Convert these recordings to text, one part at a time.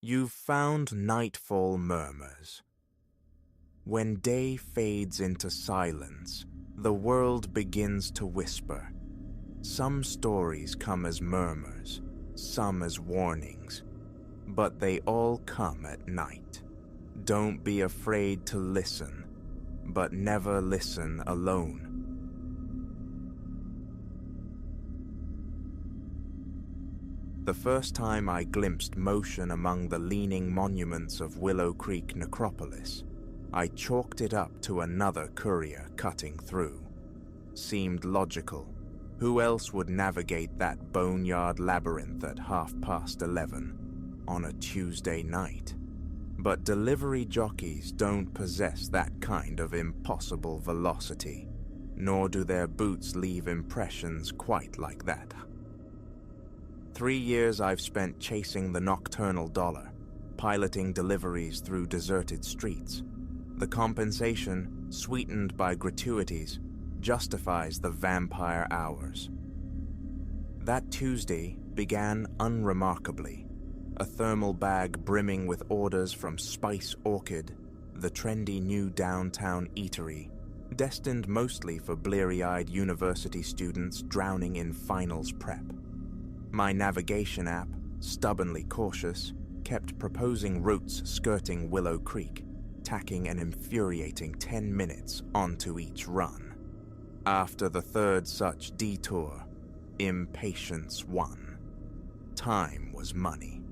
You've found nightfall murmurs. When day fades into silence, the world begins to whisper. Some stories come as murmurs, some as warnings, but they all come at night. Don't be afraid to listen, but never listen alone. The first time I glimpsed motion among the leaning monuments of Willow Creek necropolis, I chalked it up to another courier cutting through. Seemed logical. Who else would navigate that boneyard labyrinth at 11:30 on a Tuesday night? But delivery jockeys don't possess that kind of impossible velocity, nor do their boots leave impressions quite like that. 3 years I've spent chasing the nocturnal dollar, piloting deliveries through deserted streets. The compensation, sweetened by gratuities, justifies the vampire hours. That Tuesday began unremarkably. A thermal bag brimming with orders from Spice Orchid, the trendy new downtown eatery, destined mostly for bleary-eyed university students drowning in finals prep. My navigation app, stubbornly cautious, kept proposing routes skirting Willow Creek, tacking an infuriating 10 minutes onto each run. After the third such detour, impatience won. Time was money.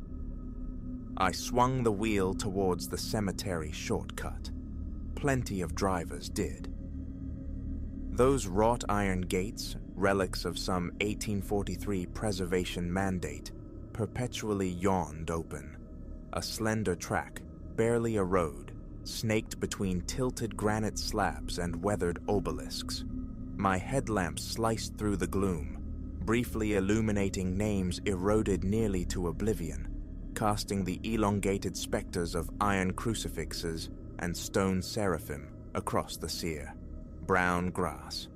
I swung the wheel towards the cemetery shortcut. Plenty of drivers did. Those wrought iron gates, relics of some 1843 preservation mandate, perpetually yawned open. A slender track, barely a road, snaked between tilted granite slabs and weathered obelisks. My headlamp sliced through the gloom, briefly illuminating names eroded nearly to oblivion, casting the elongated specters of iron crucifixes and stone seraphim across the sere, brown grass.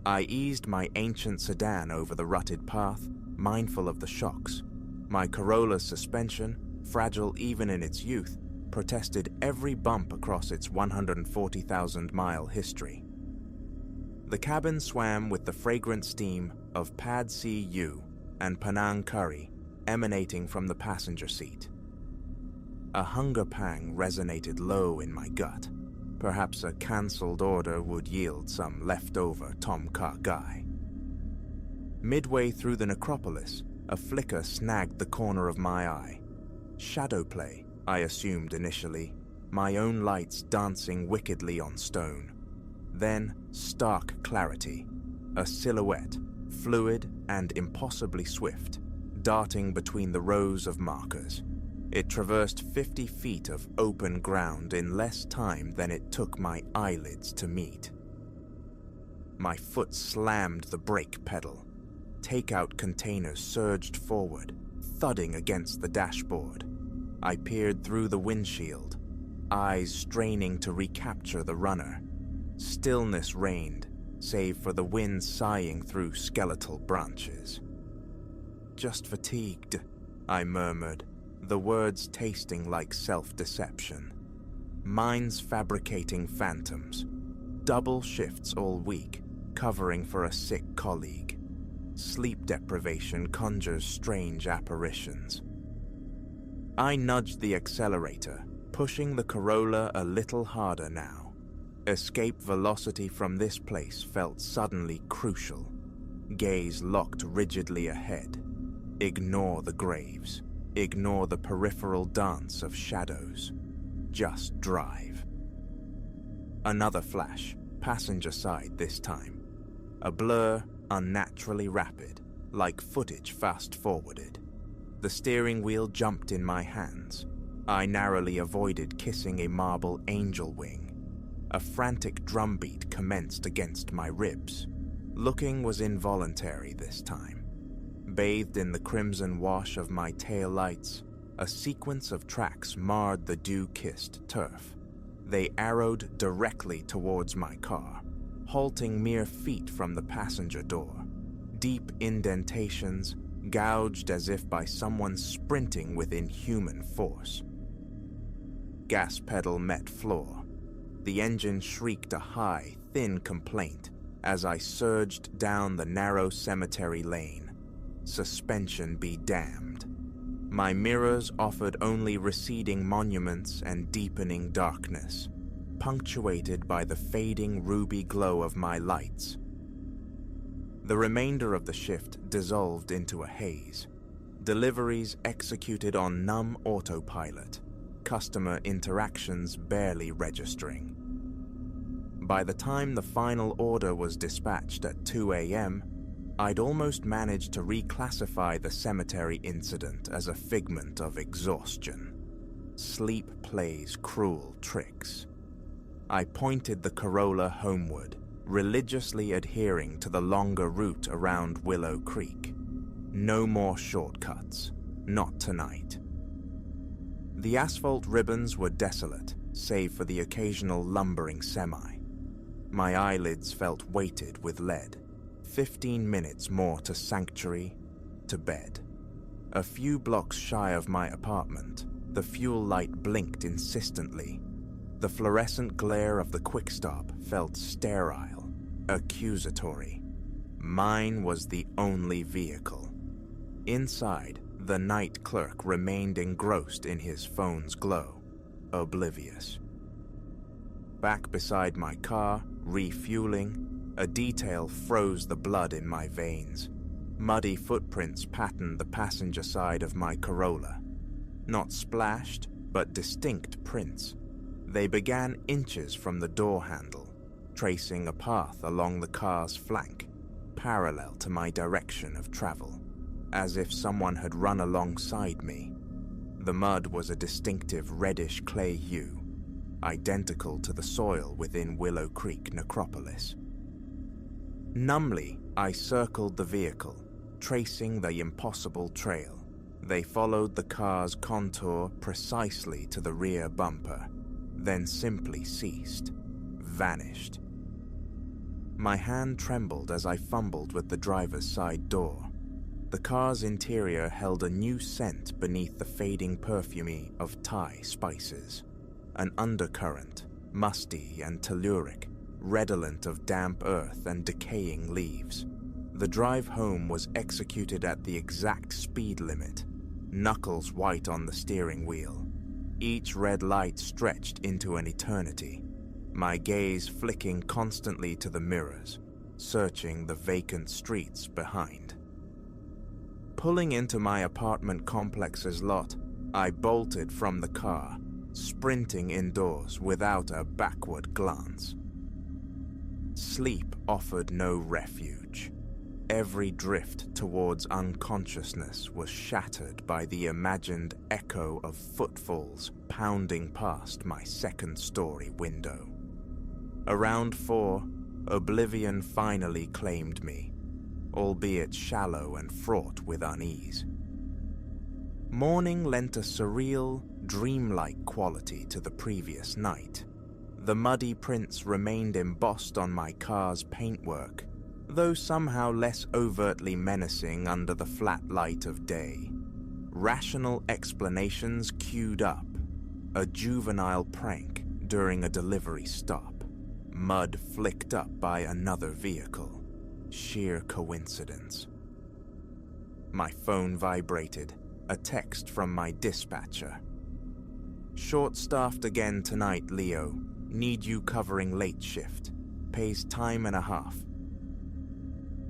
I eased my ancient sedan over the rutted path, mindful of the shocks. My Corolla's suspension, fragile even in its youth, protested every bump across its 140,000-mile history. The cabin swam with the fragrant steam of Pad See Ew and Penang curry emanating from the passenger seat. A hunger pang resonated low in my gut. Perhaps a cancelled order would yield some leftover Tom Kha Gai. Midway through the necropolis, a flicker snagged the corner of my eye. Shadow play, I assumed initially, my own lights dancing wickedly on stone. Then, stark clarity, a silhouette, fluid and impossibly swift, darting between the rows of markers. It traversed 50 feet of open ground in less time than it took my eyelids to meet. My foot slammed the brake pedal. Takeout containers surged forward, thudding against the dashboard. I peered through the windshield, eyes straining to recapture the runner. Stillness reigned, save for the wind sighing through skeletal branches. "Just fatigued," I murmured, the words tasting like self-deception. Minds fabricating phantoms. Double shifts all week, covering for a sick colleague. Sleep deprivation conjures strange apparitions. I nudged the accelerator, pushing the Corolla a little harder now. Escape velocity from this place felt suddenly crucial. Gaze locked rigidly ahead. Ignore the graves. Ignore the peripheral dance of shadows. Just drive. Another flash, passenger side this time. A blur, unnaturally rapid, like footage fast-forwarded. The steering wheel jumped in my hands. I narrowly avoided kissing a marble angel wing. A frantic drumbeat commenced against my ribs. Looking was involuntary this time. Bathed in the crimson wash of my taillights, a sequence of tracks marred the dew-kissed turf. They arrowed directly towards my car, halting mere feet from the passenger door. Deep indentations, gouged as if by someone sprinting with inhuman force. Gas pedal met floor. The engine shrieked a high, thin complaint as I surged down the narrow cemetery lane. Suspension be damned. My mirrors offered only receding monuments and deepening darkness, punctuated by the fading ruby glow of my lights. The remainder of the shift dissolved into a haze. Deliveries executed on numb autopilot, customer interactions barely registering. By the time the final order was dispatched at 2 a.m., I'd almost managed to reclassify the cemetery incident as a figment of exhaustion. Sleep plays cruel tricks. I pointed the Corolla homeward, religiously adhering to the longer route around Willow Creek. No more shortcuts, not tonight. The asphalt ribbons were desolate, save for the occasional lumbering semi. My eyelids felt weighted with lead. 15 minutes more to sanctuary, to bed. A few blocks shy of my apartment, the fuel light blinked insistently. The fluorescent glare of the quick stop felt sterile, accusatory. Mine was the only vehicle. Inside, the night clerk remained engrossed in his phone's glow, oblivious. Back beside my car, refueling, a detail froze the blood in my veins. Muddy footprints patterned the passenger side of my Corolla. Not splashed, but distinct prints. They began inches from the door handle, tracing a path along the car's flank, parallel to my direction of travel, as if someone had run alongside me. The mud was a distinctive reddish clay hue, identical to the soil within Willow Creek necropolis. Numbly, I circled the vehicle, tracing the impossible trail. They followed the car's contour precisely to the rear bumper, then simply ceased, vanished. My hand trembled as I fumbled with the driver's side door. The car's interior held a new scent beneath the fading perfume of Thai spices, an undercurrent, musty and telluric, redolent of damp earth and decaying leaves. The drive home was executed at the exact speed limit, knuckles white on the steering wheel. Each red light stretched into an eternity, my gaze flicking constantly to the mirrors, searching the vacant streets behind. Pulling into my apartment complex's lot, I bolted from the car, sprinting indoors without a backward glance. Sleep offered no refuge. Every drift towards unconsciousness was shattered by the imagined echo of footfalls pounding past my second-story window. Around 4, oblivion finally claimed me, albeit shallow and fraught with unease. Morning lent a surreal, dreamlike quality to the previous night. The muddy prints remained embossed on my car's paintwork, though somehow less overtly menacing under the flat light of day. Rational explanations queued up. A juvenile prank during a delivery stop. Mud flicked up by another vehicle. Sheer coincidence. My phone vibrated, a text from my dispatcher. Short-staffed again tonight, Leo. Need you covering late shift. Pays time and a half.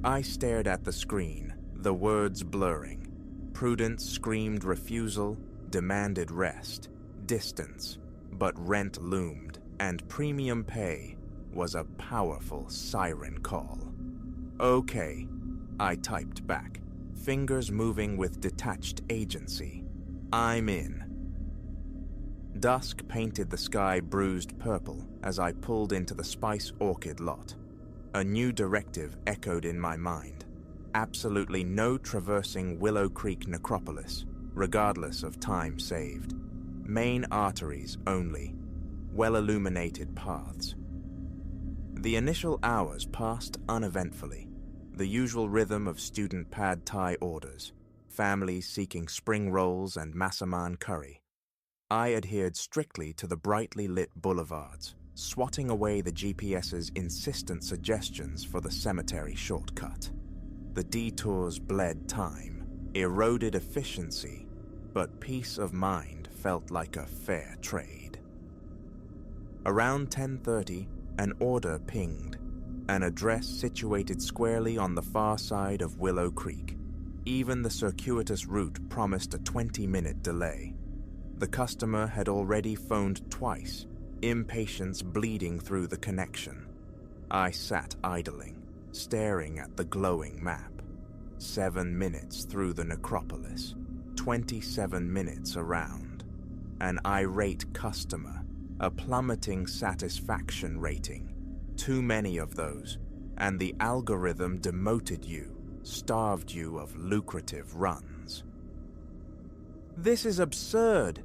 I stared at the screen, the words blurring. Prudence screamed refusal, demanded rest, distance, but rent loomed, and premium pay was a powerful siren call. Okay, I typed back, fingers moving with detached agency. I'm in. Dusk painted the sky bruised purple as I pulled into the Spice Orchid lot. A new directive echoed in my mind. Absolutely no traversing Willow Creek necropolis, regardless of time saved. Main arteries only. Well-illuminated paths. The initial hours passed uneventfully. The usual rhythm of student pad thai orders. families seeking spring rolls and massaman curry. I adhered strictly to the brightly lit boulevards, swatting away the GPS's insistent suggestions for the cemetery shortcut. The detours bled time, eroded efficiency, but peace of mind felt like a fair trade. Around 10:30, an order pinged, an address situated squarely on the far side of Willow Creek. Even the circuitous route promised a 20-minute delay. The customer had already phoned twice, impatience bleeding through the connection. I sat idling, staring at the glowing map. 7 minutes through the necropolis, 27 minutes around. An irate customer, a plummeting satisfaction rating. Too many of those, and the algorithm demoted you, starved you of lucrative runs. "This is absurd,"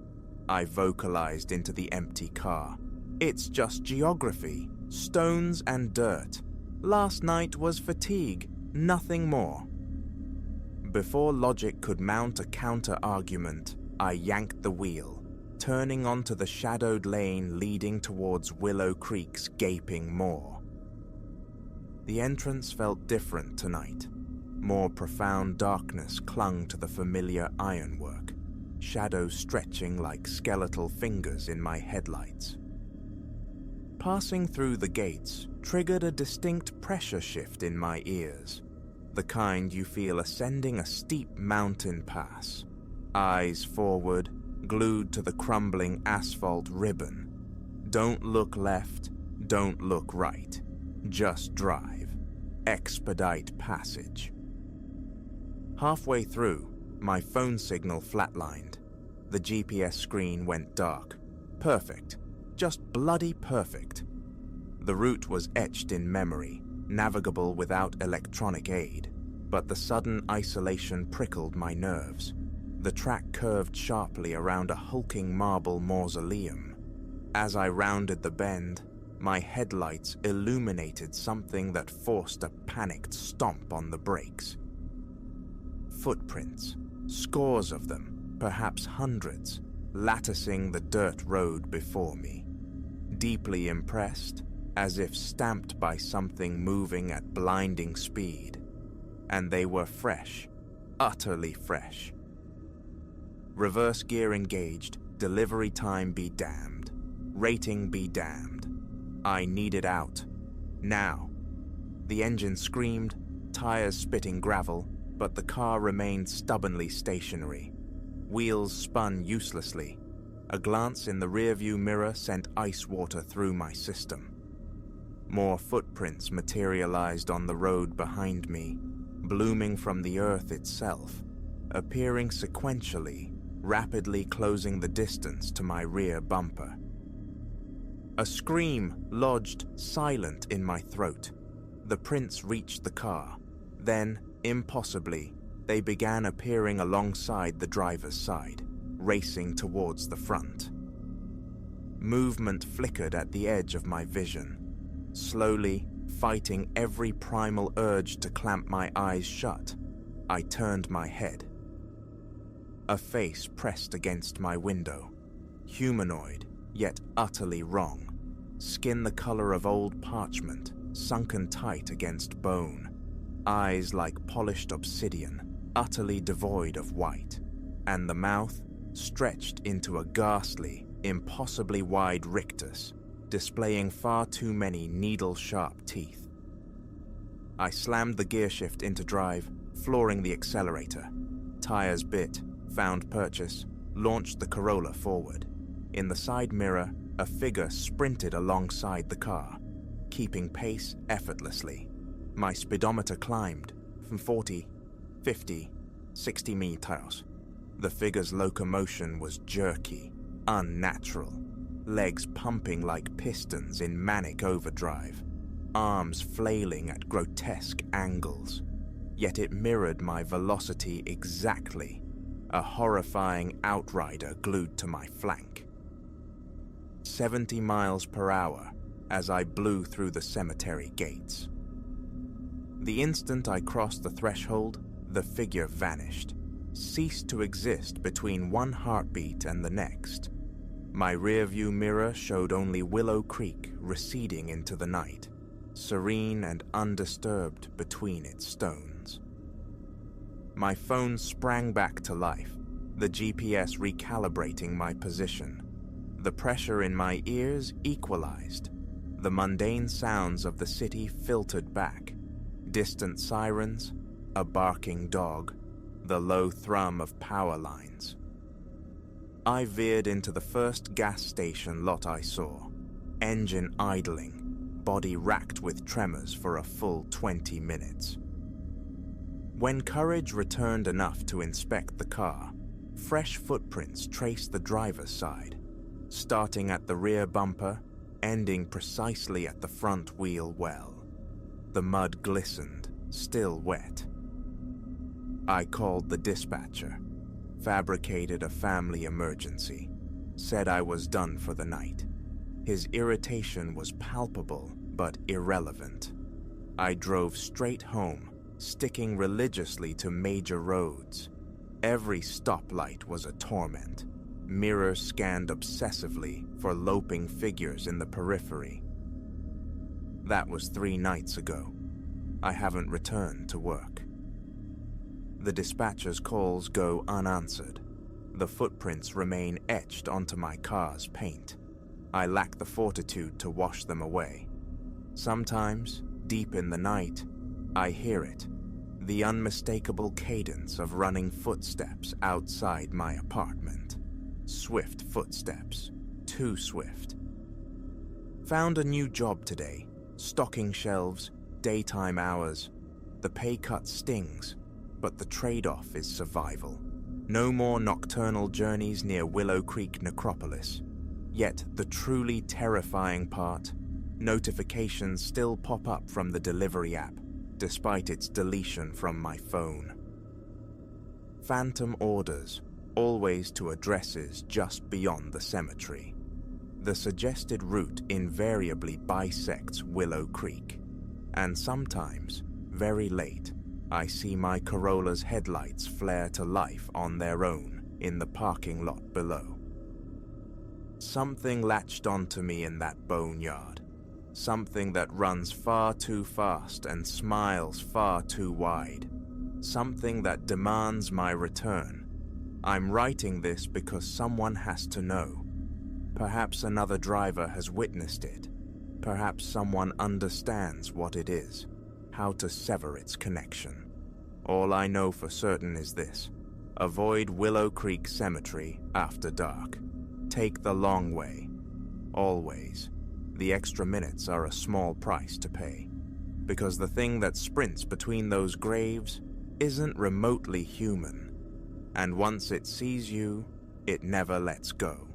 I vocalized into the empty car. "It's just geography, stones and dirt. Last night was fatigue, nothing more." Before logic could mount a counter-argument, I yanked the wheel, turning onto the shadowed lane leading towards Willow Creek's gaping maw. The entrance felt different tonight. More profound darkness clung to the familiar ironwork, shadows stretching like skeletal fingers in my headlights. Passing through the gates triggered a distinct pressure shift in my ears, the kind you feel ascending a steep mountain pass. Eyes forward, glued to the crumbling asphalt ribbon. Don't look left, don't look right. Just drive. Expedite passage. Halfway through, my phone signal flatlined. The GPS screen went dark. Perfect. Just bloody perfect. The route was etched in memory, navigable without electronic aid, but the sudden isolation prickled my nerves. The track curved sharply around a hulking marble mausoleum. As I rounded the bend, my headlights illuminated something that forced a panicked stomp on the brakes. Footprints, scores of them, perhaps hundreds, latticing the dirt road before me. Deeply impressed, as if stamped by something moving at blinding speed. And they were fresh, utterly fresh. Reverse gear engaged, delivery time be damned, rating be damned. I needed out. Now. The engine screamed, tires spitting gravel, but the car remained stubbornly stationary. Wheels spun uselessly. A glance in the rearview mirror sent ice water through my system. More footprints materialized on the road behind me, blooming from the earth itself, appearing sequentially, rapidly closing the distance to my rear bumper. A scream lodged silent in my throat. The prints reached the car. Then, impossibly, they began appearing alongside the driver's side, racing towards the front. Movement flickered at the edge of my vision. Slowly, fighting every primal urge to clamp my eyes shut, I turned my head. A face pressed against my window. Humanoid, yet utterly wrong. Skin the color of old parchment, sunken tight against bone. Eyes like polished obsidian, utterly devoid of white. And the mouth stretched into a ghastly, impossibly wide rictus, displaying far too many needle-sharp teeth. I slammed the gearshift into drive, flooring the accelerator. Tires bit, found purchase, launched the Corolla forward. In the side mirror, a figure sprinted alongside the car, keeping pace effortlessly. My speedometer climbed from 40, 50, 60 meters. The figure's locomotion was jerky, unnatural, legs pumping like pistons in manic overdrive, arms flailing at grotesque angles. Yet it mirrored my velocity exactly, a horrifying outrider glued to my flank. 70 miles per hour as I blew through the cemetery gates. The instant I crossed the threshold, the figure vanished, ceased to exist between one heartbeat and the next. My rearview mirror showed only Willow Creek receding into the night, serene and undisturbed between its stones. My phone sprang back to life, the GPS recalibrating my position. The pressure in my ears equalized. The mundane sounds of the city filtered back. Distant sirens, a barking dog, the low thrum of power lines. I veered into the first gas station lot I saw, engine idling, body racked with tremors for a full 20 minutes. When courage returned enough to inspect the car, fresh footprints traced the driver's side, starting at the rear bumper, ending precisely at the front wheel well. The mud glistened, still wet. I called the dispatcher, fabricated a family emergency, said I was done for the night. His irritation was palpable but irrelevant. I drove straight home, sticking religiously to major roads. Every stoplight was a torment. Mirrors scanned obsessively for loping figures in the periphery. That was 3 nights ago. I haven't returned to work. The dispatcher's calls go unanswered. The footprints remain etched onto my car's paint. I lack the fortitude to wash them away. Sometimes, deep in the night, I hear it, the unmistakable cadence of running footsteps outside my apartment. Swift footsteps, too swift. Found a new job today, stocking shelves, daytime hours. The pay cut stings, but the trade-off is survival. No more nocturnal journeys near Willow Creek necropolis. Yet the truly terrifying part, notifications still pop up from the delivery app, despite its deletion from my phone. Phantom orders, always to addresses just beyond the cemetery. The suggested route invariably bisects Willow Creek, and sometimes, very late, I see my Corolla's headlights flare to life on their own in the parking lot below. Something latched onto me in that boneyard, something that runs far too fast and smiles far too wide, something that demands my return. I'm writing this because someone has to know. Perhaps another driver has witnessed it. Perhaps someone understands what it is, how to sever its connection. All I know for certain is this: avoid Willow Creek Cemetery after dark. Take the long way. Always. The extra minutes are a small price to pay, because the thing that sprints between those graves isn't remotely human, and once it sees you, it never lets go.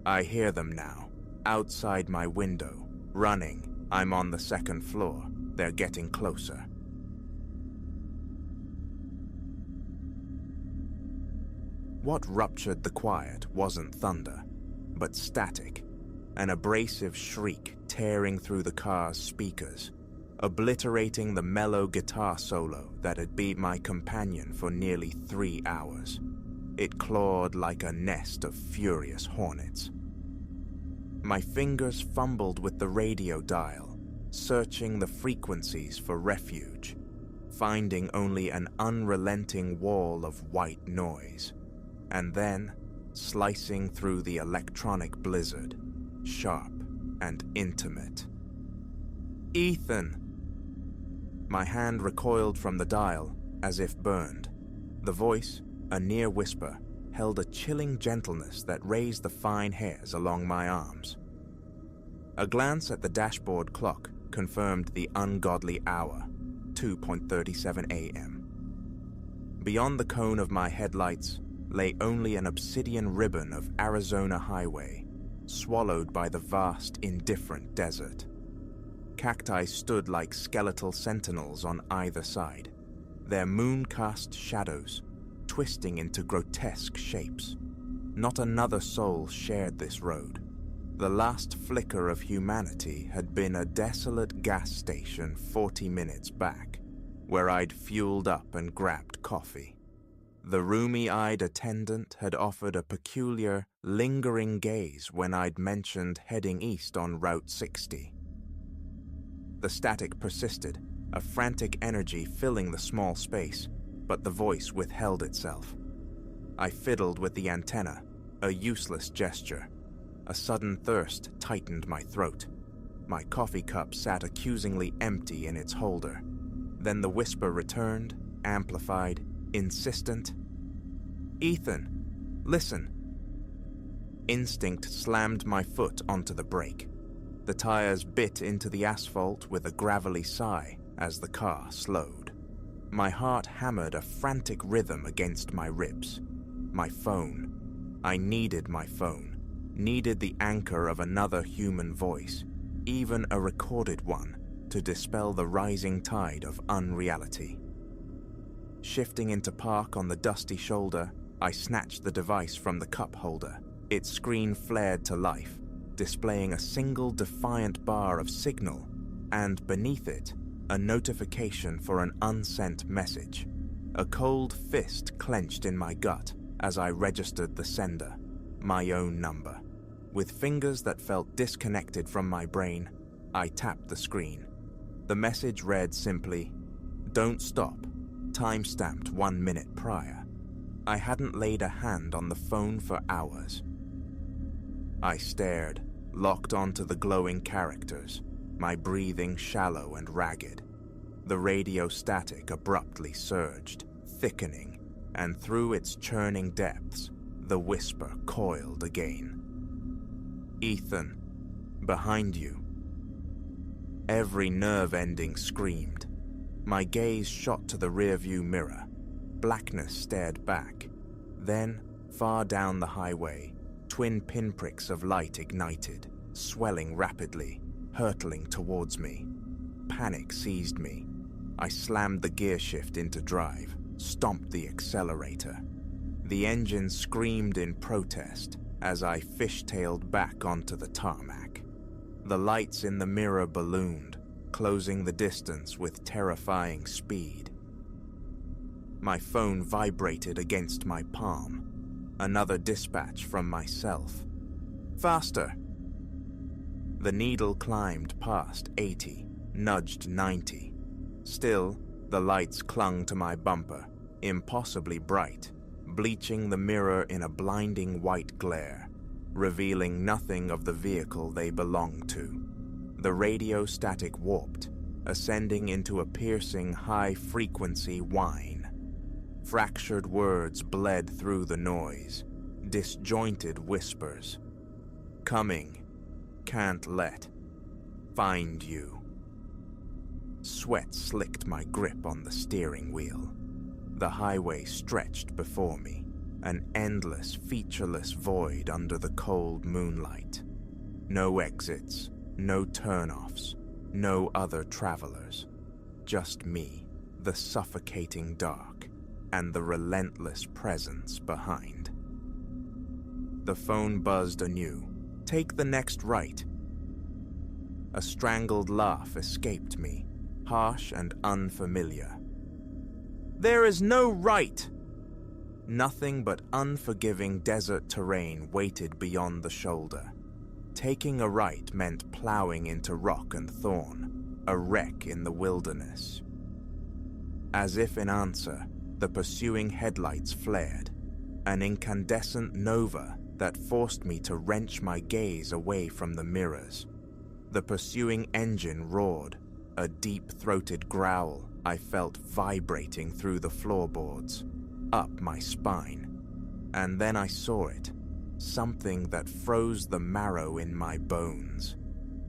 I hear them now, outside my window, running. I'm on the 2nd floor. They're getting closer. What ruptured the quiet wasn't thunder, but static, an abrasive shriek tearing through the car's speakers, obliterating the mellow guitar solo that had been my companion for nearly 3 hours. It clawed like a nest of furious hornets. My fingers fumbled with the radio dial, searching the frequencies for refuge, finding only an unrelenting wall of white noise, and then slicing through the electronic blizzard, sharp and intimate. "Ethan!" My hand recoiled from the dial, as if burned. The voice, a near whisper, held a chilling gentleness that raised the fine hairs along my arms. A glance at the dashboard clock confirmed the ungodly hour, 2:37 a.m. Beyond the cone of my headlights lay only an obsidian ribbon of Arizona highway, swallowed by the vast, indifferent desert. Cacti stood like skeletal sentinels on either side, their moon-cast shadows twisting into grotesque shapes. Not another soul shared this road. The last flicker of humanity had been a desolate gas station 40 minutes back, where I'd fueled up and grabbed coffee. The rheumy-eyed attendant had offered a peculiar, lingering gaze when I'd mentioned heading east on Route 60. The static persisted, a frantic energy filling the small space, but the voice withheld itself. I fiddled with the antenna, a useless gesture. A sudden thirst tightened my throat. My coffee cup sat accusingly empty in its holder. Then the whisper returned, amplified, insistent. "Ethan, listen." Instinct slammed my foot onto the brake. The tires bit into the asphalt with a gravelly sigh as the car slowed. My heart hammered a frantic rhythm against my ribs. My phone. I needed my phone. Needed the anchor of another human voice, even a recorded one, to dispel the rising tide of unreality. Shifting into park on the dusty shoulder, I snatched the device from the cup holder. Its screen flared to life, displaying a single defiant bar of signal, and beneath it, a notification for an unsent message. A cold fist clenched in my gut as I registered the sender, my own number. With fingers that felt disconnected from my brain, I tapped the screen. The message read simply, "Don't stop," time-stamped 1 minute prior. I hadn't laid a hand on the phone for hours. I stared, locked onto the glowing characters, my breathing shallow and ragged. The radio static abruptly surged, thickening, and through its churning depths, the whisper coiled again. "Ethan, behind you." Every nerve ending screamed. My gaze shot to the rearview mirror. Blackness stared back. Then, far down the highway, twin pinpricks of light ignited, swelling rapidly, hurtling towards me. Panic seized me. I slammed the gear shift into drive, stomped the accelerator. The engine screamed in protest as I fishtailed back onto the tarmac. The lights in the mirror ballooned, closing the distance with terrifying speed. My phone vibrated against my palm. Another dispatch from myself. "Faster!" The needle climbed past 80, nudged 90. Still, the lights clung to my bumper, impossibly bright, bleaching the mirror in a blinding white glare, revealing nothing of the vehicle they belonged to. The radio static warped, ascending into a piercing high-frequency whine. Fractured words bled through the noise, disjointed whispers. "Coming, can't let, find you." Sweat slicked my grip on the steering wheel. The highway stretched before me, an endless, featureless void under the cold moonlight. No exits, no turn-offs, no other travelers. Just me, the suffocating dark, and the relentless presence behind. The phone buzzed anew. "Take the next right." A strangled laugh escaped me, harsh and unfamiliar. "There is no right!" Nothing but unforgiving desert terrain waited beyond the shoulder. Taking a right meant plowing into rock and thorn, a wreck in the wilderness. As if in answer, the pursuing headlights flared, an incandescent nova that forced me to wrench my gaze away from the mirrors. The pursuing engine roared, a deep-throated growl I felt vibrating through the floorboards, up my spine. And then I saw it, something that froze the marrow in my bones.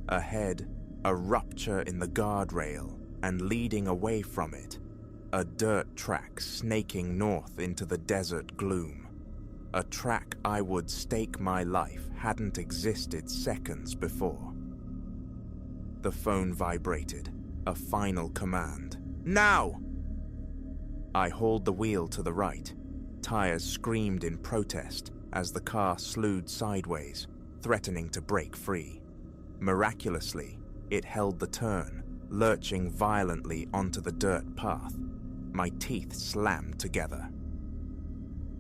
Ahead, a rupture in the guardrail, and leading away from it, a dirt track snaking north into the desert gloom. A track I would stake my life hadn't existed seconds before. The phone vibrated, a final command. "Now!" I hauled the wheel to the right. Tires screamed in protest as the car slewed sideways, threatening to break free. Miraculously, it held the turn, lurching violently onto the dirt path. My teeth slammed together.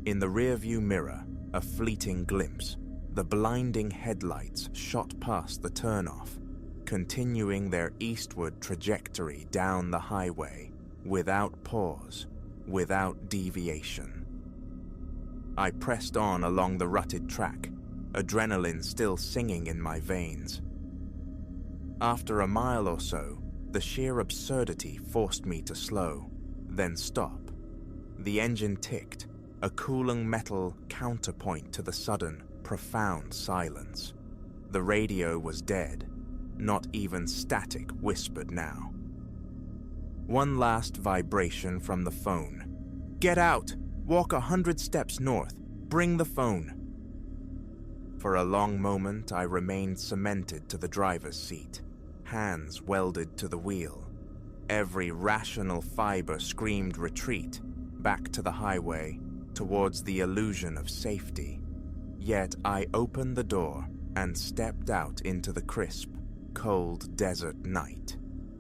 In the rearview mirror, a fleeting glimpse, the blinding headlights shot past the turnoff, continuing their eastward trajectory down the highway, without pause, without deviation. I pressed on along the rutted track, adrenaline still singing in my veins. After a mile or so, the sheer absurdity forced me to slow, then stop. The engine ticked, a cooling metal counterpoint to the sudden, profound silence. The radio was dead. Not even static whispered now. One last vibration from the phone. "Get out! Walk 100 steps north. Bring the phone." For a long moment, I remained cemented to the driver's seat, hands welded to the wheel. Every rational fiber screamed retreat, back to the highway, towards the illusion of safety. Yet I opened the door and stepped out into the crisp, cold desert night.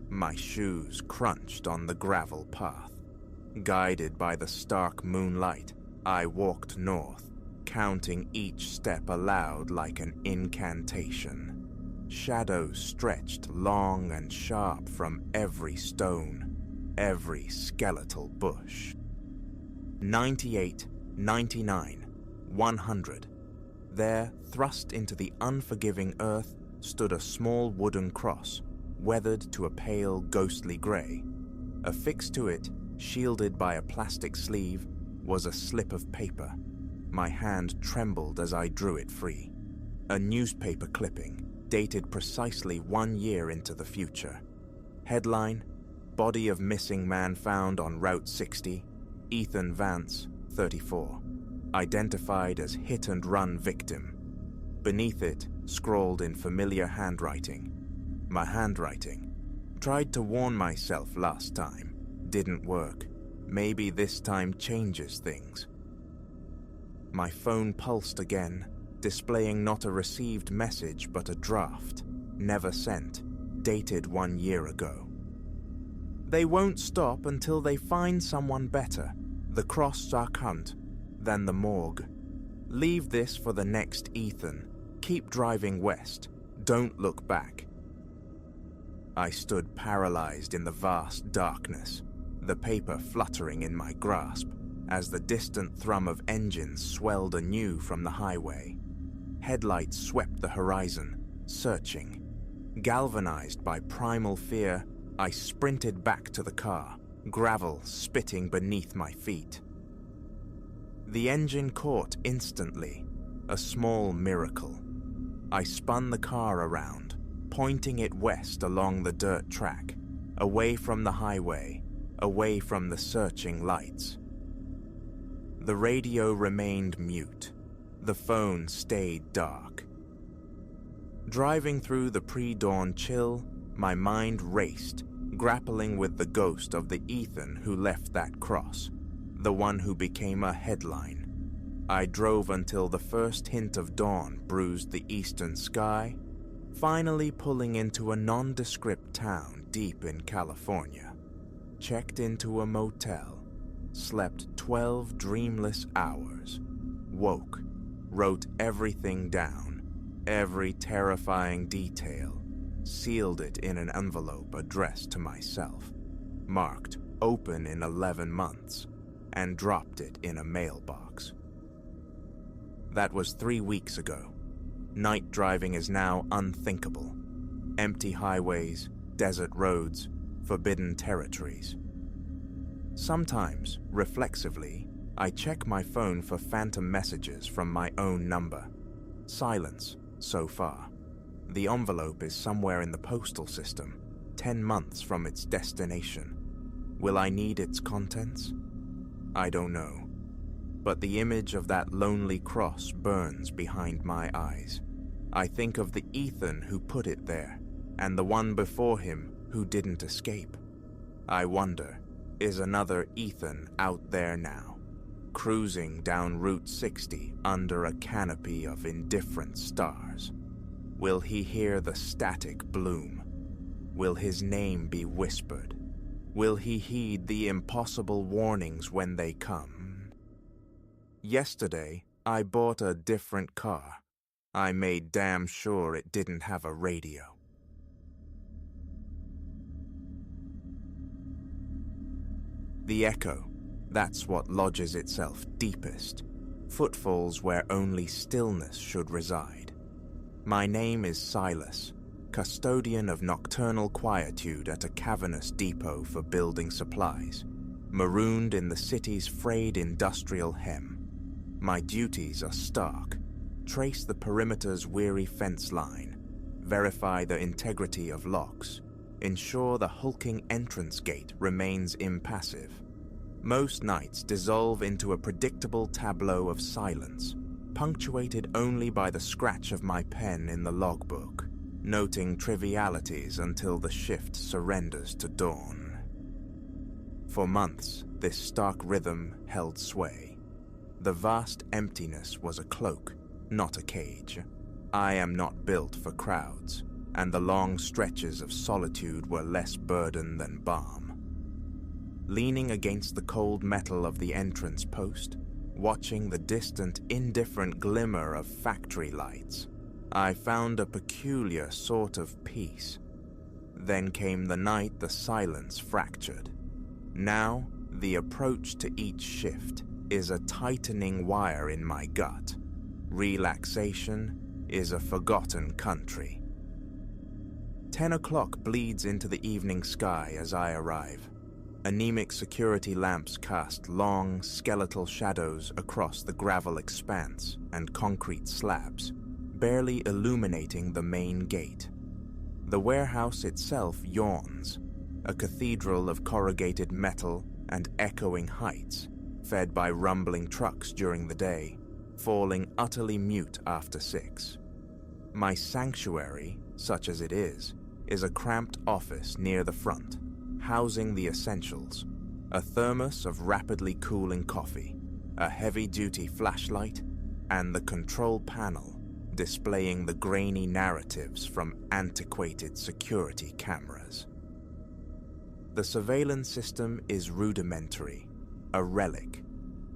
My shoes crunched on the gravel path. Guided by the stark moonlight, I walked north, counting each step aloud like an incantation. Shadows stretched long and sharp from every stone, every skeletal bush. 98, 99, 100. There, thrust into the unforgiving earth, stood a small wooden cross, weathered to a pale, ghostly grey. Affixed to it, shielded by a plastic sleeve, was a slip of paper. My hand trembled as I drew it free. A newspaper clipping, dated precisely 1 year into the future. Headline: Body of missing man found on Route 60, Ethan Vance, 34. Identified as hit-and-run victim. Beneath it, scrawled in familiar handwriting. My handwriting. Tried to warn myself last time. Didn't work. Maybe this time changes things. My phone pulsed again, displaying not a received message but a draft, never sent, dated 1 year ago. They won't stop until they find someone better, the cross Sarkant, than the morgue. Leave this for the next Ethan. Keep driving west. Don't look back. I stood paralyzed in the vast darkness, the paper fluttering in my grasp as the distant thrum of engines swelled anew from the highway. Headlights swept the horizon, searching. Galvanized by primal fear, I sprinted back to the car, gravel spitting beneath my feet. The engine caught instantly, a small miracle. I spun the car around, pointing it west along the dirt track, away from the highway, away from the searching lights. The radio remained mute. The phone stayed dark. Driving through the pre-dawn chill, my mind raced, grappling with the ghost of the Ethan who left that cross, the one who became a headline. I drove until the first hint of dawn bruised the eastern sky, finally pulling into a nondescript town deep in California. Checked into a motel, slept 12 dreamless hours, woke, wrote everything down, every terrifying detail, sealed it in an envelope addressed to myself, marked open in 11 months, and dropped it in a mailbox. That was 3 weeks ago. Night driving is now unthinkable. Empty highways, desert roads, forbidden territories. Sometimes, reflexively, I check my phone for phantom messages from my own number. Silence, so far. The envelope is somewhere in the postal system, 10 months from its destination. Will I need its contents? I don't know. But the image of that lonely cross burns behind my eyes. I think of the Ethan who put it there, and the one before him who didn't escape. I wonder, is another Ethan out there now, cruising down Route 60 under a canopy of indifferent stars? Will he hear the static bloom? Will his name be whispered? Will he heed the impossible warnings when they come? Yesterday, I bought a different car. I made damn sure it didn't have a radio. The echo, that's what lodges itself deepest. Footfalls where only stillness should reside. My name is Silas, custodian of nocturnal quietude at a cavernous depot for building supplies, marooned in the city's frayed industrial hem. My duties are stark. Trace the perimeter's weary fence line, verify the integrity of locks, ensure the hulking entrance gate remains impassive. Most nights dissolve into a predictable tableau of silence, punctuated only by the scratch of my pen in the logbook, noting trivialities until the shift surrenders to dawn. For months, this stark rhythm held sway. The vast emptiness was a cloak, not a cage. I am not built for crowds, and the long stretches of solitude were less burden than balm. Leaning against the cold metal of the entrance post, watching the distant, indifferent glimmer of factory lights, I found a peculiar sort of peace. Then came the night the silence fractured. Now, the approach to each shift is a tightening wire in my gut. Relaxation is a forgotten country. 10 o'clock bleeds into the evening sky as I arrive. Anemic security lamps cast long, skeletal shadows across the gravel expanse and concrete slabs, barely illuminating the main gate. The warehouse itself yawns, a cathedral of corrugated metal and echoing heights, fed by rumbling trucks during the day, falling utterly mute after 6. My sanctuary, such as it is a cramped office near the front, housing the essentials: a thermos of rapidly cooling coffee, a heavy-duty flashlight, and the control panel displaying the grainy narratives from antiquated security cameras. The surveillance system is rudimentary, a relic.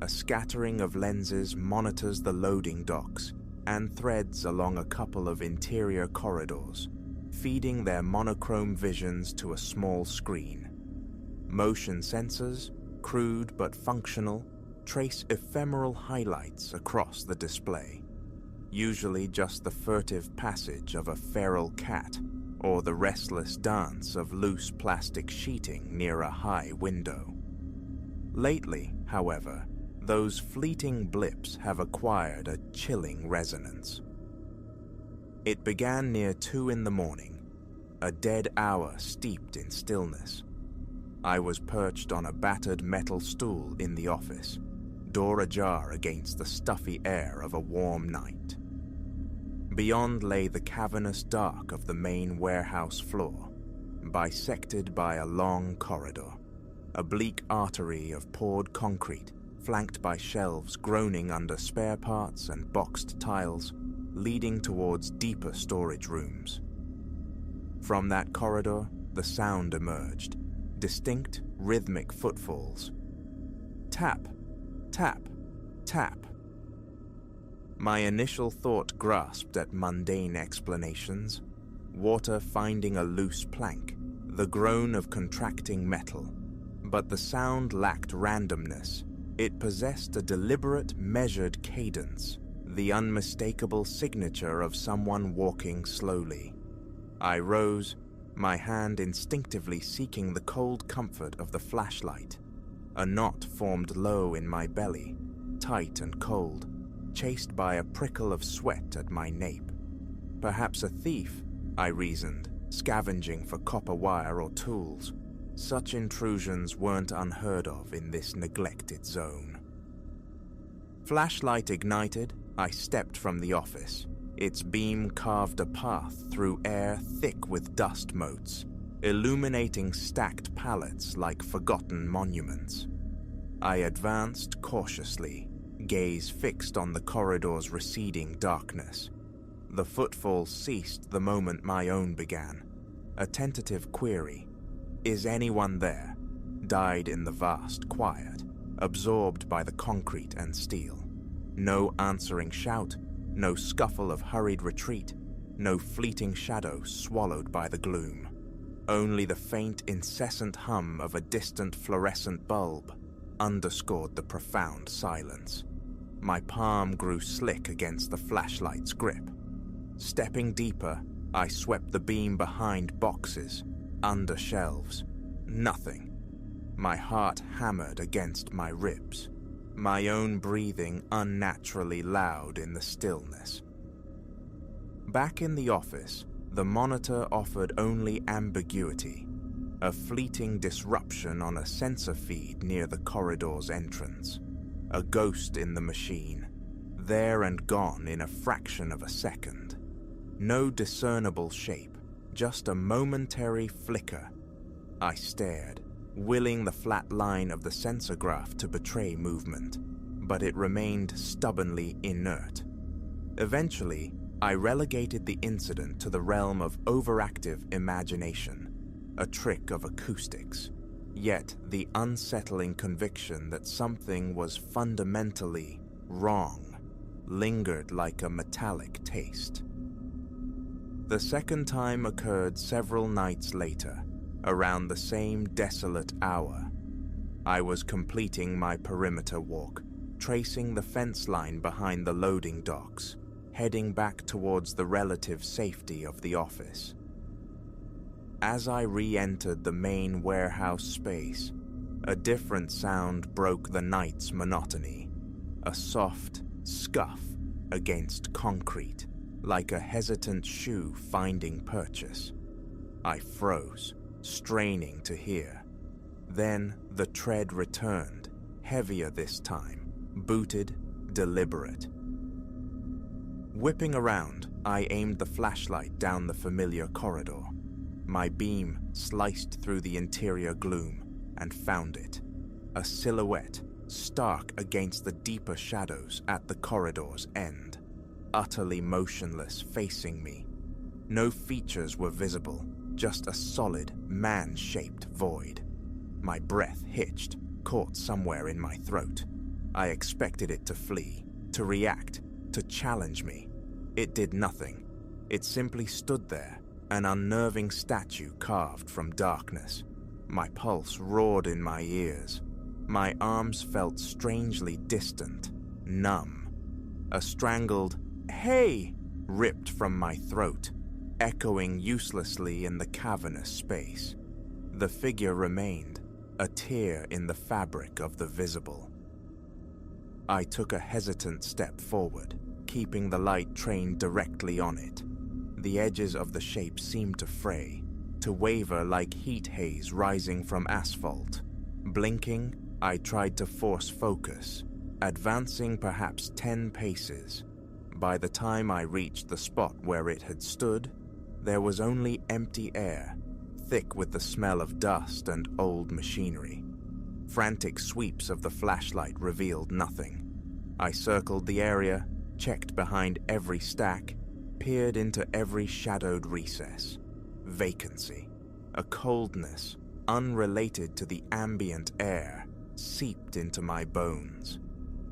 A scattering of lenses monitors the loading docks and threads along a couple of interior corridors, feeding their monochrome visions to a small screen. Motion sensors, crude but functional, trace ephemeral highlights across the display, usually just the furtive passage of a feral cat or the restless dance of loose plastic sheeting near a high window. Lately, however, those fleeting blips have acquired a chilling resonance. It began near 2 in the morning, a dead hour steeped in stillness. I was perched on a battered metal stool in the office, door ajar against the stuffy air of a warm night. Beyond lay the cavernous dark of the main warehouse floor, bisected by a long corridor, a bleak artery of poured concrete flanked by shelves groaning under spare parts and boxed tiles, leading towards deeper storage rooms. From that corridor, the sound emerged, distinct, rhythmic footfalls. Tap, tap, tap. My initial thought grasped at mundane explanations: water finding a loose plank, the groan of contracting metal. But the sound lacked randomness. It possessed a deliberate, measured cadence, the unmistakable signature of someone walking slowly. I rose, my hand instinctively seeking the cold comfort of the flashlight. A knot formed low in my belly, tight and cold, chased by a prickle of sweat at my nape. Perhaps a thief, I reasoned, scavenging for copper wire or tools. Such intrusions weren't unheard of in this neglected zone. Flashlight ignited, I stepped from the office. Its beam carved a path through air thick with dust motes, illuminating stacked pallets like forgotten monuments. I advanced cautiously, gaze fixed on the corridor's receding darkness. The footfalls ceased the moment my own began. A tentative query, "Is anyone there?" died in the vast quiet, absorbed by the concrete and steel. No answering shout, no scuffle of hurried retreat, no fleeting shadow swallowed by the gloom. Only the faint, incessant hum of a distant fluorescent bulb underscored the profound silence. My palm grew slick against the flashlight's grip. Stepping deeper, I swept the beam behind boxes, under shelves. Nothing. My heart hammered against my ribs, my own breathing unnaturally loud in the stillness. Back in the office, the monitor offered only ambiguity, a fleeting disruption on a sensor feed near the corridor's entrance, a ghost in the machine, there and gone in a fraction of a second. No discernible shape, just a momentary flicker. I stared, willing the flat line of the sensor graph to betray movement, but it remained stubbornly inert. Eventually, I relegated the incident to the realm of overactive imagination, a trick of acoustics. Yet the unsettling conviction that something was fundamentally wrong lingered like a metallic taste. The second time occurred several nights later, around the same desolate hour. I was completing my perimeter walk, tracing the fence line behind the loading docks, heading back towards the relative safety of the office. As I re-entered the main warehouse space, a different sound broke the night's monotony, a soft scuff against concrete, like a hesitant shoe finding purchase. I froze, straining to hear. Then the tread returned, heavier this time, booted, deliberate. Whipping around, I aimed the flashlight down the familiar corridor. My beam sliced through the interior gloom and found it, a silhouette stark against the deeper shadows at the corridor's end, utterly motionless facing me. No features were visible, just a solid, man-shaped void. My breath hitched, caught somewhere in my throat. I expected it to flee, to react, to challenge me. It did nothing. It simply stood there, an unnerving statue carved from darkness. My pulse roared in my ears. My arms felt strangely distant, numb. A strangled, "Hey!" ripped from my throat, echoing uselessly in the cavernous space. The figure remained, a tear in the fabric of the visible. I took a hesitant step forward, keeping the light trained directly on it. The edges of the shape seemed to fray, to waver like heat haze rising from asphalt. Blinking, I tried to force focus, advancing perhaps 10 paces. By the time I reached the spot where it had stood, there was only empty air, thick with the smell of dust and old machinery. Frantic sweeps of the flashlight revealed nothing. I circled the area, checked behind every stack, peered into every shadowed recess. Vacancy, a coldness unrelated to the ambient air, seeped into my bones.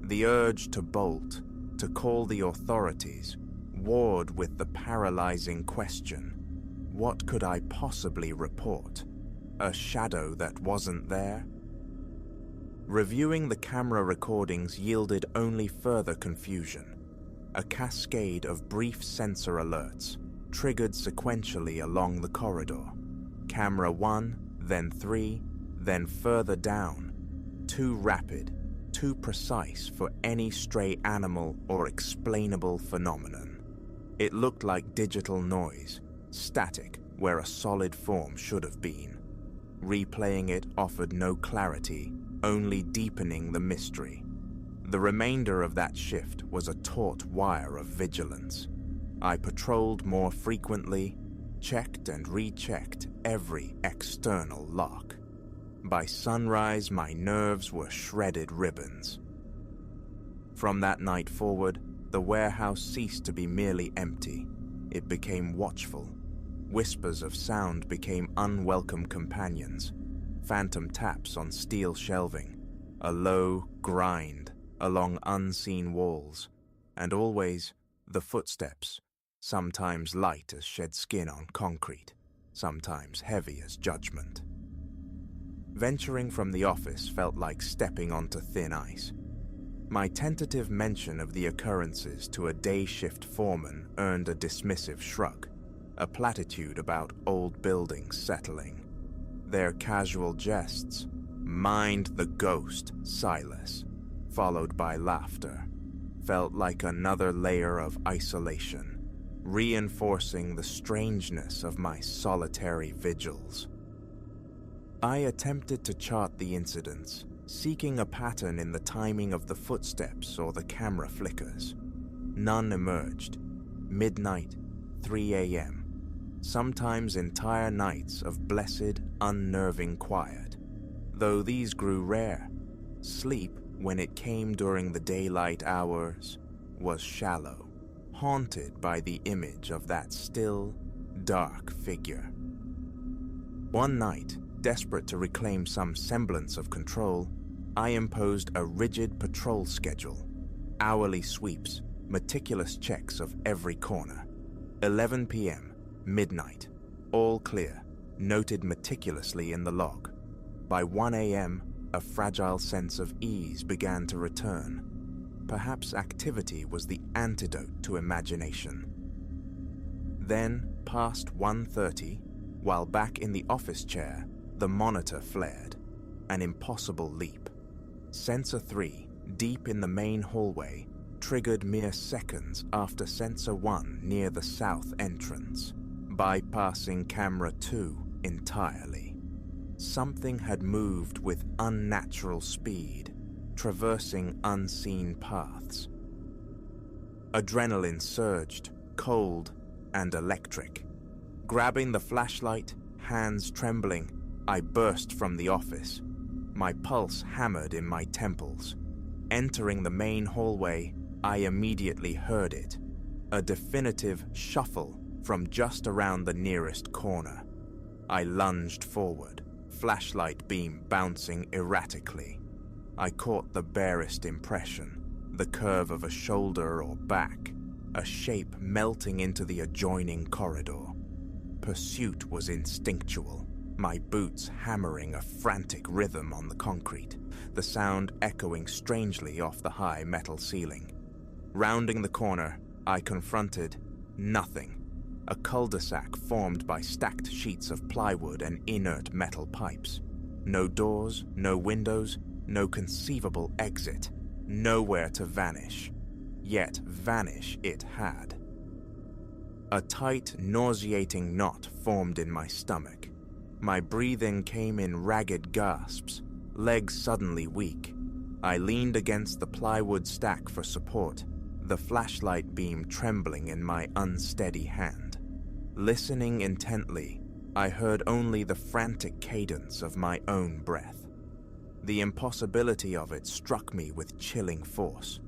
The urge to bolt, to call the authorities, warred with the paralyzing question, what could I possibly report? A shadow that wasn't there? Reviewing the camera recordings yielded only further confusion. A cascade of brief sensor alerts, triggered sequentially along the corridor. Camera 1, then 3, then further down. Too rapid, too precise for any stray animal or explainable phenomenon. It looked like digital noise, static where a solid form should have been. Replaying it offered no clarity, only deepening the mystery. The remainder of that shift was a taut wire of vigilance. I patrolled more frequently, checked and rechecked every external lock. By sunrise, my nerves were shredded ribbons. From that night forward, the warehouse ceased to be merely empty. It became watchful. Whispers of sound became unwelcome companions. Phantom taps on steel shelving, a low grind, along unseen walls, and always the footsteps, sometimes light as shed skin on concrete, sometimes heavy as judgment. Venturing from the office felt like stepping onto thin ice. My tentative mention of the occurrences to a day shift foreman earned a dismissive shrug, a platitude about old buildings settling. Their casual jests, "Mind the ghost, Silas," followed by laughter, felt like another layer of isolation, reinforcing the strangeness of my solitary vigils. I attempted to chart the incidents, seeking a pattern in the timing of the footsteps or the camera flickers. None emerged. Midnight, 3 a.m., sometimes entire nights of blessed, unnerving quiet. Though these grew rare, sleep, when it came during the daylight hours, was shallow, haunted by the image of that still, dark figure. One night, desperate to reclaim some semblance of control, I imposed a rigid patrol schedule, hourly sweeps, meticulous checks of every corner. 11 p.m., midnight, all clear, noted meticulously in the log. By 1 a.m., a fragile sense of ease began to return. Perhaps activity was the antidote to imagination. Then, past 1:30, while back in the office chair, the monitor flared. An impossible leap. Sensor 3, deep in the main hallway, triggered mere seconds after Sensor 1 near the south entrance, bypassing Camera 2 entirely. Something had moved with unnatural speed, traversing unseen paths. Adrenaline surged, cold and electric. Grabbing the flashlight, hands trembling, I burst from the office. My pulse hammered in my temples. Entering the main hallway, I immediately heard it. A definitive shuffle from just around the nearest corner. I lunged forward, flashlight beam bouncing erratically. I caught the barest impression, the curve of a shoulder or back, a shape melting into the adjoining corridor. Pursuit was instinctual, my boots hammering a frantic rhythm on the concrete, the sound echoing strangely off the high metal ceiling. Rounding the corner, I confronted nothing. A cul-de-sac formed by stacked sheets of plywood and inert metal pipes. No doors, no windows, no conceivable exit, nowhere to vanish. Yet vanish it had. A tight, nauseating knot formed in my stomach. My breathing came in ragged gasps, legs suddenly weak. I leaned against the plywood stack for support, the flashlight beam trembling in my unsteady hand. Listening intently, I heard only the frantic cadence of my own breath. The impossibility of it struck me with chilling force.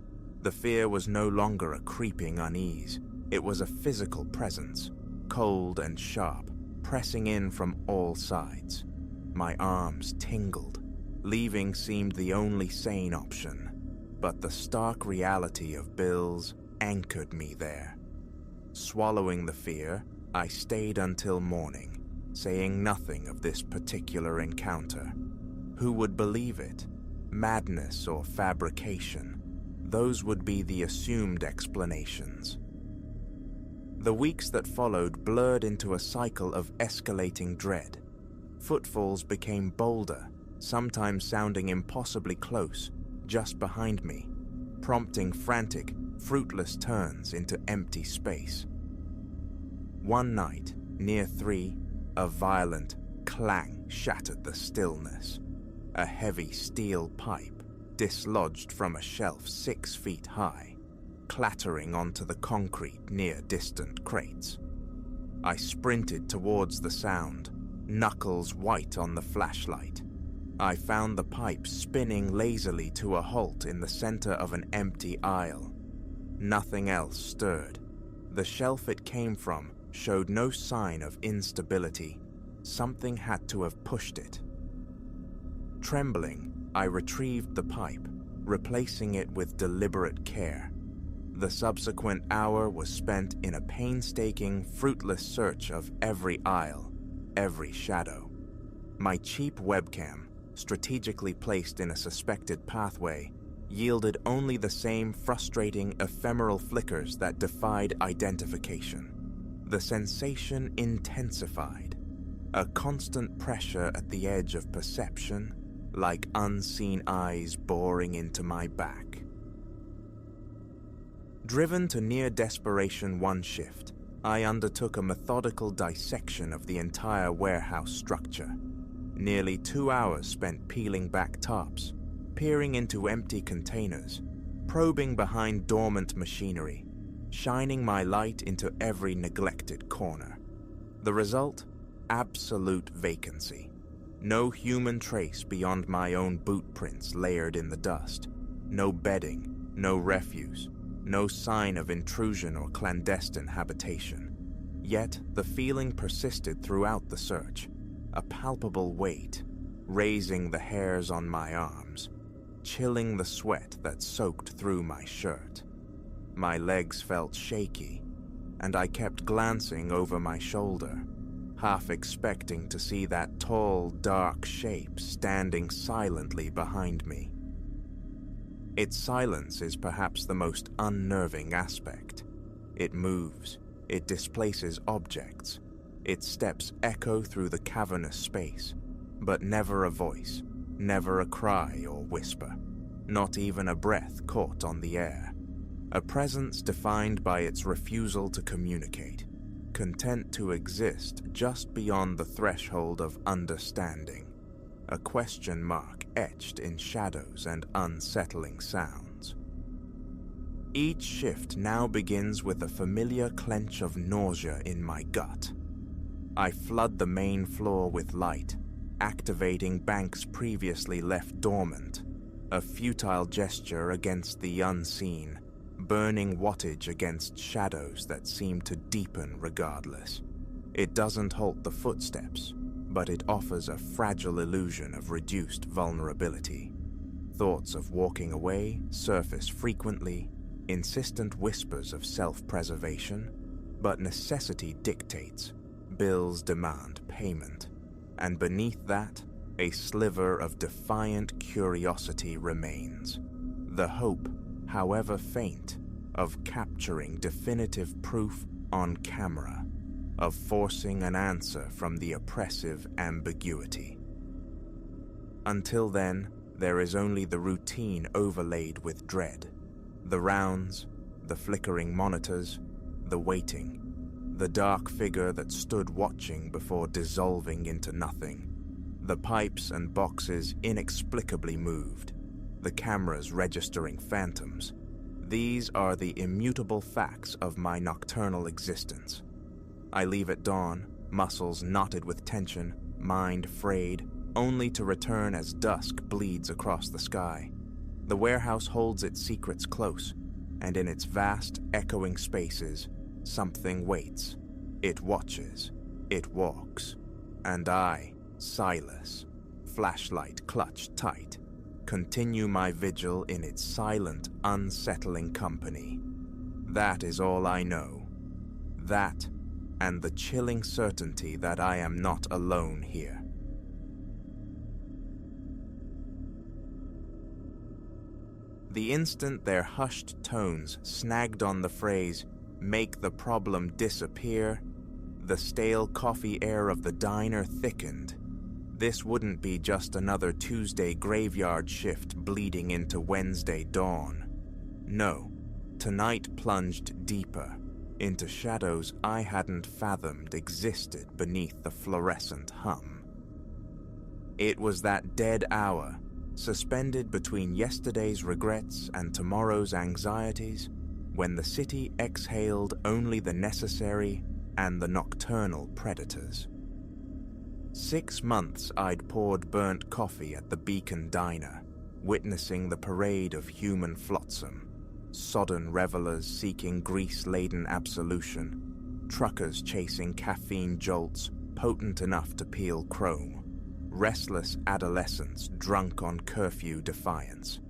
The fear was no longer a creeping unease. It was a physical presence, cold and sharp, pressing in from all sides. My arms tingled. Leaving seemed the only sane option, but the stark reality of bills anchored me there. Swallowing the fear, I stayed until morning, saying nothing of this particular encounter. Who would believe it? Madness or fabrication? Those would be the assumed explanations. The weeks that followed blurred into a cycle of escalating dread. Footfalls became bolder, sometimes sounding impossibly close, just behind me, prompting frantic, fruitless turns into empty space. One night, near 3, a violent clang shattered the stillness. A heavy steel pipe dislodged from a shelf 6 feet high, clattering onto the concrete near distant crates. I sprinted towards the sound, knuckles white on the flashlight. I found the pipe spinning lazily to a halt in the center of an empty aisle. Nothing else stirred. The shelf it came from showed no sign of instability. Something had to have pushed it. Trembling, I retrieved the pipe, replacing it with deliberate care. The subsequent hour was spent in a painstaking, fruitless search of every aisle, every shadow. My cheap webcam, strategically placed in a suspected pathway, yielded only the same frustrating, ephemeral flickers that defied identification. The sensation intensified, a constant pressure at the edge of perception, like unseen eyes boring into my back. Driven to near desperation one shift, I undertook a methodical dissection of the entire warehouse structure. Nearly 2 hours spent peeling back tops, peering into empty containers, probing behind dormant machinery, shining my light into every neglected corner. The result? Absolute vacancy. No human trace beyond my own boot prints layered in the dust. No bedding, no refuse, no sign of intrusion or clandestine habitation. Yet the feeling persisted throughout the search, a palpable weight, raising the hairs on my arms, chilling the sweat that soaked through my shirt. My legs felt shaky, and I kept glancing over my shoulder, half expecting to see that tall, dark shape standing silently behind me. Its silence is perhaps the most unnerving aspect. It moves, it displaces objects, its steps echo through the cavernous space, but never a voice, never a cry or whisper, not even a breath caught on the air. A presence defined by its refusal to communicate, content to exist just beyond the threshold of understanding, a question mark etched in shadows and unsettling sounds. Each shift now begins with a familiar clench of nausea in my gut. I flood the main floor with light, activating banks previously left dormant, a futile gesture against the unseen, burning wattage against shadows that seem to deepen regardless. It doesn't halt the footsteps, but it offers a fragile illusion of reduced vulnerability. Thoughts of walking away surface frequently, insistent whispers of self-preservation, but necessity dictates, bills demand payment, and beneath that, a sliver of defiant curiosity remains. The hope, however faint, of capturing definitive proof on camera, of forcing an answer from the oppressive ambiguity. Until then, there is only the routine overlaid with dread. The rounds, the flickering monitors, the waiting, the dark figure that stood watching before dissolving into nothing. The pipes and boxes inexplicably moved, the cameras registering phantoms. These are the immutable facts of my nocturnal existence. I leave at dawn, muscles knotted with tension, mind frayed, only to return as dusk bleeds across the sky. The warehouse holds its secrets close, and in its vast, echoing spaces, something waits. It watches, it walks, and I, Silas, flashlight clutched tight, continue my vigil in its silent, unsettling company. That is all I know. That, and the chilling certainty that I am not alone here. The instant their hushed tones snagged on the phrase, "Make the problem disappear," the stale coffee air of the diner thickened. This wouldn't be just another Tuesday graveyard shift bleeding into Wednesday dawn. No, tonight plunged deeper, into shadows I hadn't fathomed existed beneath the fluorescent hum. It was that dead hour, suspended between yesterday's regrets and tomorrow's anxieties, when the city exhaled only the necessary and the nocturnal predators. 6 months I'd poured burnt coffee at the Beacon Diner, witnessing the parade of human flotsam, sodden revelers seeking grease-laden absolution, truckers chasing caffeine jolts potent enough to peel chrome, restless adolescents drunk on curfew defiance,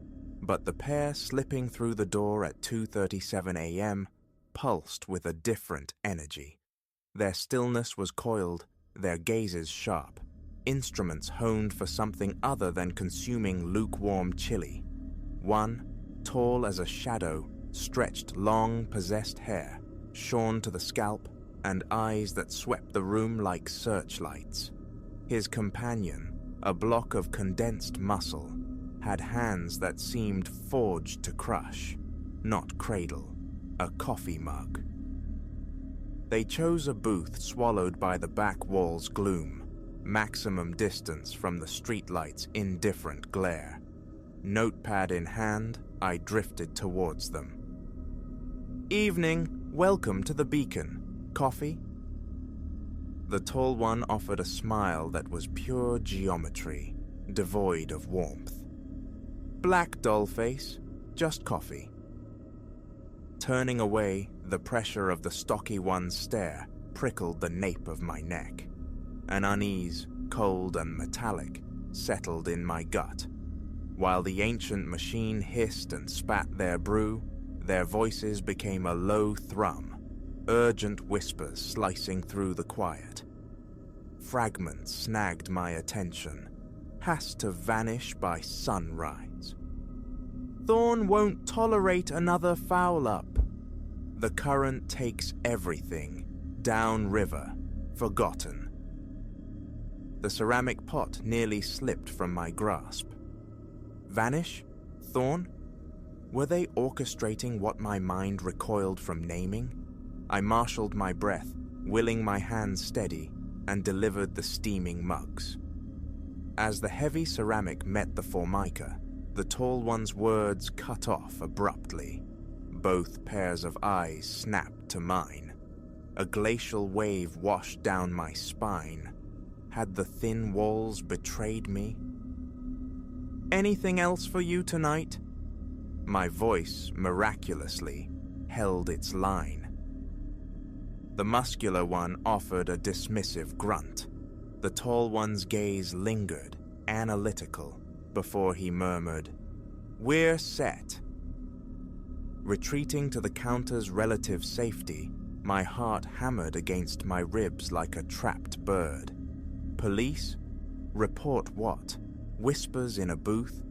but the pair slipping through the door at 2:37 a.m. pulsed with a different energy. Their stillness was coiled, their gazes sharp, instruments honed for something other than consuming lukewarm chili. One, tall as a shadow, stretched long, possessed hair, shorn to the scalp, and eyes that swept the room like searchlights. His companion, a block of condensed muscle, had hands that seemed forged to crush, not cradle, a coffee mug. They chose a booth swallowed by the back wall's gloom, maximum distance from the streetlight's indifferent glare. Notepad in hand, I drifted towards them. "Evening, welcome to the Beacon. Coffee?" The tall one offered a smile that was pure geometry, devoid of warmth. "Black dollface, just coffee." Turning away, the pressure of the stocky one's stare prickled the nape of my neck. An unease, cold and metallic, settled in my gut. While the ancient machine hissed and spat their brew, their voices became a low thrum, urgent whispers slicing through the quiet. Fragments snagged my attention. "Has to vanish by sunrise. Thorn won't tolerate another foul-up. The current takes everything, down river, forgotten." The ceramic pot nearly slipped from my grasp. Vanish? Thorn? Were they orchestrating what my mind recoiled from naming? I marshaled my breath, willing my hands steady, and delivered the steaming mugs. As the heavy ceramic met the formica, the tall one's words cut off abruptly. Both pairs of eyes snapped to mine. A glacial wave washed down my spine. Had the thin walls betrayed me? "Anything else for you tonight?" My voice, miraculously, held its line. The muscular one offered a dismissive grunt. The tall one's gaze lingered, analytical, before he murmured, "We're set." Retreating to the counter's relative safety, my heart hammered against my ribs like a trapped bird. Police? Report what? Whispers in a booth?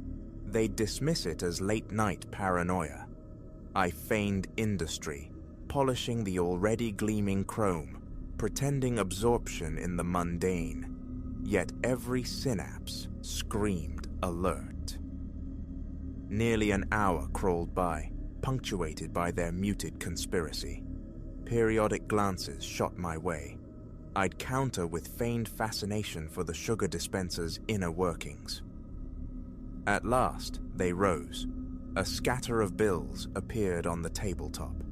They'd dismiss it as late-night paranoia. I feigned industry, polishing the already gleaming chrome, pretending absorption in the mundane. Yet every synapse screamed alert. Nearly an hour crawled by, punctuated by their muted conspiracy. Periodic glances shot my way. I'd counter with feigned fascination for the sugar dispenser's inner workings. At last, they rose. A scatter of bills appeared on the tabletop.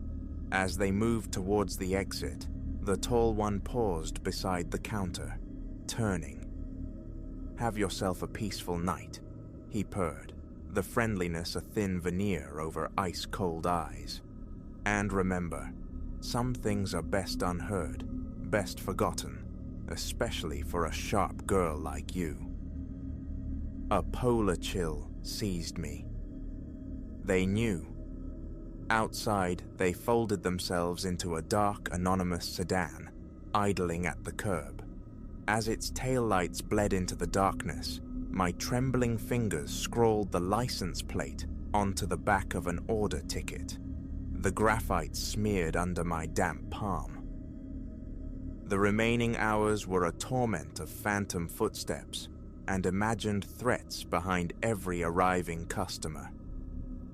As they moved towards the exit, the tall one paused beside the counter, turning. "Have yourself a peaceful night," he purred, the friendliness a thin veneer over ice-cold eyes. "And remember, some things are best unheard, best forgotten, especially for a sharp girl like you." A polar chill seized me. They knew. Outside, they folded themselves into a dark, anonymous sedan, idling at the curb. As its taillights bled into the darkness, my trembling fingers scrawled the license plate onto the back of an order ticket. The graphite smeared under my damp palm. The remaining hours were a torment of phantom footsteps and imagined threats behind every arriving customer.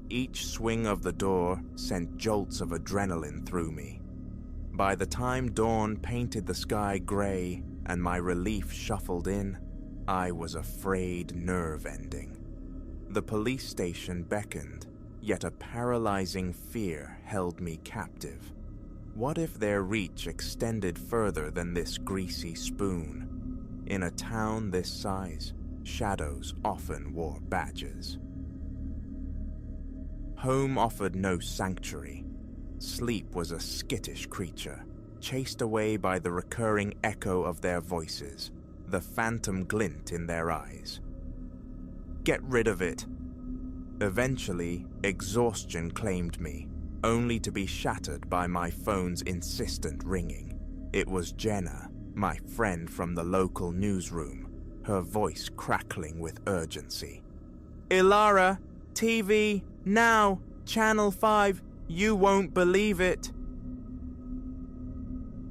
Each swing of the door sent jolts of adrenaline through me. By the time dawn painted the sky gray and my relief shuffled in, I was afraid nerve-ending. The police station beckoned, yet a paralyzing fear held me captive. What if their reach extended further than this greasy spoon? In a town this size, shadows often wore badges. Home offered no sanctuary. Sleep was a skittish creature, chased away by the recurring echo of their voices, the phantom glint in their eyes. "Get rid of it." Eventually, exhaustion claimed me, only to be shattered by my phone's insistent ringing. It was Jenna, my friend from the local newsroom, her voice crackling with urgency. "Ilara, TV, now, Channel 5, you won't believe it."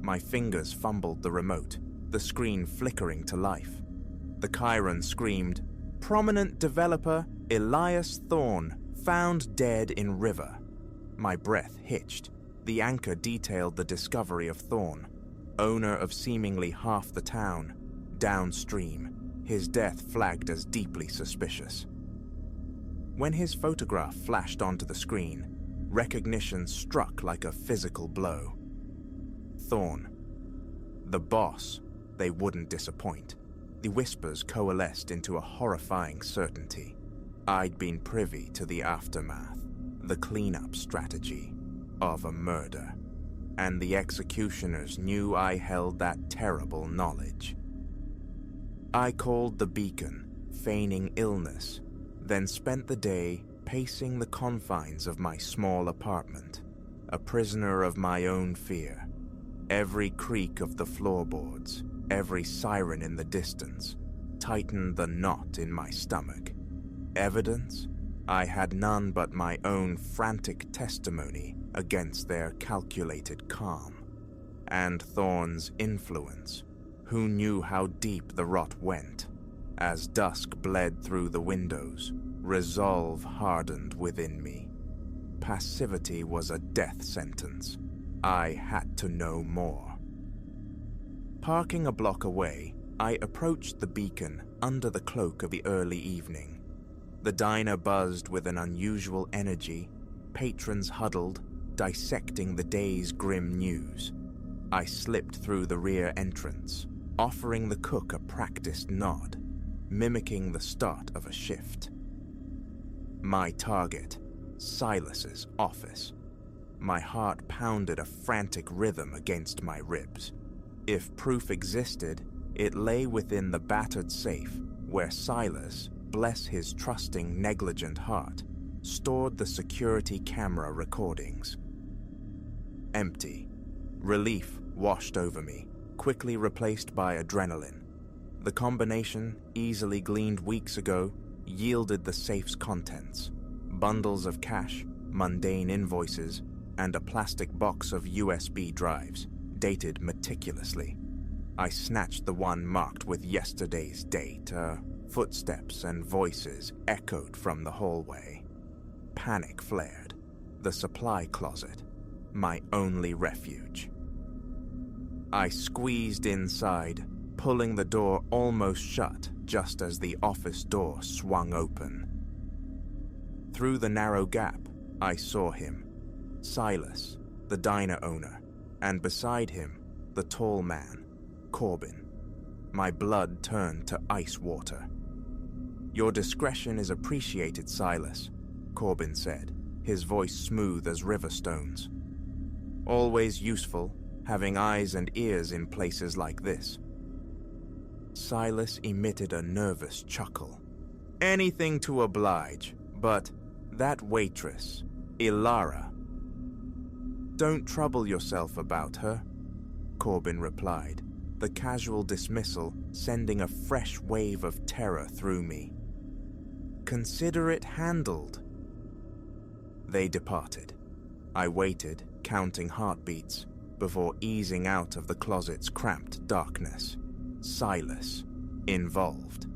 My fingers fumbled the remote, the screen flickering to life. The Chiron screamed, "Prominent developer Elias Thorne found dead in river." My breath hitched. The anchor detailed the discovery of Thorne, owner of seemingly half the town. Downstream, his death flagged as deeply suspicious. When his photograph flashed onto the screen, recognition struck like a physical blow. Thorne. The boss. They wouldn't disappoint. The whispers coalesced into a horrifying certainty. I'd been privy to the aftermath, the cleanup strategy of a murder, and the executioners knew I held that terrible knowledge. I called the beacon, feigning illness, then spent the day pacing the confines of my small apartment, a prisoner of my own fear. Every creak of the floorboards, every siren in the distance, tightened the knot in my stomach. Evidence? I had none but my own frantic testimony against their calculated calm. And Thorne's influence. Who knew how deep the rot went? As dusk bled through the windows, resolve hardened within me. Passivity was a death sentence. I had to know more. Parking a block away, I approached the beacon under the cloak of the early evening. The diner buzzed with an unusual energy, patrons huddled, dissecting the day's grim news. I slipped through the rear entrance, offering the cook a practiced nod, mimicking the start of a shift. My target, Silas's office. My heart pounded a frantic rhythm against my ribs. If proof existed, it lay within the battered safe where Silas, bless his trusting, negligent heart, stored the security camera recordings. Empty. Relief washed over me, quickly replaced by adrenaline. The combination, easily gleaned weeks ago, yielded the safe's contents: bundles of cash, mundane invoices, and a plastic box of USB drives, dated meticulously. I snatched the one marked with yesterday's date. Footsteps and voices echoed from the hallway. Panic flared. The supply closet, my only refuge. I squeezed inside, pulling the door almost shut just as the office door swung open. Through the narrow gap, I saw him. Silas, the diner owner, and beside him, the tall man, Corbin. My blood turned to ice water. "Your discretion is appreciated, Silas," Corbin said, his voice smooth as river stones. "Always useful, having eyes and ears in places like this." Silas emitted a nervous chuckle. "Anything to oblige, but that waitress, Ilara." "Don't trouble yourself about her," Corbin replied, the casual dismissal sending a fresh wave of terror through me. "Consider it handled." They departed. I waited, counting heartbeats, before easing out of the closet's cramped darkness. Silas, involved,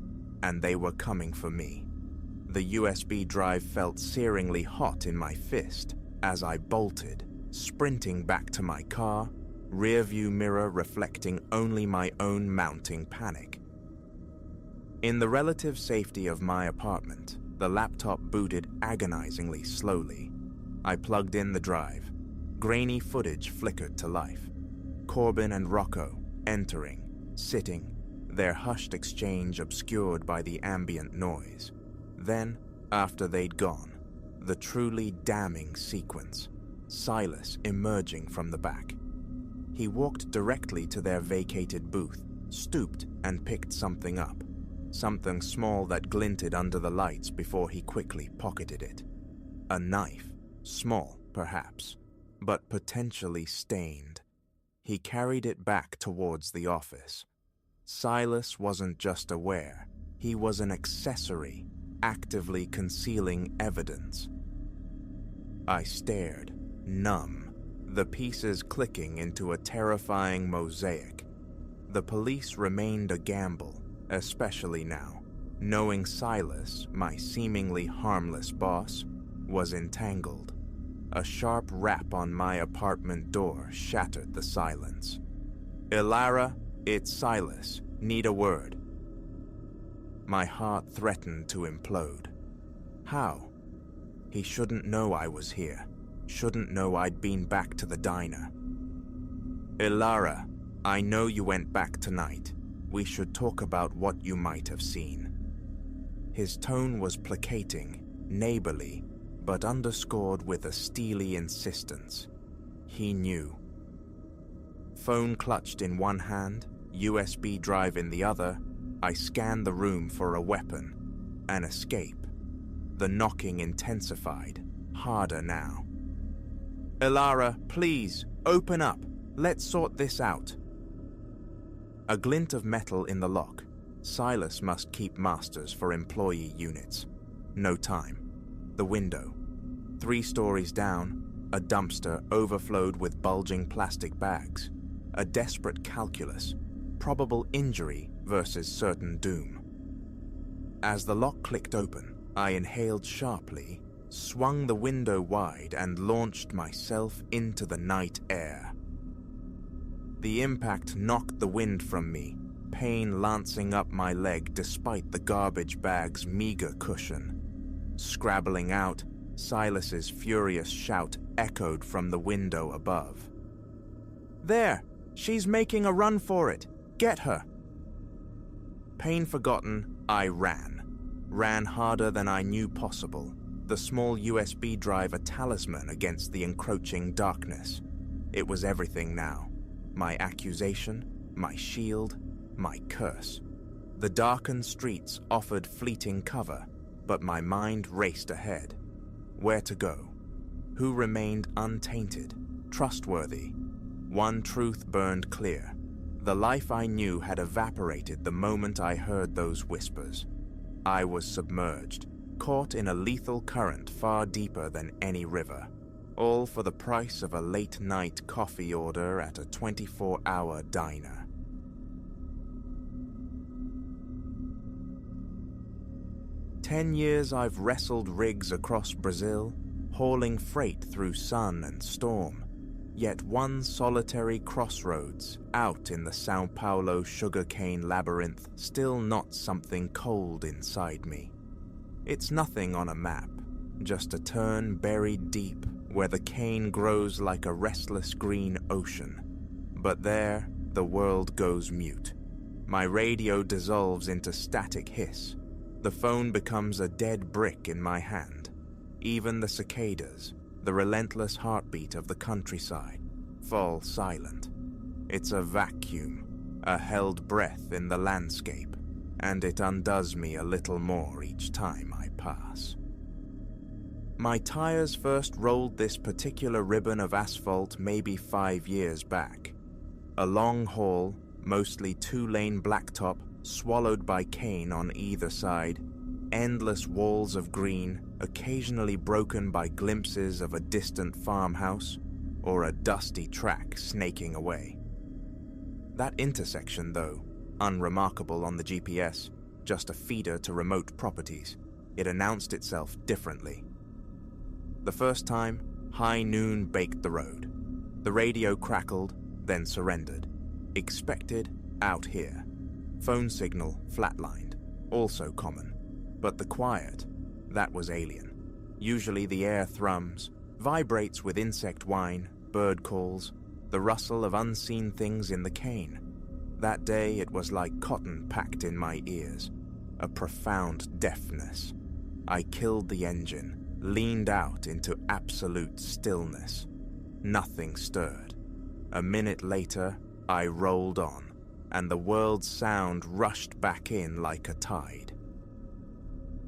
and they were coming for me. The USB drive felt searingly hot in my fist as I bolted, sprinting back to my car, rearview mirror reflecting only my own mounting panic. In the relative safety of my apartment, the laptop booted agonizingly slowly. I plugged in the drive. Grainy footage flickered to life. Corbin and Rocco entering, sitting, their hushed exchange obscured by the ambient noise. Then, after they'd gone, the truly damning sequence. Silas emerging from the back. He walked directly to their vacated booth, stooped and picked something up. something small that glinted under the lights before he quickly pocketed it. A knife, small perhaps, but potentially stained. He carried it back towards the office. Silas wasn't just aware, he was an accessory, actively concealing evidence. I stared, numb, the pieces clicking into a terrifying mosaic. The police remained a gamble, especially now, knowing Silas, my seemingly harmless boss, was entangled. A sharp rap on my apartment door shattered the silence. "Ilara, it's Silas. Need a word." My heart threatened to implode. How? He shouldn't know I was here. Shouldn't know I'd been back to the diner. "Ilara, I know you went back tonight. We should talk about what you might have seen." His tone was placating, neighborly, but underscored with a steely insistence. He knew. Phone clutched in one hand, USB drive in the other, I scanned the room for a weapon, an escape. The knocking intensified, harder now. "Ilara, please, open up. Let's sort this out." A glint of metal in the lock. Silas must keep masters for employee units. No time. The window. 3 stories down, a dumpster overflowed with bulging plastic bags. A desperate calculus. Probable injury versus certain doom. As the lock clicked open, I inhaled sharply, swung the window wide, and launched myself into the night air. The impact knocked the wind from me, pain lancing up my leg despite the garbage bag's meager cushion. Scrabbling out, Silas's furious shout echoed from the window above. "There! She's making a run for it! Get her!" Pain forgotten, I ran. Ran harder than I knew possible, the small USB drive a talisman against the encroaching darkness. It was everything now. My accusation, my shield, my curse. The darkened streets offered fleeting cover, but my mind raced ahead. Where to go? Who remained untainted, trustworthy? One truth burned clear. The life I knew had evaporated the moment I heard those whispers. I was submerged, caught in a lethal current far deeper than any river, all for the price of a late-night coffee order at a 24-hour diner. "10 years I've wrestled rigs across Brazil, hauling freight through sun and storm, yet one solitary crossroads out in the São Paulo sugarcane labyrinth still not something cold inside me. It's nothing on a map, just a turn buried deep where the cane grows like a restless green ocean. But there, the world goes mute. My radio dissolves into static hiss. The phone becomes a dead brick in my hand. Even the cicadas, the relentless heartbeat of the countryside, fall silent. It's a vacuum, a held breath in the landscape, and it undoes me a little more each time I pass. My tires first rolled this particular ribbon of asphalt maybe 5 years back. A long haul, mostly 2-lane blacktop, swallowed by cane on either side, endless walls of green, occasionally broken by glimpses of a distant farmhouse or a dusty track snaking away. That intersection, though, unremarkable on the GPS, just a feeder to remote properties, it announced itself differently. The first time, high noon baked the road. The radio crackled, then surrendered. Expected, out here. Phone signal flatlined, also common. But the quiet, that was alien. Usually the air thrums, vibrates with insect whine, bird calls, the rustle of unseen things in the cane. That day it was like cotton packed in my ears, a profound deafness. I killed the engine, leaned out into absolute stillness. Nothing stirred. A minute later, I rolled on, and the world's sound rushed back in like a tide.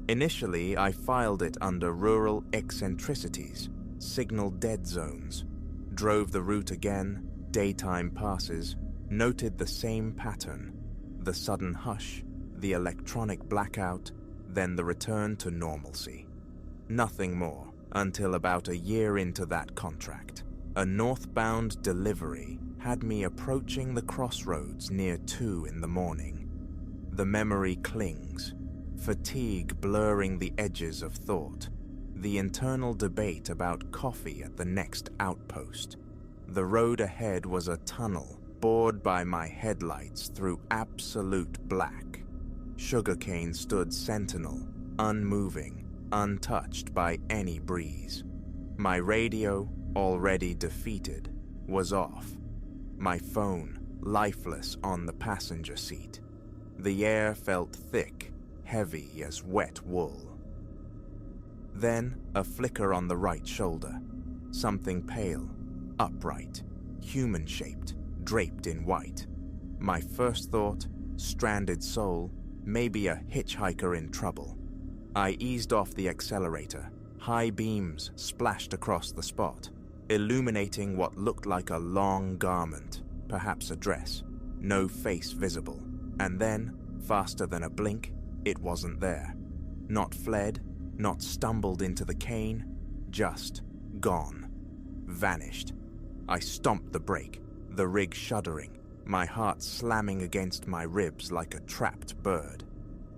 Initially, I filed it under rural eccentricities, signal dead zones, drove the route again, daytime passes, noted the same pattern, the sudden hush, the electronic blackout, then the return to normalcy. Nothing more until about a year into that contract. A northbound delivery had me approaching the crossroads near 2 in the morning. The memory clings, fatigue blurring the edges of thought, the internal debate about coffee at the next outpost. The road ahead was a tunnel bored by my headlights through absolute black. Sugarcane stood sentinel, unmoving, untouched by any breeze. My radio, already defeated, was off. My phone, lifeless on the passenger seat. The air felt thick, heavy as wet wool. Then, a flicker on the right shoulder. Something pale, upright, human-shaped, draped in white. My first thought, stranded soul, maybe a hitchhiker in trouble. I eased off the accelerator. High beams splashed across the spot, illuminating what looked like a long garment, perhaps a dress. No face visible. And then, faster than a blink, it wasn't there. Not fled, not stumbled into the cane, just gone. Vanished. I stomped the brake, the rig shuddering, my heart slamming against my ribs like a trapped bird.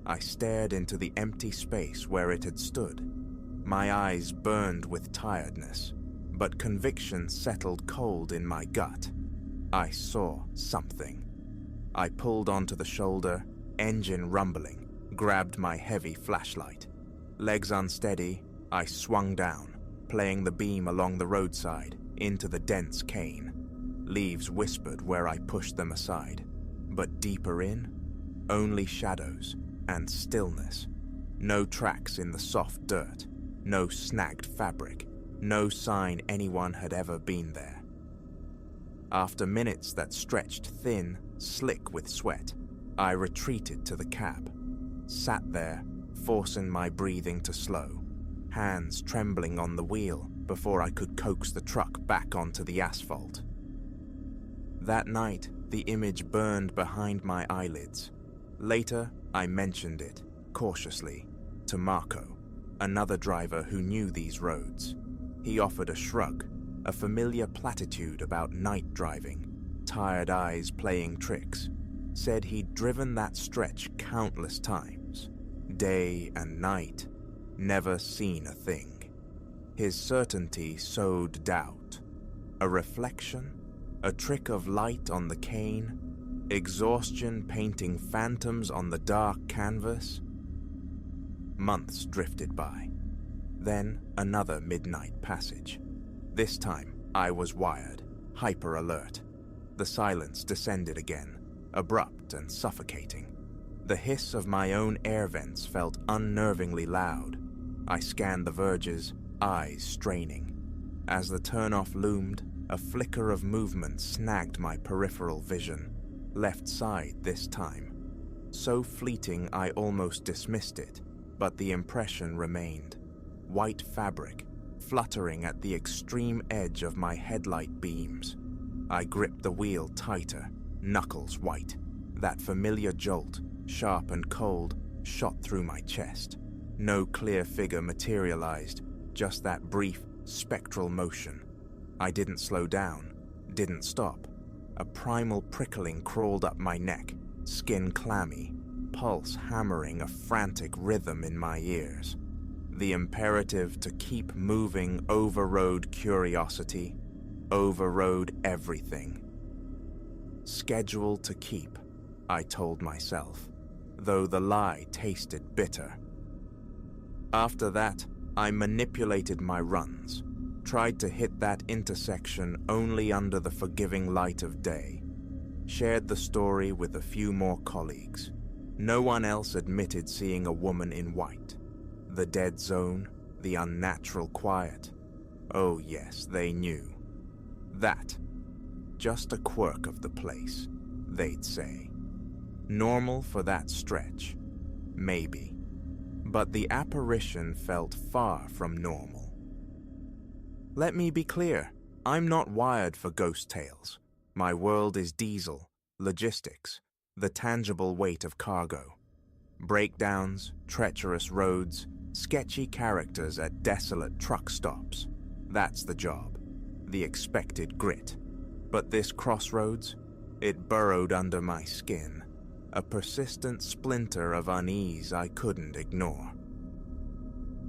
I stared into the empty space where it had stood. My eyes burned with tiredness, but conviction settled cold in my gut. I saw something. I pulled onto the shoulder, engine rumbling, grabbed my heavy flashlight. Legs unsteady, I swung down, playing the beam along the roadside into the dense cane. Leaves whispered where I pushed them aside, but deeper in, only shadows and stillness. No tracks in the soft dirt, no snagged fabric, no sign anyone had ever been there. After minutes that stretched thin, slick with sweat, I retreated to the cab, sat there, forcing my breathing to slow, hands trembling on the wheel before I could coax the truck back onto the asphalt. That night, the image burned behind my eyelids. Later, I mentioned it, cautiously, to Marco, another driver who knew these roads. He offered a shrug, a familiar platitude about night driving, tired eyes playing tricks. Said he'd driven that stretch countless times, day and night, never seen a thing. His certainty sowed doubt. A reflection, a trick of light on the cane, exhaustion painting phantoms on the dark canvas. Months drifted by. Then another midnight passage. This time, I was wired, hyper-alert. The silence descended again, abrupt and suffocating. The hiss of my own air vents felt unnervingly loud. I scanned the verges, eyes straining. As the turnoff loomed, a flicker of movement snagged my peripheral vision. Left side this time. So fleeting I almost dismissed it, but the impression remained. White fabric, fluttering at the extreme edge of my headlight beams. I gripped the wheel tighter, knuckles white. That familiar jolt, sharp and cold, shot through my chest. No clear figure materialized, just that brief, spectral motion. I didn't slow down, didn't stop. A primal prickling crawled up my neck, skin clammy, pulse hammering a frantic rhythm in my ears. The imperative to keep moving overrode curiosity, overrode everything. Scheduled to keep, I told myself, though the lie tasted bitter. After that, I manipulated my runs, tried to hit that intersection only under the forgiving light of day, shared the story with a few more colleagues. No one else admitted seeing a woman in white. The dead zone, the unnatural quiet. Oh yes, they knew. That, just a quirk of the place, they'd say. Normal for that stretch? Maybe. But the apparition felt far from normal. Let me be clear, I'm not wired for ghost tales. My world is diesel, logistics, the tangible weight of cargo. Breakdowns, treacherous roads, sketchy characters at desolate truck stops. That's the job, the expected grit. But this crossroads, it burrowed under my skin, a persistent splinter of unease I couldn't ignore.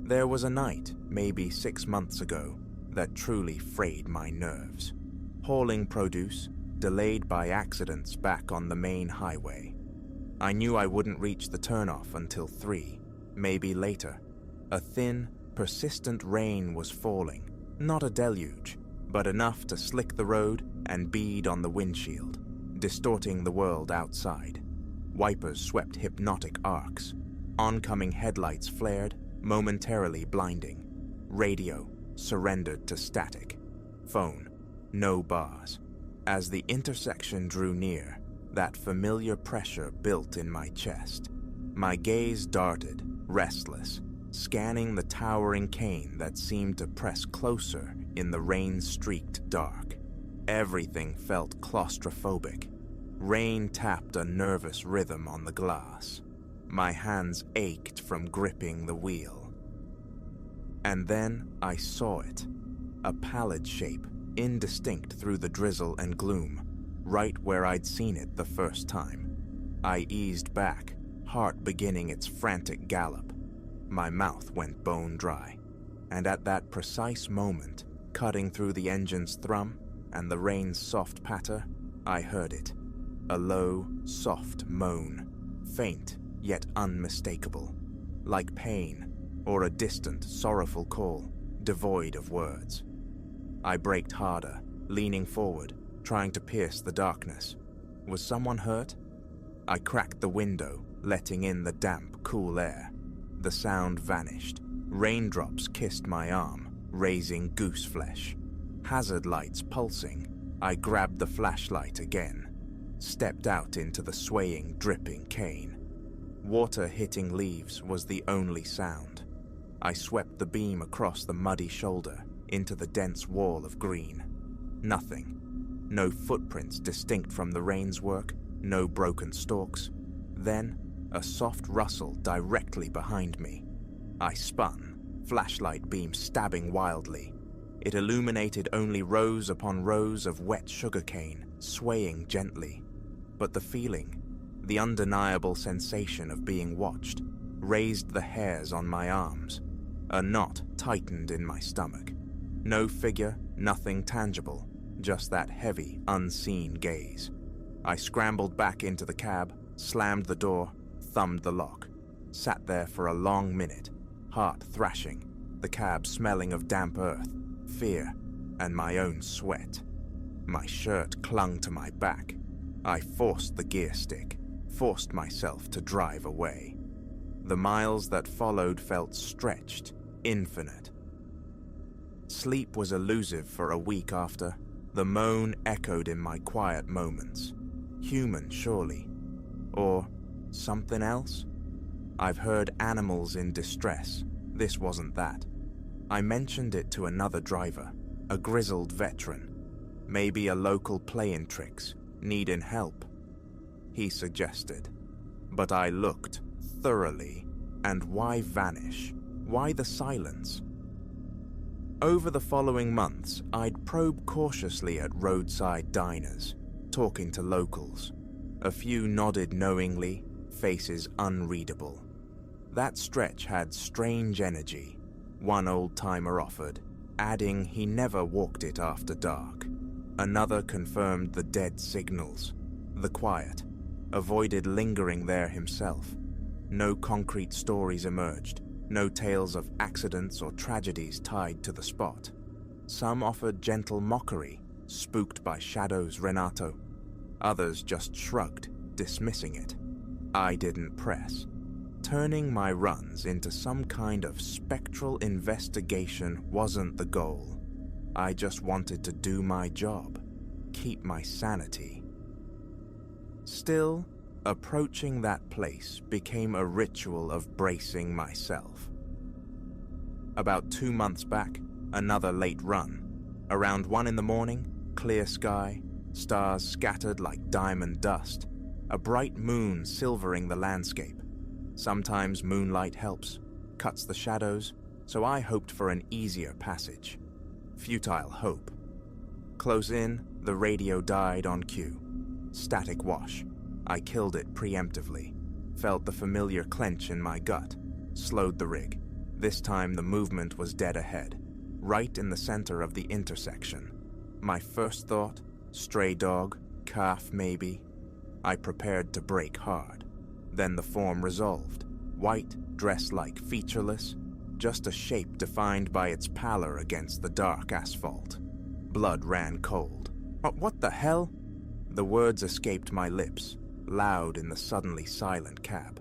There was a night, maybe 6 months ago, that truly frayed my nerves. Hauling produce, delayed by accidents back on the main highway. I knew I wouldn't reach the turnoff until 3, maybe later. A thin, persistent rain was falling, not a deluge, but enough to slick the road and bead on the windshield, distorting the world outside. Wipers swept hypnotic arcs. Oncoming headlights flared, momentarily blinding. Radio surrendered to static. Phone, no bars. As the intersection drew near, that familiar pressure built in my chest. My gaze darted, restless, scanning the towering cane that seemed to press closer in the rain-streaked dark. Everything felt claustrophobic. Rain tapped a nervous rhythm on the glass. My hands ached from gripping the wheel. And then I saw it. A pallid shape, indistinct through the drizzle and gloom, right where I'd seen it the first time. I eased back, heart beginning its frantic gallop. My mouth went bone dry, and at that precise moment, cutting through the engine's thrum and the rain's soft patter, I heard it. A low, soft moan, faint yet unmistakable, like pain or a distant, sorrowful call, devoid of words. I braked harder, leaning forward, trying to pierce the darkness. Was someone hurt? I cracked the window, letting in the damp, cool air. The sound vanished. Raindrops kissed my arm, raising goose flesh. Hazard lights pulsing. I grabbed the flashlight again, stepped out into the swaying, dripping cane. Water hitting leaves was the only sound. I swept the beam across the muddy shoulder into the dense wall of green. Nothing. No footprints distinct from the rain's work, no broken stalks. Then, a soft rustle directly behind me. I spun, flashlight beam stabbing wildly. It illuminated only rows upon rows of wet sugarcane, swaying gently. But the feeling, the undeniable sensation of being watched, raised the hairs on my arms. A knot tightened in my stomach. No figure, nothing tangible, just that heavy, unseen gaze. I scrambled back into the cab, slammed the door, thumbed the lock. Sat there for a long minute, heart thrashing, the cab smelling of damp earth, fear, and my own sweat. My shirt clung to my back. I forced the gear stick, forced myself to drive away. The miles that followed felt stretched, infinite. Sleep was elusive for a week after. The moan echoed in my quiet moments. Human, surely. Or something else? I've heard animals in distress. This wasn't that. I mentioned it to another driver, a grizzled veteran. Maybe a local playing tricks, needing help. He suggested. But I looked, thoroughly. And why vanish? Why the silence? Over the following months, I'd probe cautiously at roadside diners, talking to locals. A few nodded knowingly, faces unreadable. That stretch had strange energy, one old-timer offered, adding he never walked it after dark. Another confirmed the dead signals, the quiet, avoided lingering there himself. No concrete stories emerged, no tales of accidents or tragedies tied to the spot. Some offered gentle mockery, spooked by shadows, Renato. Others just shrugged, dismissing it. I didn't press. Turning my runs into some kind of spectral investigation wasn't the goal. I just wanted to do my job, keep my sanity. Still, Approaching that place became a ritual of bracing myself. About 2 months back, another late run. Around 1 in the morning, clear sky, stars scattered like diamond dust, a bright moon silvering the landscape. Sometimes moonlight helps, cuts the shadows, so I hoped for an easier passage. Futile hope. Close in, the radio died on cue. Static wash. I killed it preemptively. Felt the familiar clench in my gut. Slowed the rig. This time the movement was dead ahead, right in the center of the intersection. My first thought, stray dog, calf maybe. I prepared to brake hard. Then the form resolved. White, dress-like, featureless, just a shape defined by its pallor against the dark asphalt. Blood ran cold. What the hell? The words escaped my lips, loud in the suddenly silent cab.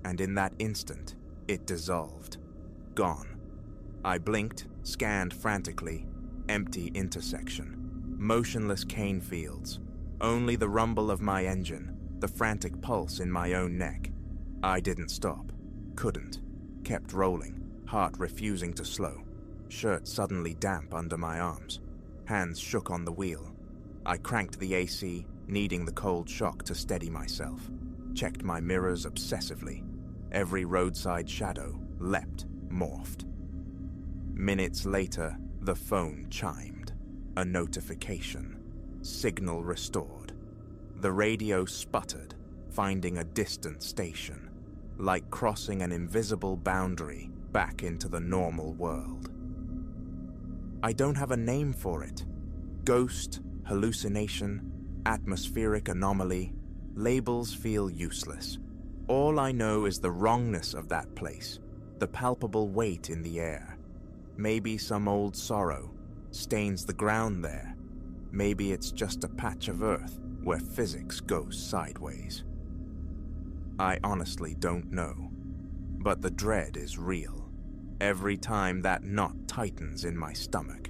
And in that instant, it dissolved. Gone. I blinked, scanned frantically. Empty intersection. Motionless cane fields. Only the rumble of my engine, the frantic pulse in my own neck. I didn't stop. Couldn't. Kept rolling, heart refusing to slow. Shirt suddenly damp under my arms. Hands shook on the wheel. I cranked the AC, needing the cold shock to steady myself. Checked my mirrors obsessively. Every roadside shadow leapt, morphed. Minutes later, the phone chimed. A notification. Signal restored. The radio sputtered, finding a distant station, like crossing an invisible boundary back into the normal world. I don't have a name for it. Ghost, hallucination, atmospheric anomaly, labels feel useless. All I know is the wrongness of that place, the palpable weight in the air. Maybe some old sorrow stains the ground there. Maybe it's just a patch of earth where physics goes sideways. I honestly don't know, but the dread is real. Every time that knot tightens in my stomach,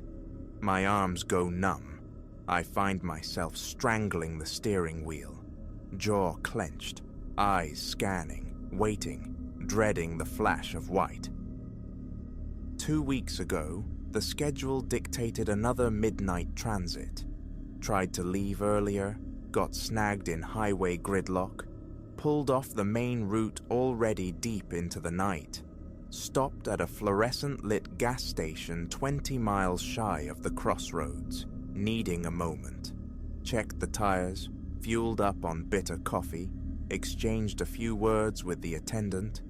my arms go numb. I find myself strangling the steering wheel, jaw clenched, eyes scanning, waiting, dreading the flash of white. 2 weeks ago, the schedule dictated another midnight transit. Tried to leave earlier, got snagged in highway gridlock, pulled off the main route already deep into the night, stopped at a fluorescent-lit gas station 20 miles shy of the crossroads, needing a moment. Checked the tires, fueled up on bitter coffee, exchanged a few words with the attendant.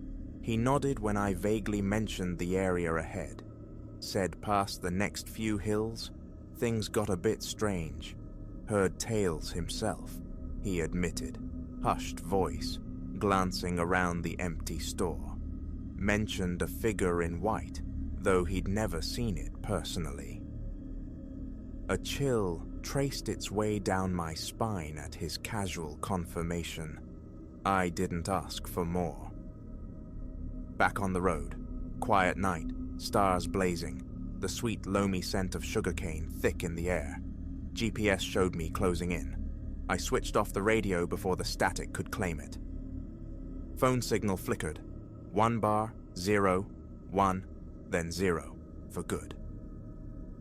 He nodded when I vaguely mentioned the area ahead. Said past the next few hills, things got a bit strange. Heard tales himself, he admitted, hushed voice, glancing around the empty store. Mentioned a figure in white, though he'd never seen it personally. A chill traced its way down my spine at his casual confirmation. I didn't ask for more. Back on the road, quiet night, stars blazing, the sweet loamy scent of sugarcane thick in the air. GPS showed me closing in. I switched off the radio before the static could claim it. Phone signal flickered. 1 bar, 0, 1, then 0, for good.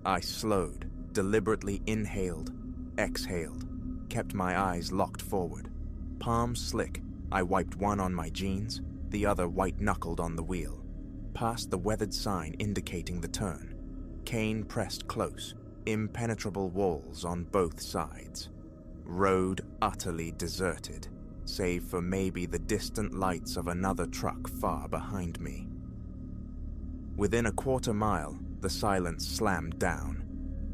I slowed, deliberately inhaled, exhaled, kept my eyes locked forward. Palms slick, I wiped one on my jeans, the other white-knuckled on the wheel. Past the weathered sign indicating the turn. Cane pressed close, impenetrable walls on both sides. Road utterly deserted, save for maybe the distant lights of another truck far behind me. Within a quarter mile, the silence slammed down.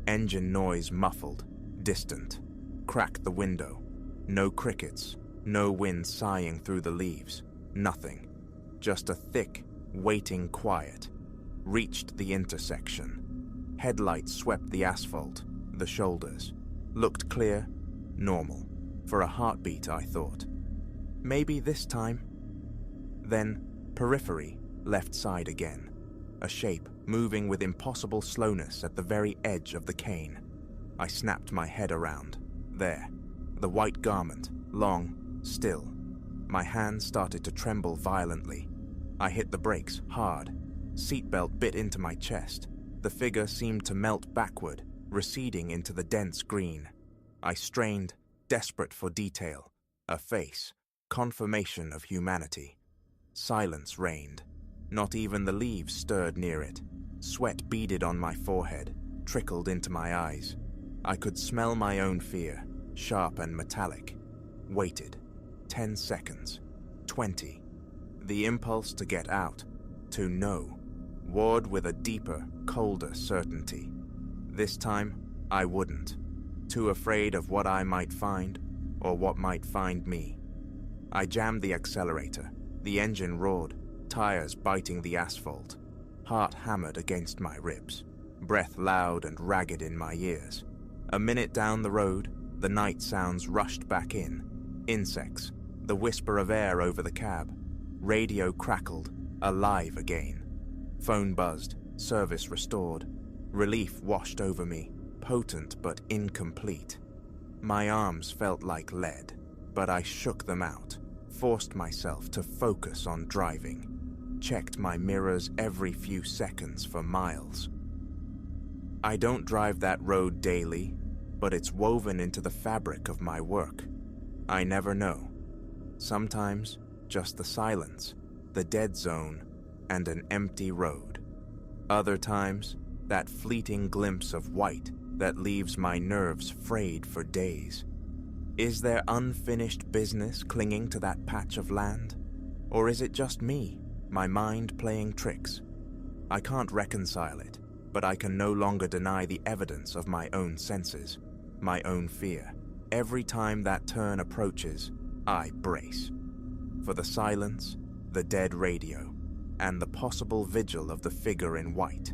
Engine noise muffled, distant. Cracked the window. No crickets, no wind sighing through the leaves. Nothing. Just a thick, waiting quiet. Reached the intersection. Headlights swept the asphalt, the shoulders. Looked clear, normal. For a heartbeat, I thought. Maybe this time. Then, periphery, left side again. A shape moving with impossible slowness at the very edge of the cane. I snapped my head around. There. The white garment, long, still. My hands started to tremble violently. I hit the brakes hard. Seatbelt bit into my chest. The figure seemed to melt backward, receding into the dense green. I strained, desperate for detail. A face, confirmation of humanity. Silence reigned. Not even the leaves stirred near it. Sweat beaded on my forehead, trickled into my eyes. I could smell my own fear, sharp and metallic. Waited. 10 seconds. 20. The impulse to get out, to know, warred with a deeper, colder certainty. This time, I wouldn't. Too afraid of what I might find, or what might find me. I jammed the accelerator. The engine roared, tires biting the asphalt. Heart hammered against my ribs. Breath loud and ragged in my ears. A minute down the road, the night sounds rushed back in. Insects, the whisper of air over the cab. Radio crackled, alive again. Phone buzzed, service restored. Relief washed over me, potent but incomplete. My arms felt like lead, but I shook them out, forced myself to focus on driving. Checked my mirrors every few seconds for miles. I don't drive that road daily, but it's woven into the fabric of my work. I never know. Sometimes, just the silence, the dead zone, and an empty road. Other times, that fleeting glimpse of white that leaves my nerves frayed for days. Is there unfinished business clinging to that patch of land? Or is it just me, my mind playing tricks? I can't reconcile it, but I can no longer deny the evidence of my own senses, my own fear. Every time that turn approaches, I brace. For the silence, the dead radio, and the possible vigil of the figure in white.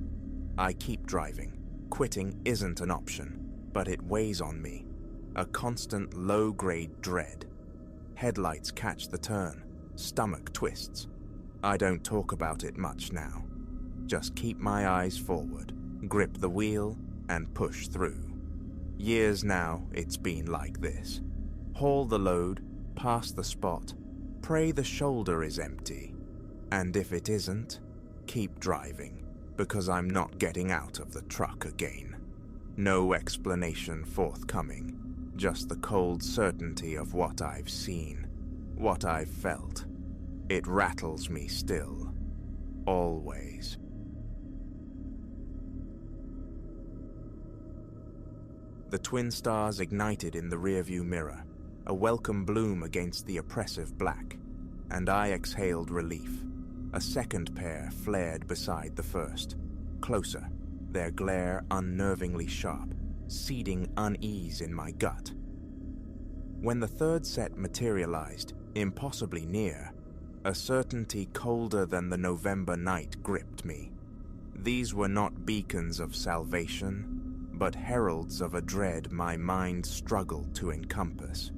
I keep driving. Quitting isn't an option, but it weighs on me. A constant low-grade dread. Headlights catch the turn. Stomach twists. I don't talk about it much now. Just keep my eyes forward, grip the wheel, and push through. Years now it's been like this. Haul the load, pass the spot, pray the shoulder is empty. And if it isn't, keep driving, because I'm not getting out of the truck again. No explanation forthcoming, just the cold certainty of what I've seen, what I've felt. It rattles me still, always. The twin stars ignited in the rearview mirror, a welcome bloom against the oppressive black, and I exhaled relief. A second pair flared beside the first, closer, their glare unnervingly sharp, seeding unease in my gut. When the third set materialized, impossibly near, a certainty colder than the November night gripped me. These were not beacons of salvation, but heralds of a dread my mind struggled to encompass.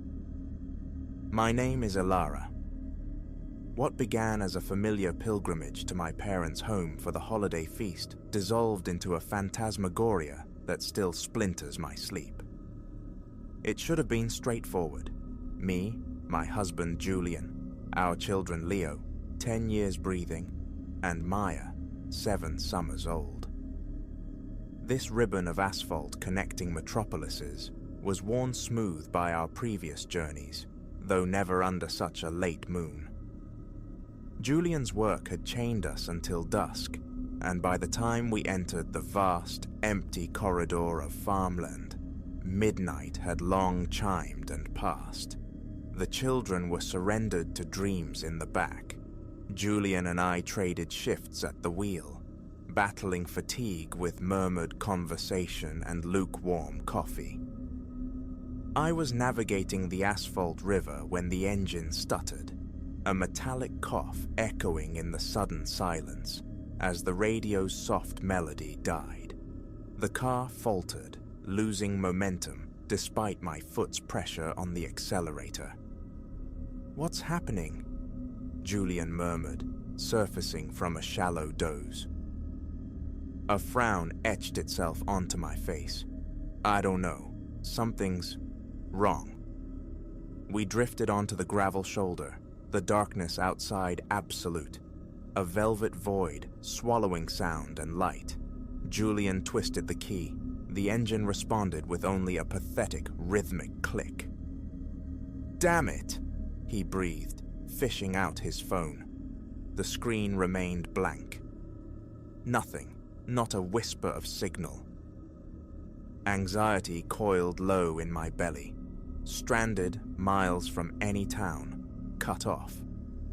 My name is Elara. What began as a familiar pilgrimage to my parents' home for the holiday feast dissolved into a phantasmagoria that still splinters my sleep. It should have been straightforward. Me, my husband Julian, our children Leo, 10 years breathing, and Maya, 7 summers old. This ribbon of asphalt connecting metropolises was worn smooth by our previous journeys, though never under such a late moon. Julian's work had chained us until dusk, and by the time we entered the vast, empty corridor of farmland, midnight had long chimed and passed. The children were surrendered to dreams in the back. Julian and I traded shifts at the wheel, battling fatigue with murmured conversation and lukewarm coffee. I was navigating the asphalt river when the engine stuttered, a metallic cough echoing in the sudden silence as the radio's soft melody died. The car faltered, losing momentum despite my foot's pressure on the accelerator. "What's happening?" Julian murmured, surfacing from a shallow doze. A frown etched itself onto my face. "I don't know. Something's wrong." We drifted onto the gravel shoulder, the darkness outside absolute, a velvet void swallowing sound and light. Julian twisted the key. The engine responded with only a pathetic, rhythmic click. "Damn it," he breathed, fishing out his phone. The screen remained blank. Nothing, not a whisper of signal. Anxiety coiled low in my belly. Stranded miles from any town, cut off.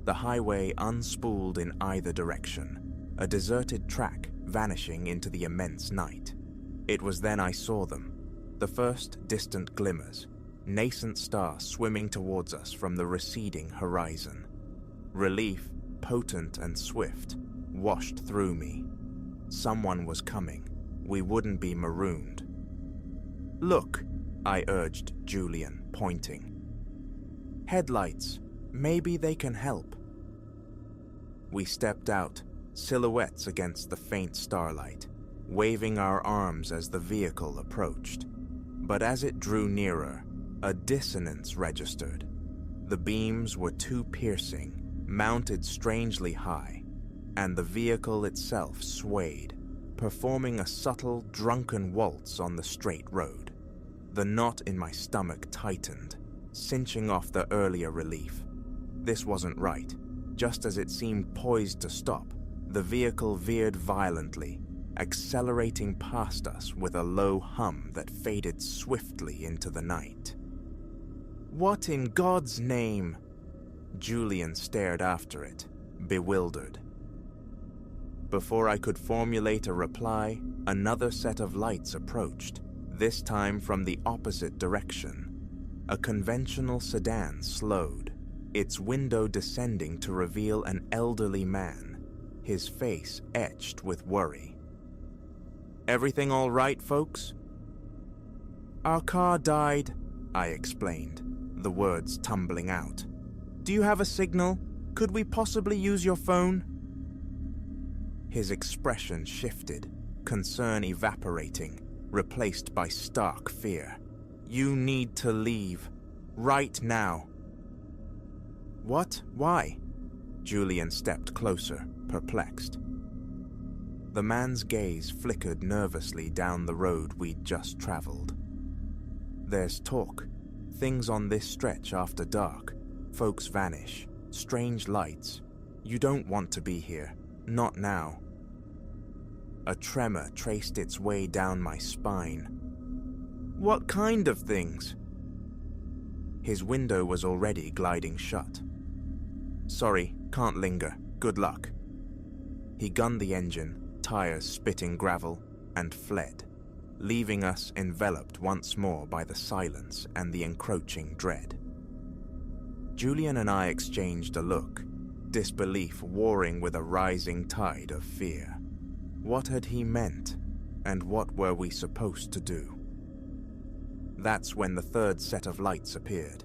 The highway unspooled in either direction, a deserted track vanishing into the immense night. It was then I saw them, the first distant glimmers, nascent stars swimming towards us from the receding horizon. Relief, potent and swift, washed through me. Someone was coming. We wouldn't be marooned. "Look," I urged Julian, pointing. "Headlights. Maybe they can help." We stepped out, silhouettes against the faint starlight, waving our arms as the vehicle approached. But as it drew nearer, a dissonance registered. The beams were too piercing, mounted strangely high, and the vehicle itself swayed, performing a subtle, drunken waltz on the straight road. The knot in my stomach tightened, cinching off the earlier relief. This wasn't right. Just as it seemed poised to stop, the vehicle veered violently, accelerating past us with a low hum that faded swiftly into the night. "What in God's name?" Julian stared after it, bewildered. Before I could formulate a reply, another set of lights approached, this time from the opposite direction. A conventional sedan slowed, its window descending to reveal an elderly man, his face etched with worry. "Everything all right, folks?" "Our car died," I explained, the words tumbling out. "Do you have a signal? Could we possibly use your phone?" His expression shifted, concern evaporating, replaced by stark fear. "You need to leave. Right now." "What? Why?" Julian stepped closer, perplexed. The man's gaze flickered nervously down the road we'd just traveled. "There's talk. Things on this stretch after dark. Folks vanish. Strange lights. You don't want to be here. Not now." A tremor traced its way down my spine. "What kind of things?" His window was already gliding shut. "Sorry, can't linger. Good luck." He gunned the engine, tires spitting gravel, and fled, leaving us enveloped once more by the silence and the encroaching dread. Julian and I exchanged a look, disbelief warring with a rising tide of fear. What had he meant, and what were we supposed to do? That's when the third set of lights appeared,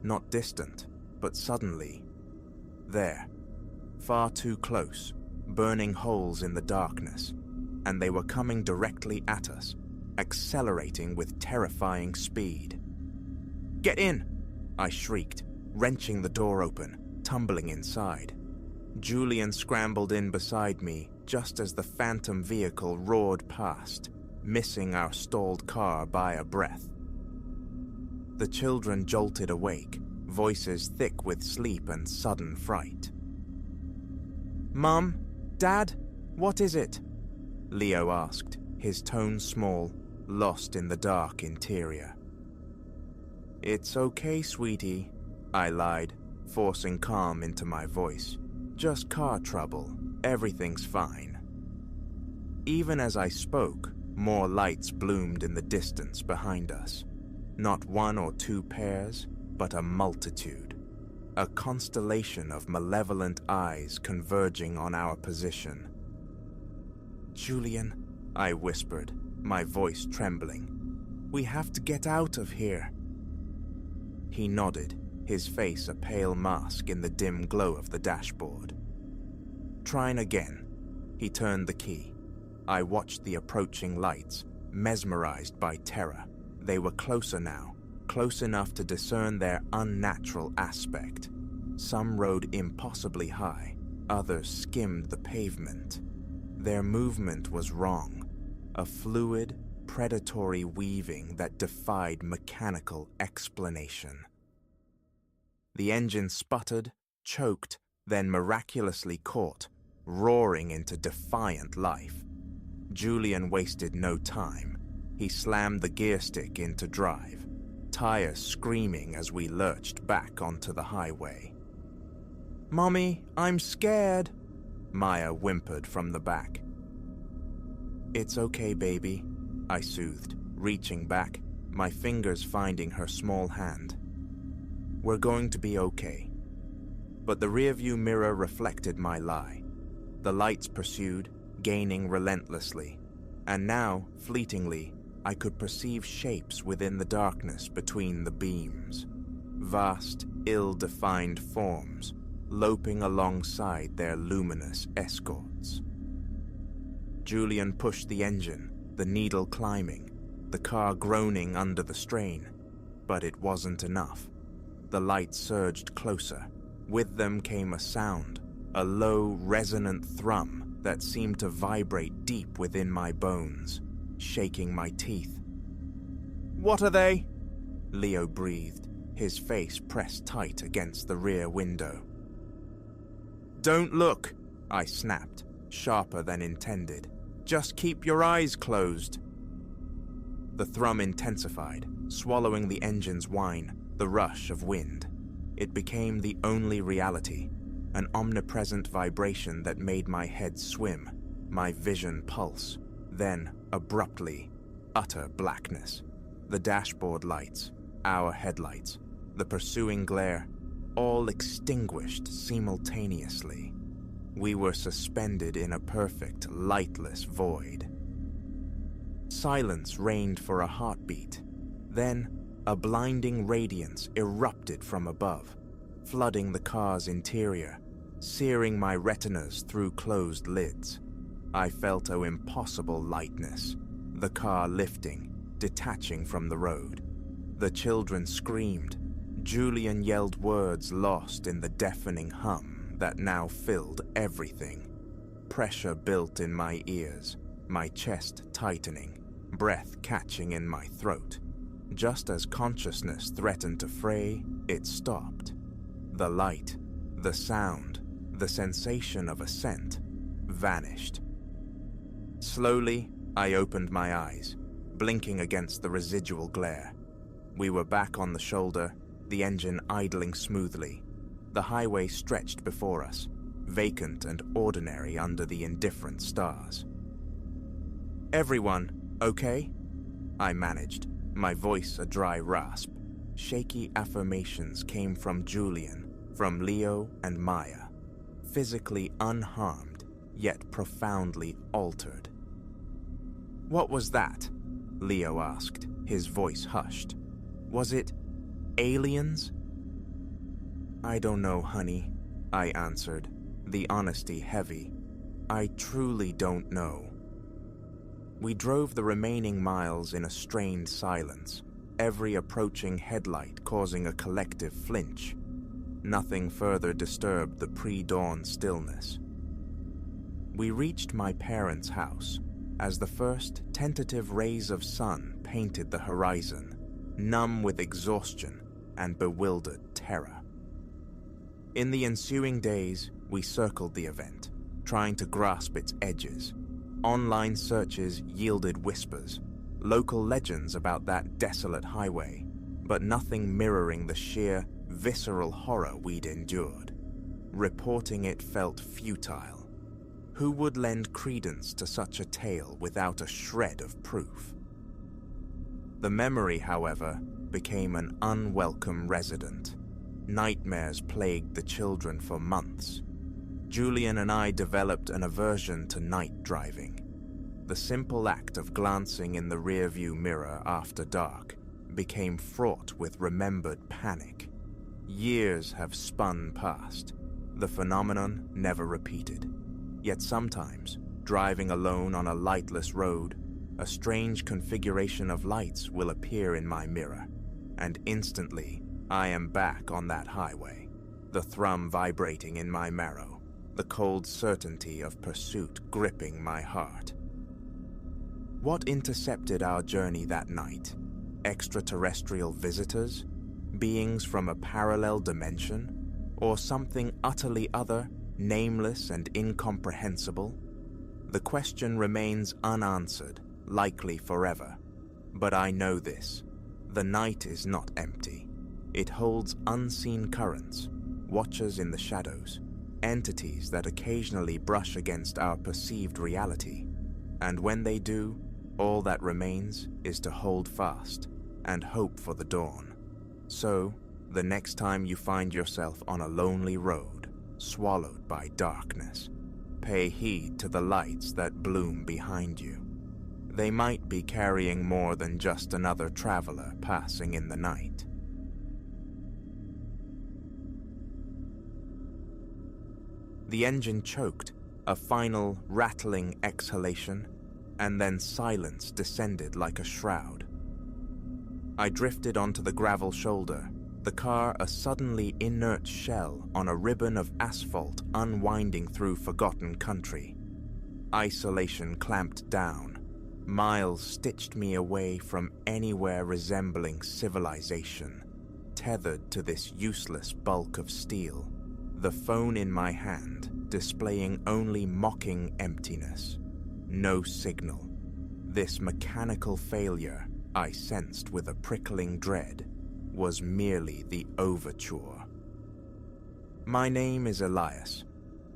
not distant, but suddenly. There, far too close, burning holes in the darkness, and they were coming directly at us, accelerating with terrifying speed. "Get in!" I shrieked, wrenching the door open, tumbling inside. Julian scrambled in beside me just as the phantom vehicle roared past, missing our stalled car by a breath. The children jolted awake, voices thick with sleep and sudden fright. "Mum? Dad? What is it?" Leo asked, his tone small, lost in the dark interior. "It's okay, sweetie," I lied, forcing calm into my voice. "Just car trouble. Everything's fine." Even as I spoke, more lights bloomed in the distance behind us. Not one or two pairs, but a multitude. A constellation of malevolent eyes converging on our position. "Julian," I whispered, my voice trembling. "We have to get out of here." He nodded, his face a pale mask in the dim glow of the dashboard. "Trying again." He turned the key. I watched the approaching lights, mesmerized by terror. They were closer now, close enough to discern their unnatural aspect. Some rode impossibly high, others skimmed the pavement. Their movement was wrong, a fluid, predatory weaving that defied mechanical explanation. The engine sputtered, choked, then miraculously caught, roaring into defiant life. Julian wasted no time. He slammed the gear stick into drive, tires screaming as we lurched back onto the highway. "Mommy, I'm scared," Maya whimpered from the back. "It's okay, baby," I soothed, reaching back, my fingers finding her small hand. "We're going to be okay." But the rearview mirror reflected my lie. The lights pursued, gaining relentlessly, and now, fleetingly, I could perceive shapes within the darkness between the beams. Vast, ill-defined forms, loping alongside their luminous escorts. Julian pushed the engine, the needle climbing, the car groaning under the strain, but it wasn't enough. The lights surged closer. With them came a sound, a low, resonant thrum that seemed to vibrate deep within my bones, shaking my teeth. "What are they?" Leo breathed, his face pressed tight against the rear window. "Don't look," I snapped, sharper than intended. "Just keep your eyes closed." The thrum intensified, swallowing the engine's whine, the rush of wind. It became the only reality, an omnipresent vibration that made my head swim, my vision pulse. Then, abruptly, utter blackness. The dashboard lights, our headlights, the pursuing glare, all extinguished simultaneously. We were suspended in a perfect, lightless void. Silence reigned for a heartbeat. Then, a blinding radiance erupted from above, flooding the car's interior, searing my retinas through closed lids. I felt an impossible lightness, the car lifting, detaching from the road. The children screamed. Julian yelled words lost in the deafening hum that now filled everything. Pressure built in my ears, my chest tightening, breath catching in my throat. Just as consciousness threatened to fray, it stopped. The light, the sound, the sensation of ascent vanished. Slowly, I opened my eyes, blinking against the residual glare. We were back on the shoulder, the engine idling smoothly. The highway stretched before us, vacant and ordinary under the indifferent stars. "Everyone, okay?" I managed, my voice a dry rasp. Shaky affirmations came from Julian, from Leo and Maya. Physically unharmed, yet profoundly altered. "What was that?" Leo asked, his voice hushed. "Was it aliens?" "I don't know, honey," I answered, the honesty heavy. "I truly don't know." We drove the remaining miles in a strained silence, every approaching headlight causing a collective flinch. Nothing further disturbed the pre-dawn stillness. We reached my parents' house as the first tentative rays of sun painted the horizon, numb with exhaustion and bewildered terror. In the ensuing days, we circled the event, trying to grasp its edges. Online searches yielded whispers, local legends about that desolate highway, but nothing mirroring the sheer, visceral horror we'd endured. Reporting it felt futile. Who would lend credence to such a tale without a shred of proof? The memory, however, became an unwelcome resident. Nightmares plagued the children for months. Julian and I developed an aversion to night driving. The simple act of glancing in the rearview mirror after dark became fraught with remembered panic. Years have spun past. The phenomenon never repeated. Yet sometimes, driving alone on a lightless road, a strange configuration of lights will appear in my mirror, and instantly I am back on that highway, the thrum vibrating in my marrow, the cold certainty of pursuit gripping my heart. What intercepted our journey that night? Extraterrestrial visitors? Beings from a parallel dimension? Or something utterly other, nameless and incomprehensible? The question remains unanswered, likely forever. But I know this. The night is not empty. It holds unseen currents, watchers in the shadows, entities that occasionally brush against our perceived reality. And when they do, all that remains is to hold fast and hope for the dawn. So, the next time you find yourself on a lonely road, swallowed by darkness, pay heed to the lights that bloom behind you. They might be carrying more than just another traveler passing in the night. The engine choked, a final rattling exhalation, and then silence descended like a shroud. I drifted onto the gravel shoulder, the car a suddenly inert shell on a ribbon of asphalt unwinding through forgotten country. Isolation clamped down. Miles stitched me away from anywhere resembling civilization, tethered to this useless bulk of steel, the phone in my hand displaying only mocking emptiness. No signal. This mechanical failure, I sensed with a prickling dread, was merely the overture. My name is Elias.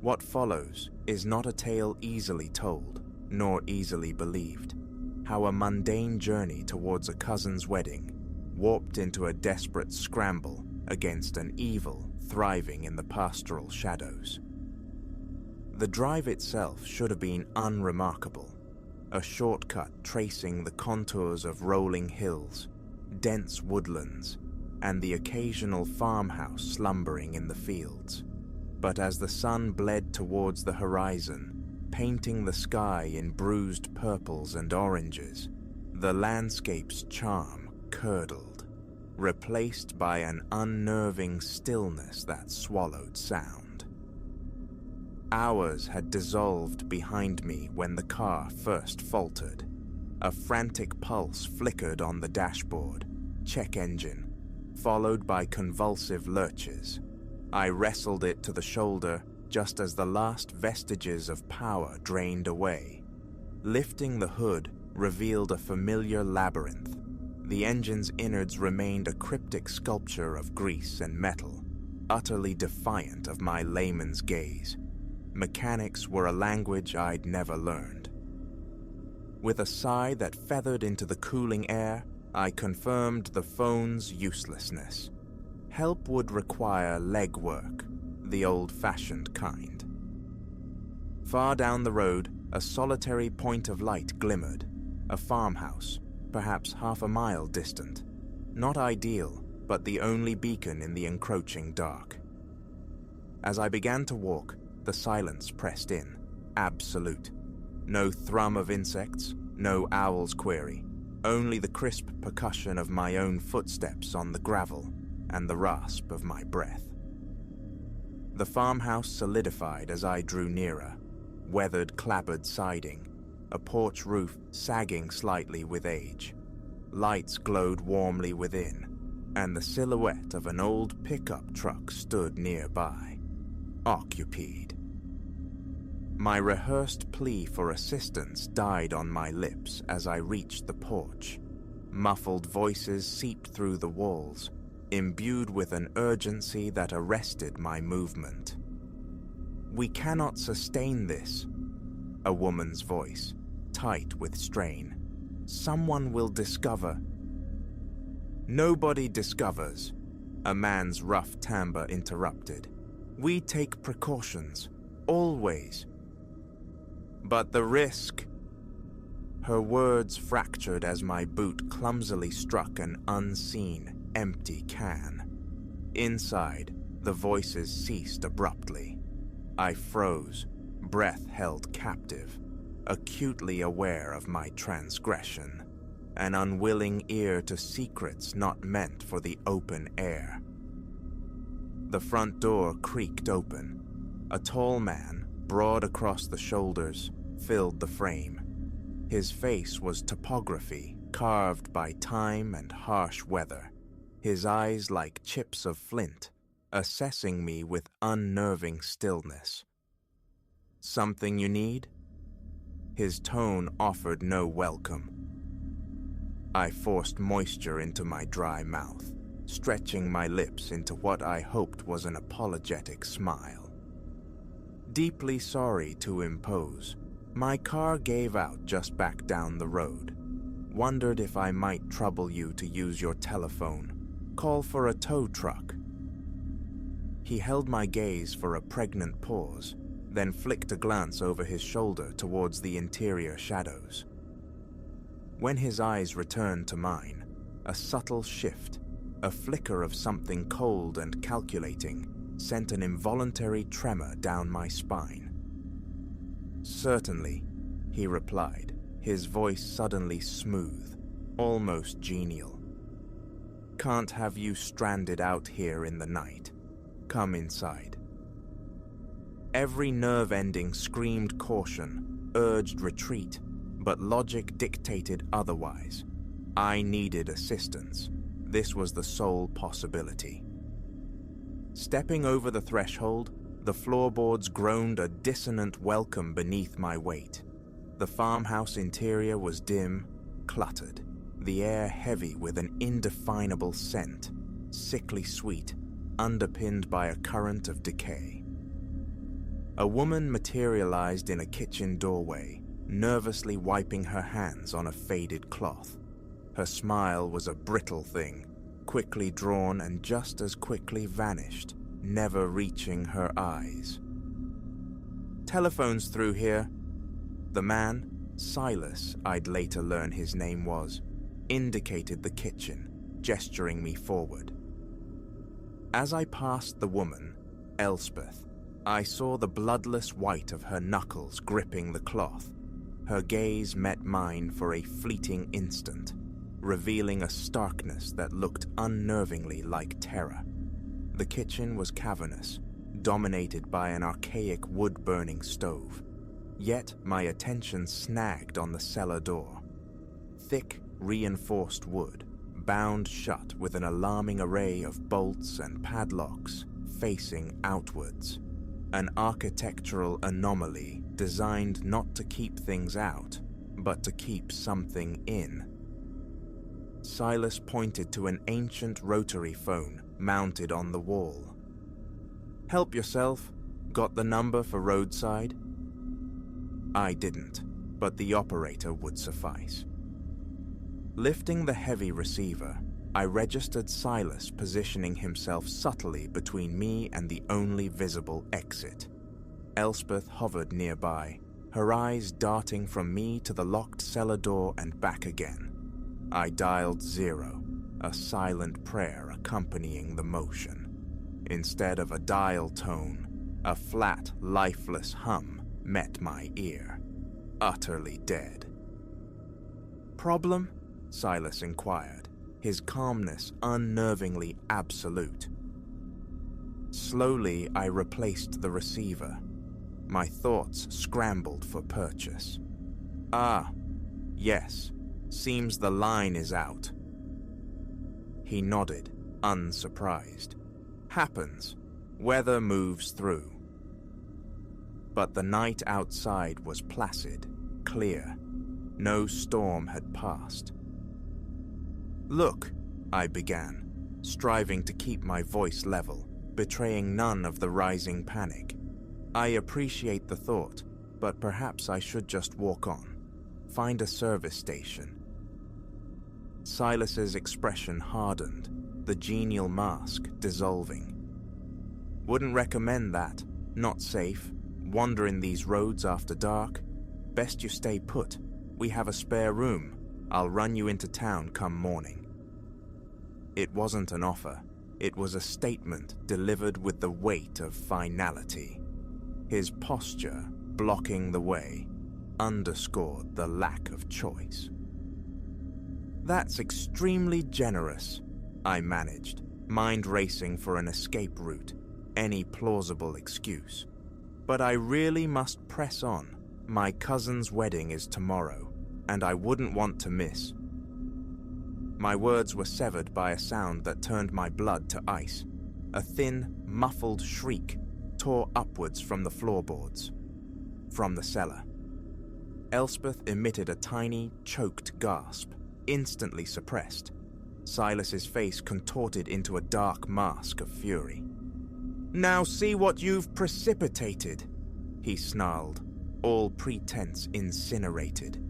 What follows is not a tale easily told, nor easily believed. How a mundane journey towards a cousin's wedding warped into a desperate scramble against an evil thriving in the pastoral shadows. The drive itself should have been unremarkable, a shortcut tracing the contours of rolling hills, dense woodlands, and the occasional farmhouse slumbering in the fields. But as the sun bled towards the horizon, painting the sky in bruised purples and oranges, the landscape's charm curdled, replaced by an unnerving stillness that swallowed sound. Hours had dissolved behind me when the car first faltered. A frantic pulse flickered on the dashboard, check engine, followed by convulsive lurches. I wrestled it to the shoulder just as the last vestiges of power drained away. Lifting the hood revealed a familiar labyrinth. The engine's innards remained a cryptic sculpture of grease and metal, utterly defiant of my layman's gaze. Mechanics were a language I'd never learned. With a sigh that feathered into the cooling air, I confirmed the phone's uselessness. Help would require legwork, the old-fashioned kind. Far down the road, a solitary point of light glimmered, a farmhouse, perhaps half a mile distant. Not ideal, but the only beacon in the encroaching dark. As I began to walk, the silence pressed in, absolute. No thrum of insects, no owl's query, only the crisp percussion of my own footsteps on the gravel and the rasp of my breath. The farmhouse solidified as I drew nearer, weathered clapboard siding, a porch roof sagging slightly with age. Lights glowed warmly within, and the silhouette of an old pickup truck stood nearby, occupied. My rehearsed plea for assistance died on my lips as I reached the porch. Muffled voices seeped through the walls, imbued with an urgency that arrested my movement. "We cannot sustain this," a woman's voice, tight with strain. "Someone will discover." "Nobody discovers," a man's rough timbre interrupted. "We take precautions, always." "But the risk..." Her words fractured as my boot clumsily struck an unseen, empty can. Inside, the voices ceased abruptly. I froze, breath held captive, acutely aware of my transgression, an unwilling ear to secrets not meant for the open air. The front door creaked open. A tall man, broad across the shoulders, filled the frame. His face was topography carved by time and harsh weather, his eyes like chips of flint, assessing me with unnerving stillness. "Something you need?" His tone offered no welcome. I forced moisture into my dry mouth, stretching my lips into what I hoped was an apologetic smile. Deeply sorry to impose, my car gave out just back down the road. Wondered if I might trouble you to use your telephone. Call for a tow truck. He held my gaze for a pregnant pause, then flicked a glance over his shoulder towards the interior shadows. When his eyes returned to mine, a subtle shift, a flicker of something cold and calculating, sent an involuntary tremor down my spine. "Certainly," he replied, his voice suddenly smooth, almost genial. "Can't have you stranded out here in the night. Come inside." Every nerve ending screamed caution, urged retreat, but logic dictated otherwise. I needed assistance. This was the sole possibility. Stepping over the threshold, the floorboards groaned a dissonant welcome beneath my weight. The farmhouse interior was dim, cluttered, the air heavy with an indefinable scent, sickly sweet, underpinned by a current of decay. A woman materialized in a kitchen doorway, nervously wiping her hands on a faded cloth. Her smile was a brittle thing, quickly drawn and just as quickly vanished, never reaching her eyes. "Telephone's through here." The man, Silas I'd later learn his name was, indicated the kitchen, gesturing me forward. As I passed the woman, Elspeth, I saw the bloodless white of her knuckles gripping the cloth. Her gaze met mine for a fleeting instant, revealing a starkness that looked unnervingly like terror. The kitchen was cavernous, dominated by an archaic wood-burning stove. Yet my attention snagged on the cellar door. Thick, reinforced wood, bound shut with an alarming array of bolts and padlocks facing outwards. An architectural anomaly designed not to keep things out, but to keep something in. Silas pointed to an ancient rotary phone mounted on the wall. "Help yourself. Got the number for roadside?" I didn't, but the operator would suffice. Lifting the heavy receiver, I registered Silas positioning himself subtly between me and the only visible exit. Elspeth hovered nearby, her eyes darting from me to the locked cellar door and back again. I dialed 0, a silent prayer accompanying the motion. Instead of a dial tone, a flat, lifeless hum met my ear, utterly dead. "Problem?" Silas inquired, his calmness unnervingly absolute. Slowly, I replaced the receiver. My thoughts scrambled for purchase. "Ah, yes, seems the line is out." He nodded, unsurprised. "Happens. Weather moves through." But the night outside was placid, clear. No storm had passed. "Look," I began, striving to keep my voice level, betraying none of the rising panic. "I appreciate the thought, but perhaps I should just walk on. Find a service station." Silas's expression hardened, the genial mask dissolving. "Wouldn't recommend that. Not safe. Wandering these roads after dark. Best you stay put. We have a spare room. I'll run you into town come morning." It wasn't an offer. It was a statement delivered with the weight of finality. His posture, blocking the way, underscored the lack of choice. "That's extremely generous," I managed, mind racing for an escape route, any plausible excuse. But I really must press on. My cousin's wedding is tomorrow, and I wouldn't want to miss. My words were severed by a sound that turned my blood to ice. A thin, muffled shriek tore upwards from the floorboards. From the cellar. Elspeth emitted a tiny, choked gasp, instantly suppressed. Silas's face contorted into a dark mask of fury. "Now see what you've precipitated," he snarled, all pretense incinerated.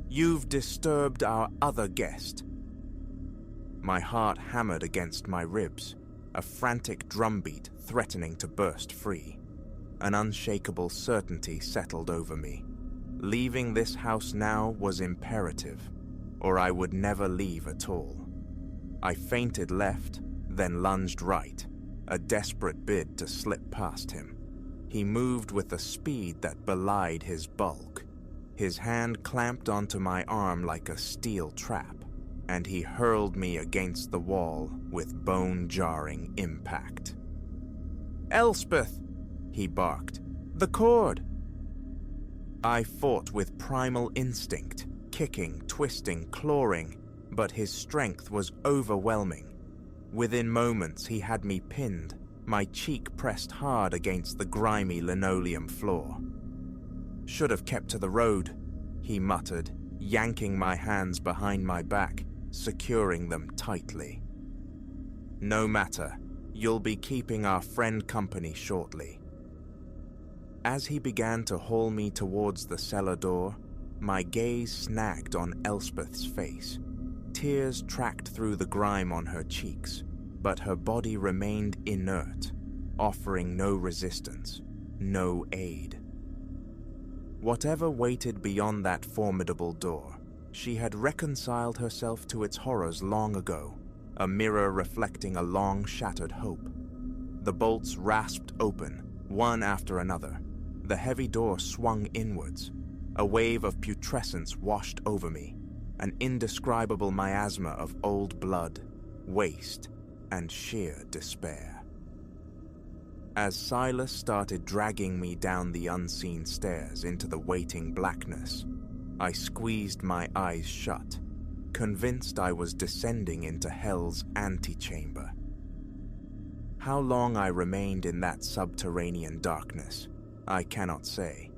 "You've disturbed our other guest." My heart hammered against my ribs, a frantic drumbeat threatening to burst free. An unshakable certainty settled over me. Leaving this house now was imperative, or I would never leave at all. I feinted left, then lunged right, a desperate bid to slip past him. He moved with a speed that belied his bulk. His hand clamped onto my arm like a steel trap, and he hurled me against the wall with bone-jarring impact. "Elspeth!" he barked. "The cord!" I fought with primal instinct, kicking, twisting, clawing, but his strength was overwhelming. Within moments he had me pinned, my cheek pressed hard against the grimy linoleum floor. "Should have kept to the road," he muttered, yanking my hands behind my back, securing them tightly. "No matter, you'll be keeping our friend company shortly." As he began to haul me towards the cellar door, my gaze snagged on Elspeth's face. Tears tracked through the grime on her cheeks, but her body remained inert, offering no resistance, no aid. Whatever waited beyond that formidable door, she had reconciled herself to its horrors long ago, a mirror reflecting a long-shattered hope. The bolts rasped open, one after another. The heavy door swung inwards. A wave of putrescence washed over me, an indescribable miasma of old blood, waste, and sheer despair. As Silas started dragging me down the unseen stairs into the waiting blackness, I squeezed my eyes shut, convinced I was descending into hell's antechamber. How long I remained in that subterranean darkness, I cannot say.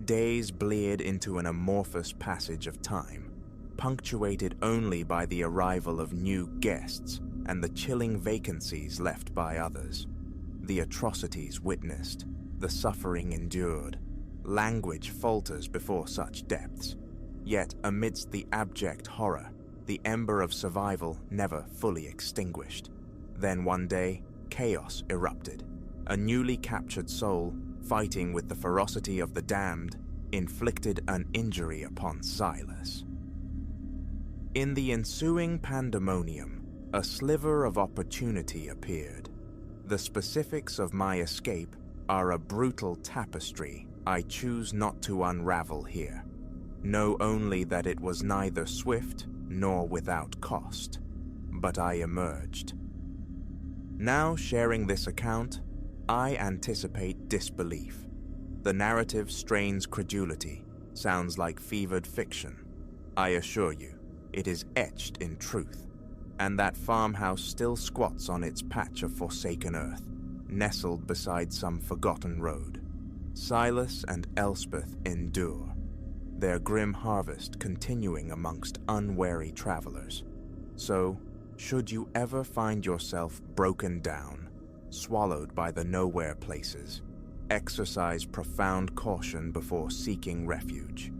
Days bleared into an amorphous passage of time, punctuated only by the arrival of new guests and the chilling vacancies left by others. The atrocities witnessed, the suffering endured. Language falters before such depths. Yet amidst the abject horror, the ember of survival never fully extinguished. Then one day, chaos erupted. A newly captured soul, fighting with the ferocity of the damned, inflicted an injury upon Silas. In the ensuing pandemonium, a sliver of opportunity appeared. The specifics of my escape are a brutal tapestry I choose not to unravel here. Know only that it was neither swift nor without cost, but I emerged. Now sharing this account, I anticipate disbelief. The narrative strains credulity, sounds like fevered fiction. I assure you, it is etched in truth, and that farmhouse still squats on its patch of forsaken earth, nestled beside some forgotten road. Silas and Elspeth endure, their grim harvest continuing amongst unwary travelers. So, should you ever find yourself broken down, swallowed by the nowhere places, exercise profound caution before seeking refuge.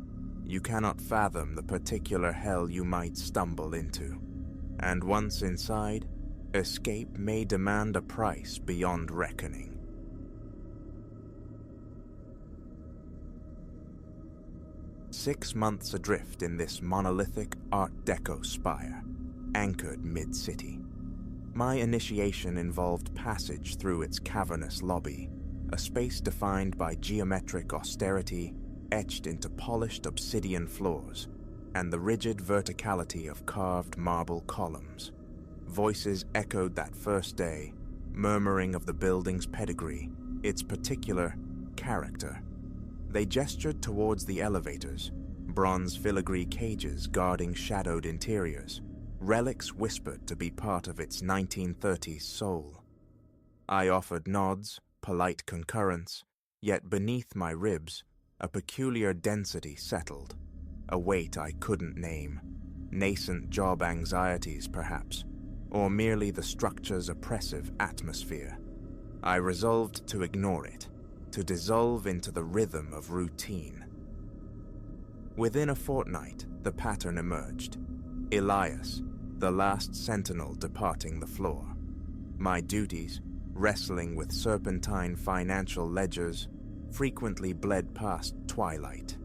You cannot fathom the particular hell you might stumble into, and once inside, escape may demand a price beyond reckoning. "6 months adrift in this monolithic Art Deco spire, anchored mid-city. My initiation involved passage through its cavernous lobby, a space defined by geometric austerity etched into polished obsidian floors and the rigid verticality of carved marble columns. Voices echoed that first day, murmuring of the building's pedigree, its particular character. They gestured towards the elevators, bronze filigree cages guarding shadowed interiors, relics whispered to be part of its 1930s soul. I offered nods, polite concurrence, yet beneath my ribs, a peculiar density settled, a weight I couldn't name, nascent job anxieties perhaps, or merely the structure's oppressive atmosphere. I resolved to ignore it, to dissolve into the rhythm of routine. Within a fortnight, the pattern emerged. Elias, the last sentinel departing the floor. My duties, wrestling with serpentine financial ledgers, frequently bled past twilight.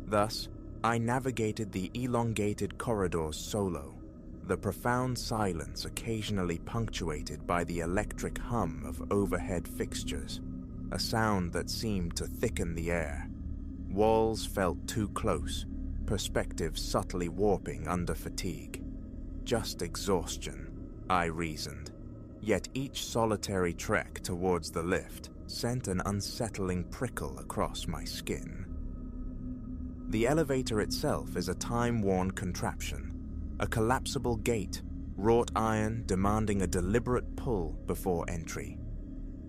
Thus, I navigated the elongated corridors solo, the profound silence occasionally punctuated by the electric hum of overhead fixtures, a sound that seemed to thicken the air. Walls felt too close, perspective subtly warping under fatigue. Just exhaustion, I reasoned. Yet each solitary trek towards the lift sent an unsettling prickle across my skin. The elevator itself is a time-worn contraption, a collapsible gate, wrought iron demanding a deliberate pull before entry.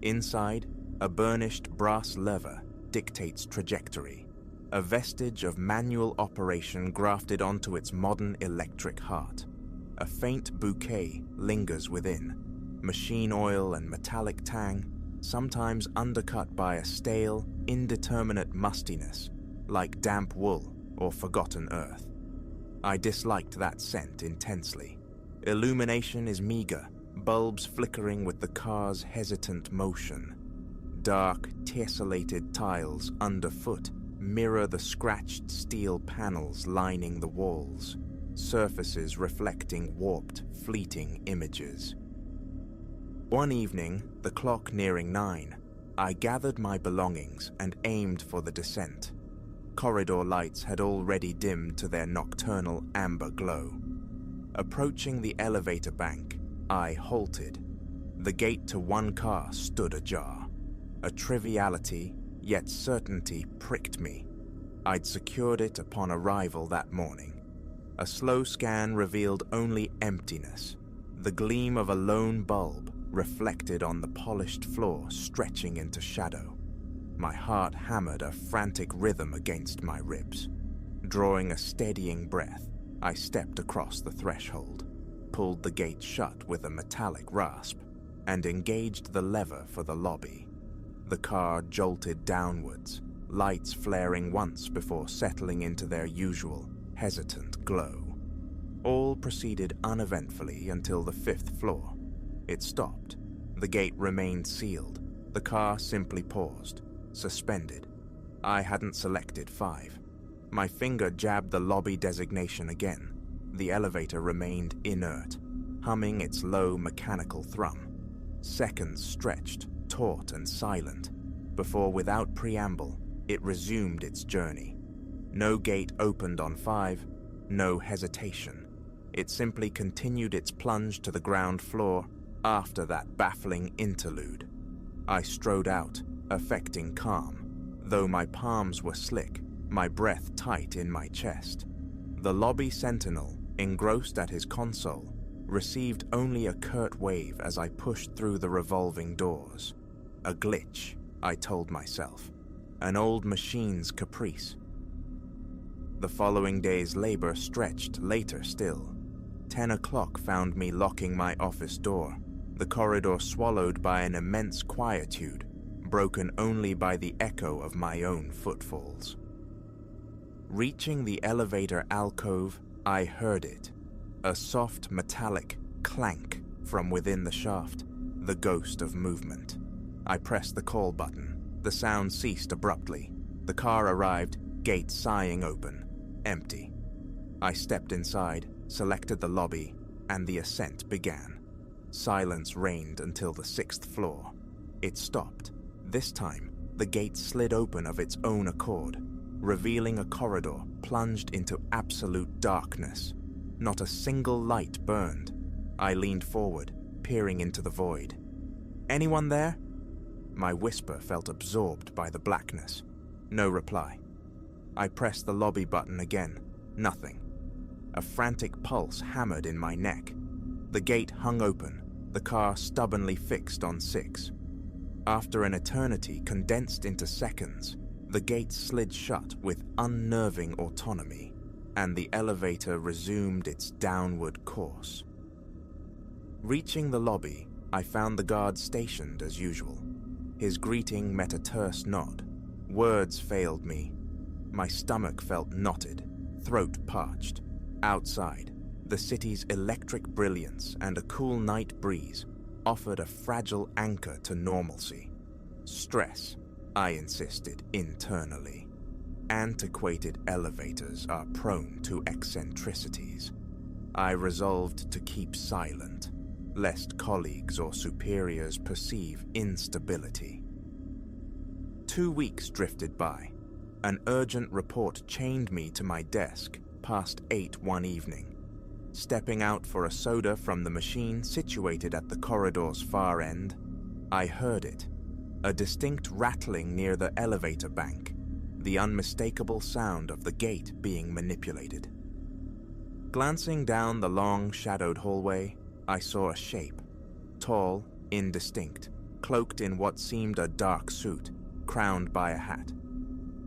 Inside, a burnished brass lever dictates trajectory, a vestige of manual operation grafted onto its modern electric heart. A faint bouquet lingers within, machine oil and metallic tang, sometimes undercut by a stale, indeterminate mustiness, like damp wool or forgotten earth. I disliked that scent intensely. Illumination is meager, bulbs flickering with the car's hesitant motion. Dark, tessellated tiles underfoot mirror the scratched steel panels lining the walls, surfaces reflecting warped, fleeting images. One evening, the clock nearing 9, I gathered my belongings and aimed for the descent. Corridor lights had already dimmed to their nocturnal amber glow. Approaching the elevator bank, I halted. The gate to one car stood ajar. A triviality, yet certainty pricked me. I'd secured it upon arrival that morning. A slow scan revealed only emptiness, the gleam of a lone bulb reflected on the polished floor stretching into shadow. My heart hammered a frantic rhythm against my ribs. Drawing a steadying breath, I stepped across the threshold, pulled the gate shut with a metallic rasp, and engaged the lever for the lobby. The car jolted downwards, lights flaring once before settling into their usual, hesitant glow. All proceeded uneventfully until the 5th floor. It stopped. The gate remained sealed. The car simply paused, suspended. I hadn't selected 5. My finger jabbed the lobby designation again. The elevator remained inert, humming its low mechanical thrum. Seconds stretched, taut and silent, before without preamble, it resumed its journey. No gate opened on 5, no hesitation. It simply continued its plunge to the ground floor after that baffling interlude. I strode out, affecting calm, though my palms were slick, my breath tight in my chest. The lobby sentinel, engrossed at his console, received only a curt wave as I pushed through the revolving doors. A glitch, I told myself. An old machine's caprice. The following day's labor stretched later still. 10 o'clock found me locking my office door, the corridor swallowed by an immense quietude, broken only by the echo of my own footfalls. Reaching the elevator alcove, I heard it. A soft metallic clank from within the shaft, the ghost of movement. I pressed the call button. The sound ceased abruptly. The car arrived, gate sighing open, empty. I stepped inside, selected the lobby, and the ascent began. Silence reigned until the 6th floor. It stopped. This time, the gate slid open of its own accord, revealing a corridor plunged into absolute darkness. Not a single light burned. I leaned forward, peering into the void. "Anyone there?" My whisper felt absorbed by the blackness. No reply. I pressed the lobby button again. Nothing. A frantic pulse hammered in my neck. The gate hung open, the car stubbornly fixed on 6. After an eternity condensed into seconds, the gate slid shut with unnerving autonomy, and the elevator resumed its downward course. Reaching the lobby, I found the guard stationed as usual. His greeting met a terse nod. Words failed me. My stomach felt knotted, throat parched. Outside, the city's electric brilliance and a cool night breeze offered a fragile anchor to normalcy. Stress, I insisted internally. Antiquated elevators are prone to eccentricities. I resolved to keep silent, lest colleagues or superiors perceive instability. 2 weeks drifted by. An urgent report chained me to my desk past 8 one evening. Stepping out for a soda from the machine situated at the corridor's far end, I heard it, a distinct rattling near the elevator bank, the unmistakable sound of the gate being manipulated. Glancing down the long, shadowed hallway, I saw a shape, tall, indistinct, cloaked in what seemed a dark suit, crowned by a hat.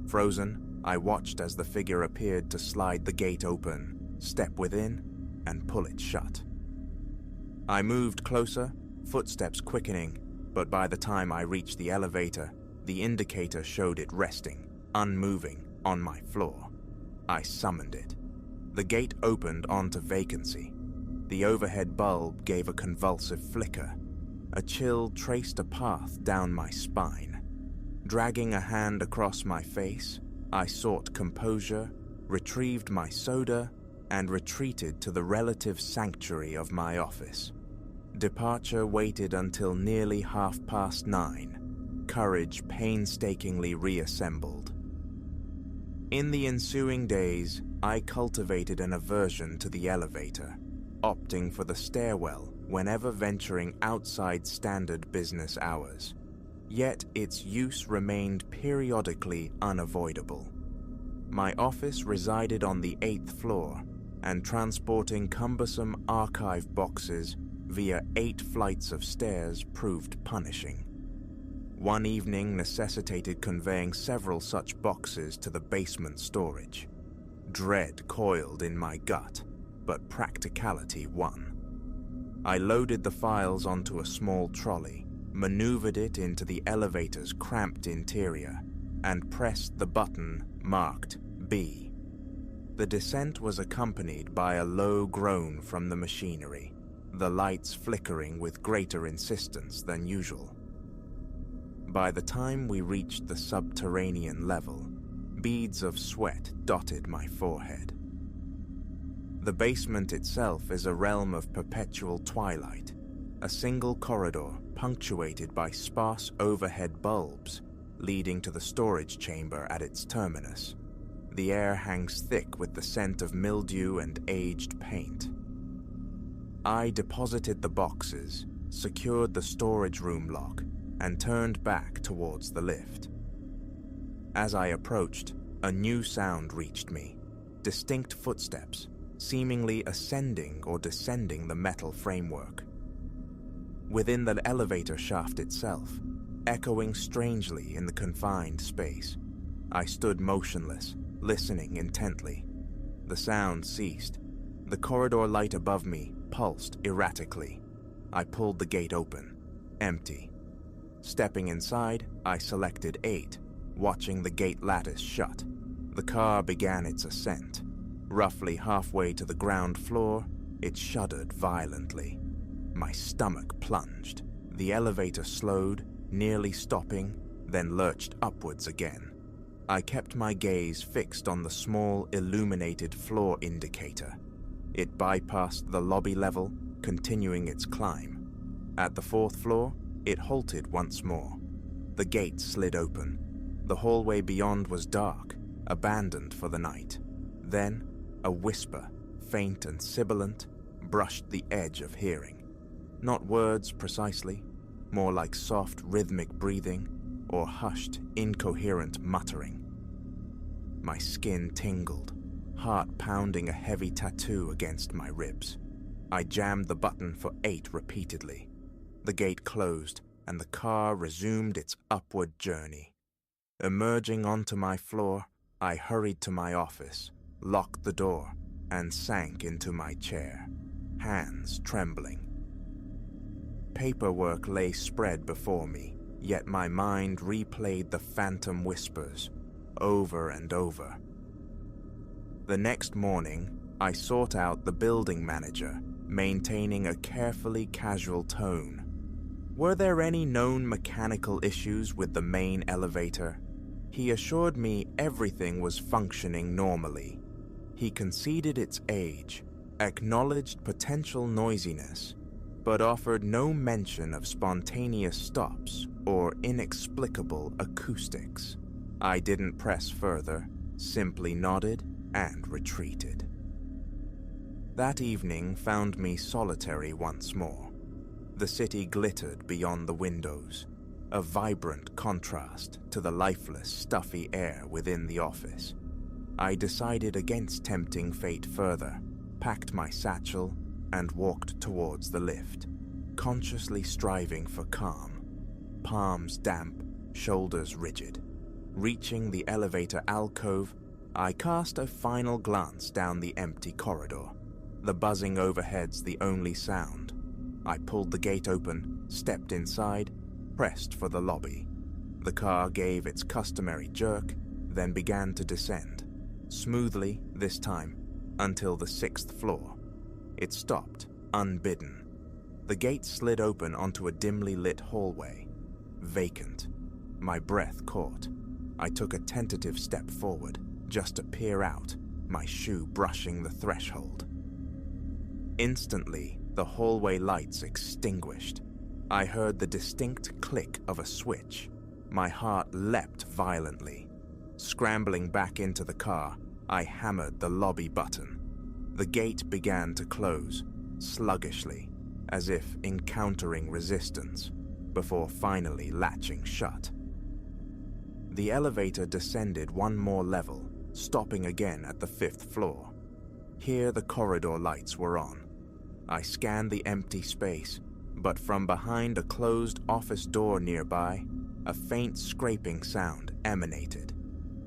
Frozen, I watched as the figure appeared to slide the gate open, step within, and pull it shut. I moved closer, footsteps quickening, but by the time I reached the elevator, the indicator showed it resting, unmoving, on my floor. I summoned it. The gate opened onto vacancy. The overhead bulb gave a convulsive flicker. A chill traced a path down my spine. Dragging a hand across my face, I sought composure, retrieved my soda, and retreated to the relative sanctuary of my office. Departure waited until nearly 9:30, courage painstakingly reassembled. In the ensuing days, I cultivated an aversion to the elevator, opting for the stairwell whenever venturing outside standard business hours. Yet its use remained periodically unavoidable. My office resided on the 8th floor, and transporting cumbersome archive boxes via 8 flights of stairs proved punishing. One evening necessitated conveying several such boxes to the basement storage. Dread coiled in my gut, but practicality won. I loaded the files onto a small trolley, maneuvered it into the elevator's cramped interior, and pressed the button marked B. The descent was accompanied by a low groan from the machinery, the lights flickering with greater insistence than usual. By the time we reached the subterranean level, beads of sweat dotted my forehead. The basement itself is a realm of perpetual twilight, a single corridor punctuated by sparse overhead bulbs leading to the storage chamber at its terminus. The air hangs thick with the scent of mildew and aged paint. I deposited the boxes, secured the storage room lock, and turned back towards the lift. As I approached, a new sound reached me, distinct footsteps, seemingly ascending or descending the metal framework. Within the elevator shaft itself, echoing strangely in the confined space, I stood motionless, listening intently. The sound ceased. The corridor light above me pulsed erratically. I pulled the gate open. Empty. Stepping inside, I selected 8, watching the gate lattice shut. The car began its ascent. Roughly halfway to the ground floor, it shuddered violently. My stomach plunged. The elevator slowed, nearly stopping, then lurched upwards again. I kept my gaze fixed on the small, illuminated floor indicator. It bypassed the lobby level, continuing its climb. At the 4th floor, it halted once more. The gate slid open. The hallway beyond was dark, abandoned for the night. Then, a whisper, faint and sibilant, brushed the edge of hearing. Not words precisely, more like soft rhythmic breathing or hushed, incoherent muttering. My skin tingled, heart pounding a heavy tattoo against my ribs. I jammed the button for 8 repeatedly. The gate closed, and the car resumed its upward journey. Emerging onto my floor, I hurried to my office, locked the door, and sank into my chair, hands trembling. Paperwork lay spread before me, yet my mind replayed the phantom whispers over and over. The next morning, I sought out the building manager, maintaining a carefully casual tone. Were there any known mechanical issues with the main elevator? He assured me everything was functioning normally. He conceded its age, acknowledged potential noisiness, but offered no mention of spontaneous stops or inexplicable acoustics. I didn't press further, simply nodded and retreated. That evening found me solitary once more. The city glittered beyond the windows, a vibrant contrast to the lifeless, stuffy air within the office. I decided against tempting fate further, packed my satchel, and walked towards the lift, consciously striving for calm. Palms damp, shoulders rigid. Reaching the elevator alcove, I cast a final glance down the empty corridor, the buzzing overheads the only sound. I pulled the gate open, stepped inside, pressed for the lobby. The car gave its customary jerk, then began to descend, smoothly this time, until the 6th floor. It stopped, unbidden. The gate slid open onto a dimly lit hallway, vacant. My breath caught. I took a tentative step forward, just to peer out, my shoe brushing the threshold. Instantly, the hallway lights extinguished. I heard the distinct click of a switch. My heart leapt violently. Scrambling back into the car, I hammered the lobby button. The gate began to close, sluggishly, as if encountering resistance, before finally latching shut. The elevator descended one more level, stopping again at the 5th floor. Here the corridor lights were on. I scanned the empty space, but from behind a closed office door nearby, a faint scraping sound emanated.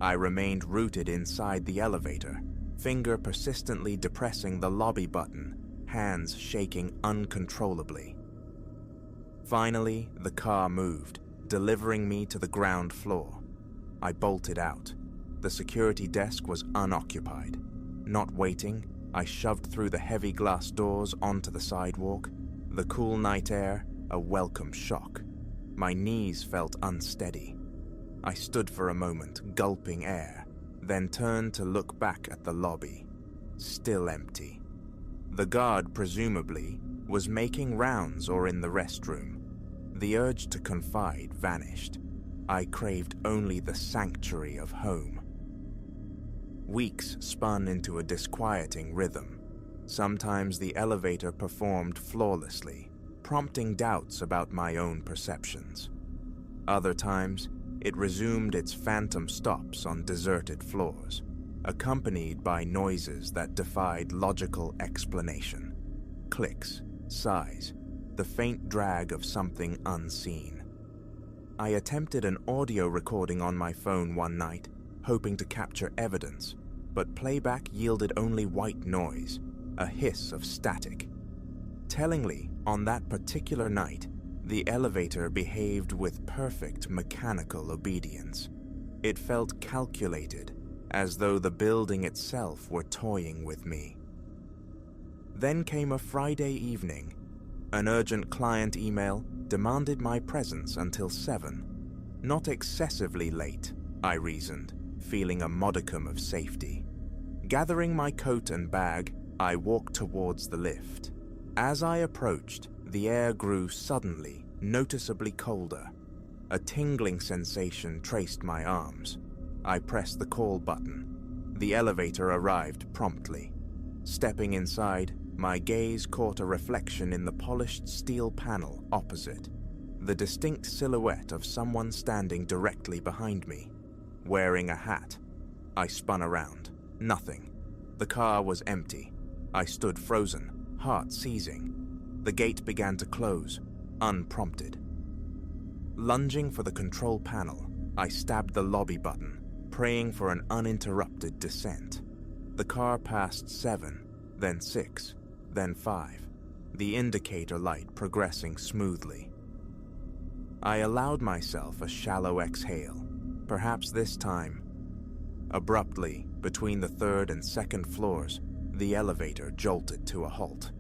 I remained rooted inside the elevator, finger persistently depressing the lobby button, hands shaking uncontrollably. Finally, the car moved, delivering me to the ground floor. I bolted out. The security desk was unoccupied. Not waiting, I shoved through the heavy glass doors onto the sidewalk. The cool night air, a welcome shock. My knees felt unsteady. I stood for a moment, gulping air, then turned to look back at the lobby. Still empty. The guard, presumably, was making rounds or in the restroom. The urge to confide vanished. I craved only the sanctuary of home. Weeks spun into a disquieting rhythm. Sometimes the elevator performed flawlessly, prompting doubts about my own perceptions. Other times, it resumed its phantom stops on deserted floors, accompanied by noises that defied logical explanation. Clicks, sighs, the faint drag of something unseen. I attempted an audio recording on my phone one night, hoping to capture evidence, but playback yielded only white noise, a hiss of static. Tellingly, on that particular night, the elevator behaved with perfect mechanical obedience. It felt calculated, as though the building itself were toying with me. Then came a Friday evening. An urgent client email demanded my presence until 7. Not excessively late, I reasoned, feeling a modicum of safety. Gathering my coat and bag, I walked towards the lift. As I approached, the air grew suddenly, noticeably colder. A tingling sensation traced my arms. I pressed the call button. The elevator arrived promptly. Stepping inside, My gaze caught a reflection in the polished steel panel opposite, the distinct silhouette of someone standing directly behind me, wearing a hat. I spun around. Nothing. The car was empty. I stood frozen, heart seizing. The gate began to close, unprompted. Lunging for the control panel, I stabbed the lobby button, praying for an uninterrupted descent. The car passed 7, then 6, then 5, the indicator light progressing smoothly. I allowed myself a shallow exhale, perhaps this time. Abruptly, between the 3rd and 2nd floors, the elevator jolted to a halt.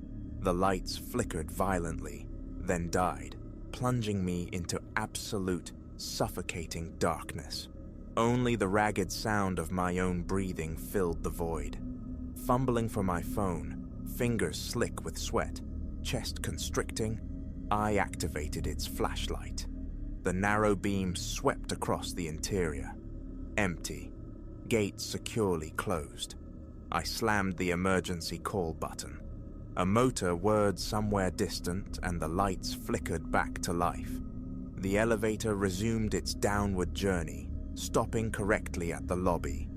The lights flickered violently, then died, plunging me into absolute, suffocating darkness. Only the ragged sound of my own breathing filled the void. Fumbling for my phone, fingers slick with sweat, chest constricting, I activated its flashlight. The narrow beam swept across the interior. Empty. Gate securely closed. I slammed the emergency call button. A motor whirred somewhere distant and the lights flickered back to life. The elevator resumed its downward journey, stopping correctly at the lobby.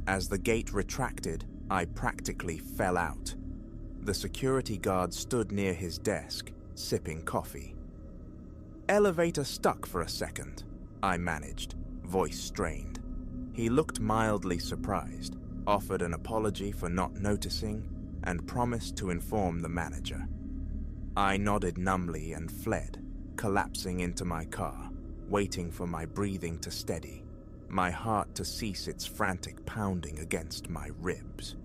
As the gate retracted, I practically fell out. The security guard stood near his desk, sipping coffee. "Elevator stuck for a second," I managed, voice strained. He looked mildly surprised, offered an apology for not noticing, and promised to inform the manager. I nodded numbly and fled, collapsing into my car, waiting for my breathing to steady, my heart to cease its frantic pounding against my ribs.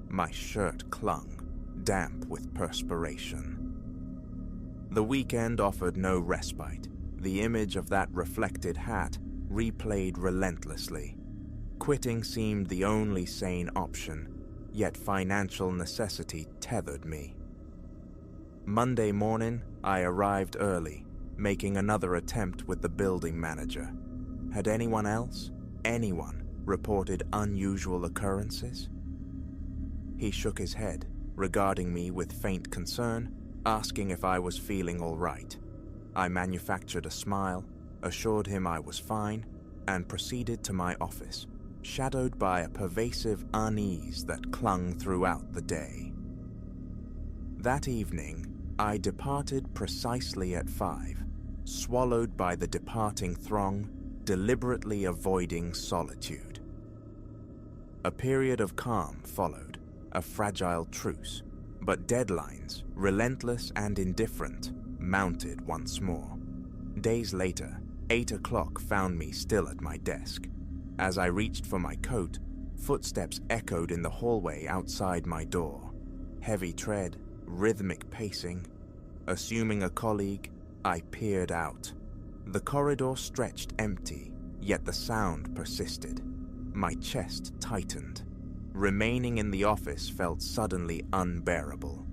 My shirt clung, damp with perspiration. The weekend offered no respite. The image of that reflected hat replayed relentlessly. Quitting seemed the only sane option, yet financial necessity tethered me. Monday morning, I arrived early, making another attempt with the building manager. Had anyone reported unusual occurrences? He shook his head, regarding me with faint concern, asking if I was feeling all right. I manufactured a smile, assured him I was fine, and proceeded to my office, shadowed by a pervasive unease that clung throughout the day. That evening, I departed precisely at 5, swallowed by the departing throng, deliberately avoiding solitude. A period of calm followed, a fragile truce, but deadlines, relentless and indifferent, mounted once more. Days later, 8 o'clock found me still at my desk. As I reached for my coat, footsteps echoed in the hallway outside my door. Heavy tread, rhythmic pacing. Assuming a colleague, I peered out. The corridor stretched empty, yet the sound persisted. My chest tightened. Remaining in the office felt suddenly unbearable.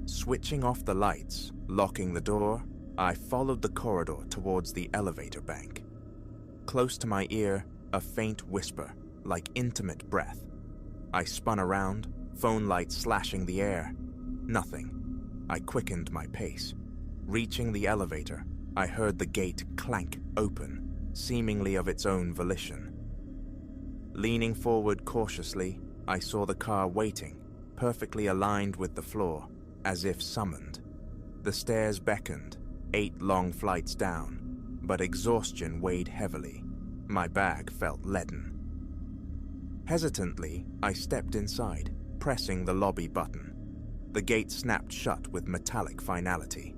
Switching off the lights, locking the door, I followed the corridor towards the elevator bank. Close to my ear, a faint whisper, like intimate breath. I spun around, phone lights slashing the air. Nothing. I quickened my pace. Reaching the elevator, I heard the gate clank open, seemingly of its own volition. Leaning forward cautiously, I saw the car waiting, perfectly aligned with the floor, as if summoned. The stairs beckoned, 8 long flights down, but exhaustion weighed heavily. My bag felt leaden. Hesitantly, I stepped inside, pressing the lobby button. The gate snapped shut with metallic finality.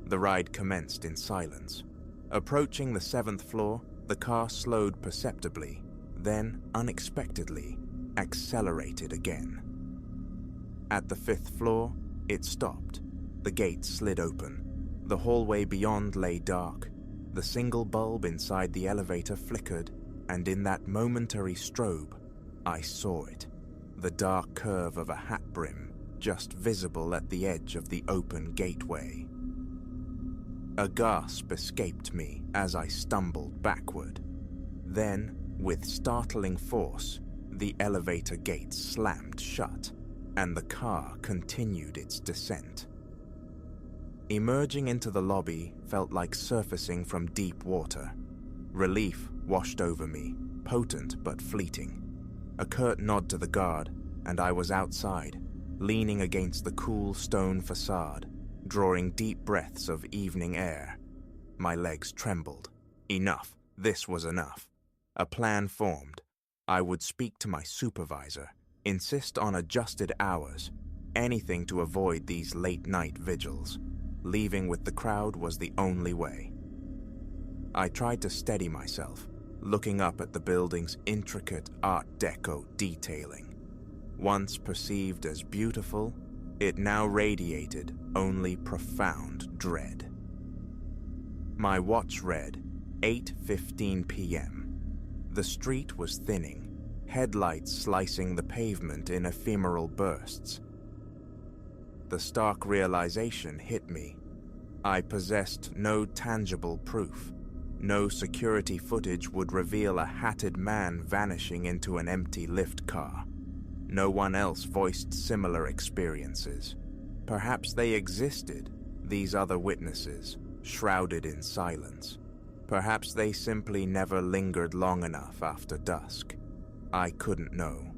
The ride commenced in silence. Approaching the 7th floor, the car slowed perceptibly, then, unexpectedly, accelerated again. At the 5th floor, it stopped. The gate slid open. The hallway beyond lay dark. The single bulb inside the elevator flickered, and in that momentary strobe, I saw it. The dark curve of a hat brim, just visible at the edge of the open gateway. A gasp escaped me as I stumbled backward. Then, with startling force, the elevator gate slammed shut. and the car continued its descent. Emerging into the lobby felt like surfacing from deep water. Relief washed over me, potent but fleeting. A curt nod to the guard, and I was outside, leaning against the cool stone facade, drawing deep breaths of evening air. My legs trembled. Enough. This was enough. A plan formed. I would speak to my supervisor, insist on adjusted hours, anything to avoid these late-night vigils. Leaving with the crowd was the only way. I tried to steady myself, looking up at the building's intricate Art Deco detailing. Once perceived as beautiful, it now radiated only profound dread. My watch read 8:15 p.m. The street was thinning, headlights slicing the pavement in ephemeral bursts. The stark realization hit me. I possessed no tangible proof. No security footage would reveal a hatted man vanishing into an empty lift car. No one else voiced similar experiences. Perhaps they existed, these other witnesses, shrouded in silence. Perhaps they simply never lingered long enough after dusk. I couldn't know.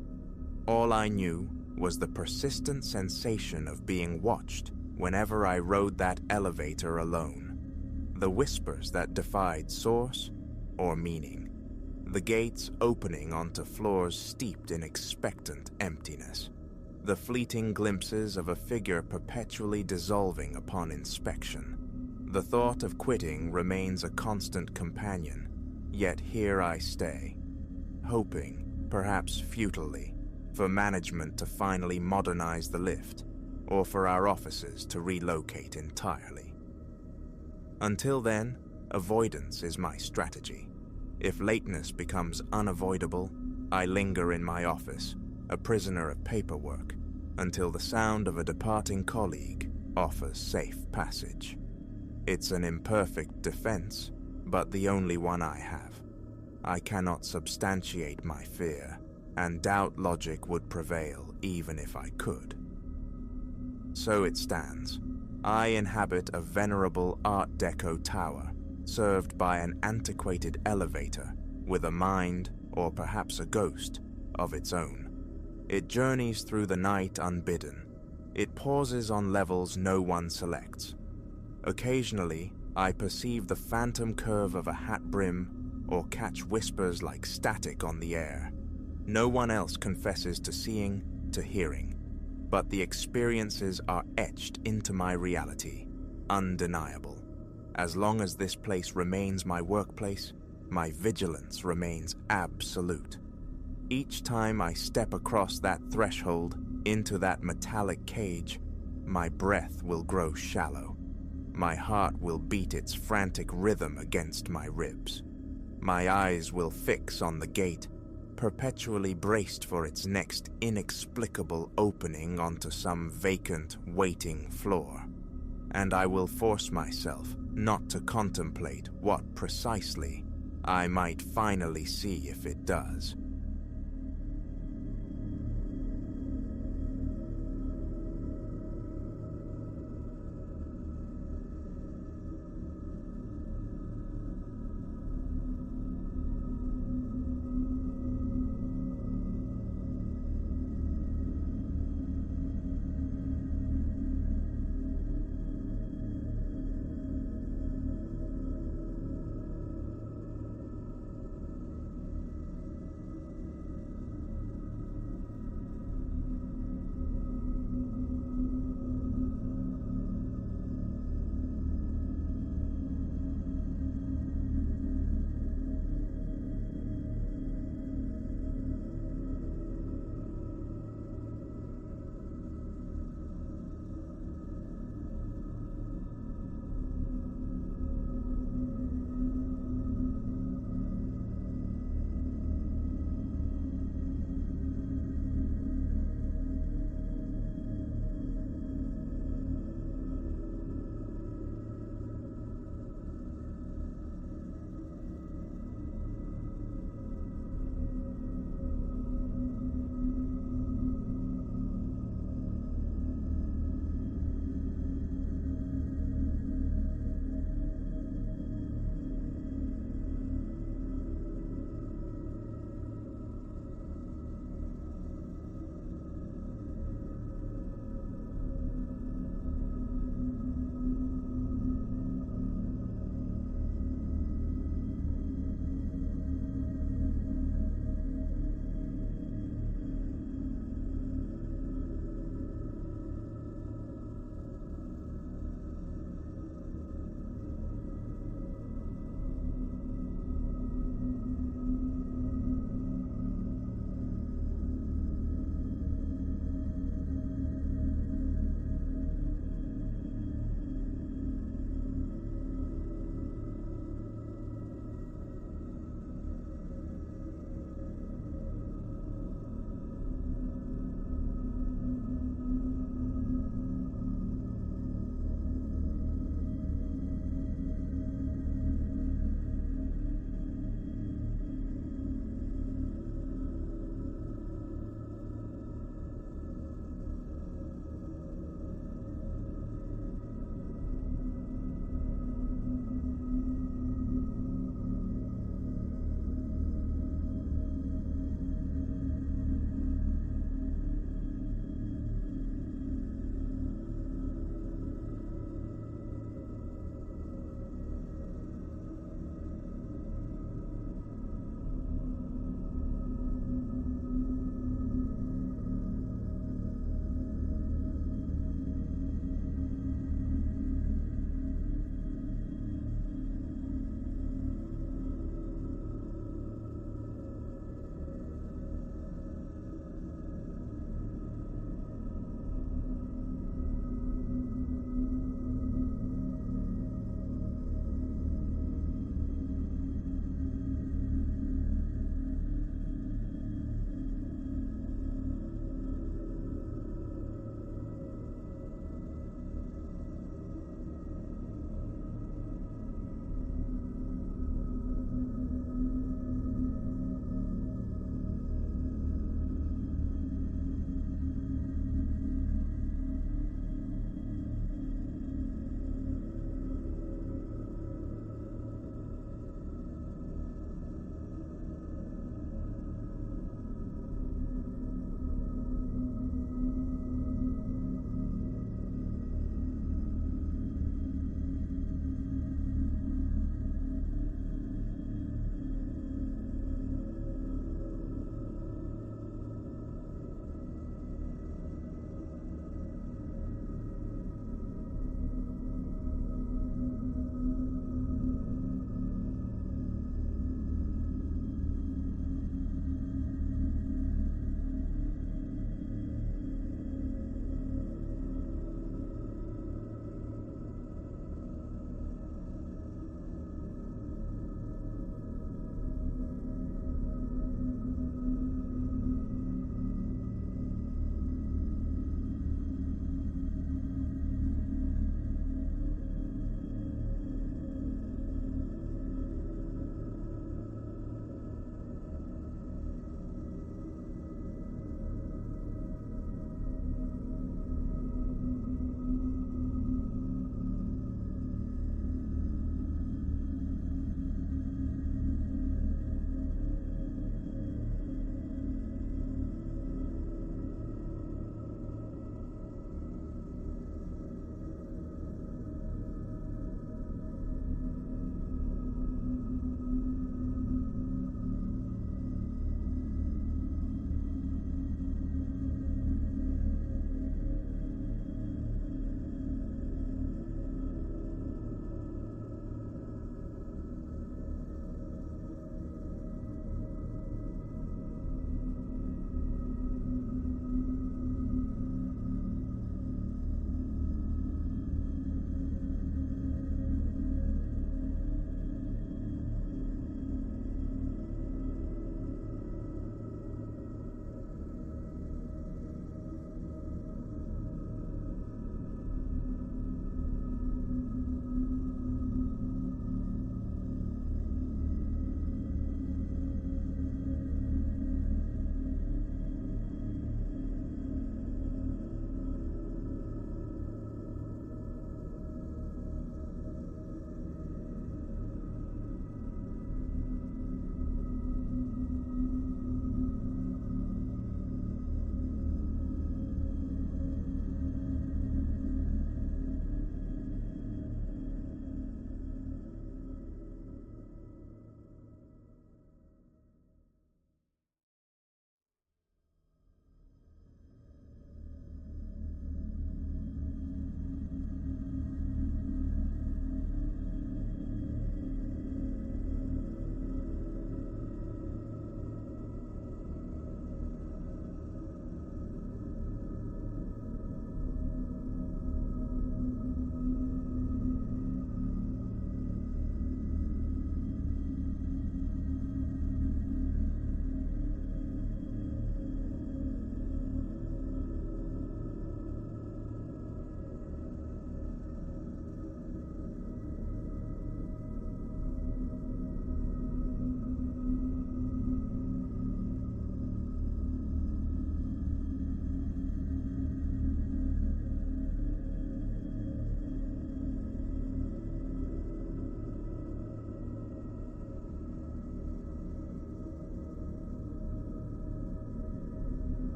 All I knew was the persistent sensation of being watched whenever I rode that elevator alone. The whispers that defied source or meaning. The gates opening onto floors steeped in expectant emptiness. The fleeting glimpses of a figure perpetually dissolving upon inspection. The thought of quitting remains a constant companion, yet here I stay, hoping, perhaps futilely, for management to finally modernize the lift, or for our offices to relocate entirely. Until then, avoidance is my strategy. If lateness becomes unavoidable, I linger in my office, a prisoner of paperwork, until the sound of a departing colleague offers safe passage. It's an imperfect defense, but the only one I have. I cannot substantiate my fear, and doubt logic would prevail even if I could. So it stands. I inhabit a venerable Art Deco tower, served by an antiquated elevator, with a mind, or perhaps a ghost, of its own. It journeys through the night unbidden. It pauses on levels no one selects. Occasionally, I perceive the phantom curve of a hat brim, or catch whispers like static on the air. No one else confesses to seeing, to hearing, but the experiences are etched into my reality, undeniable. As long as this place remains my workplace, my vigilance remains absolute. Each time I step across that threshold, into that metallic cage, my breath will grow shallow. My heart will beat its frantic rhythm against my ribs. My eyes will fix on the gate, perpetually braced for its next inexplicable opening onto some vacant, waiting floor. And I will force myself not to contemplate what precisely I might finally see if it does.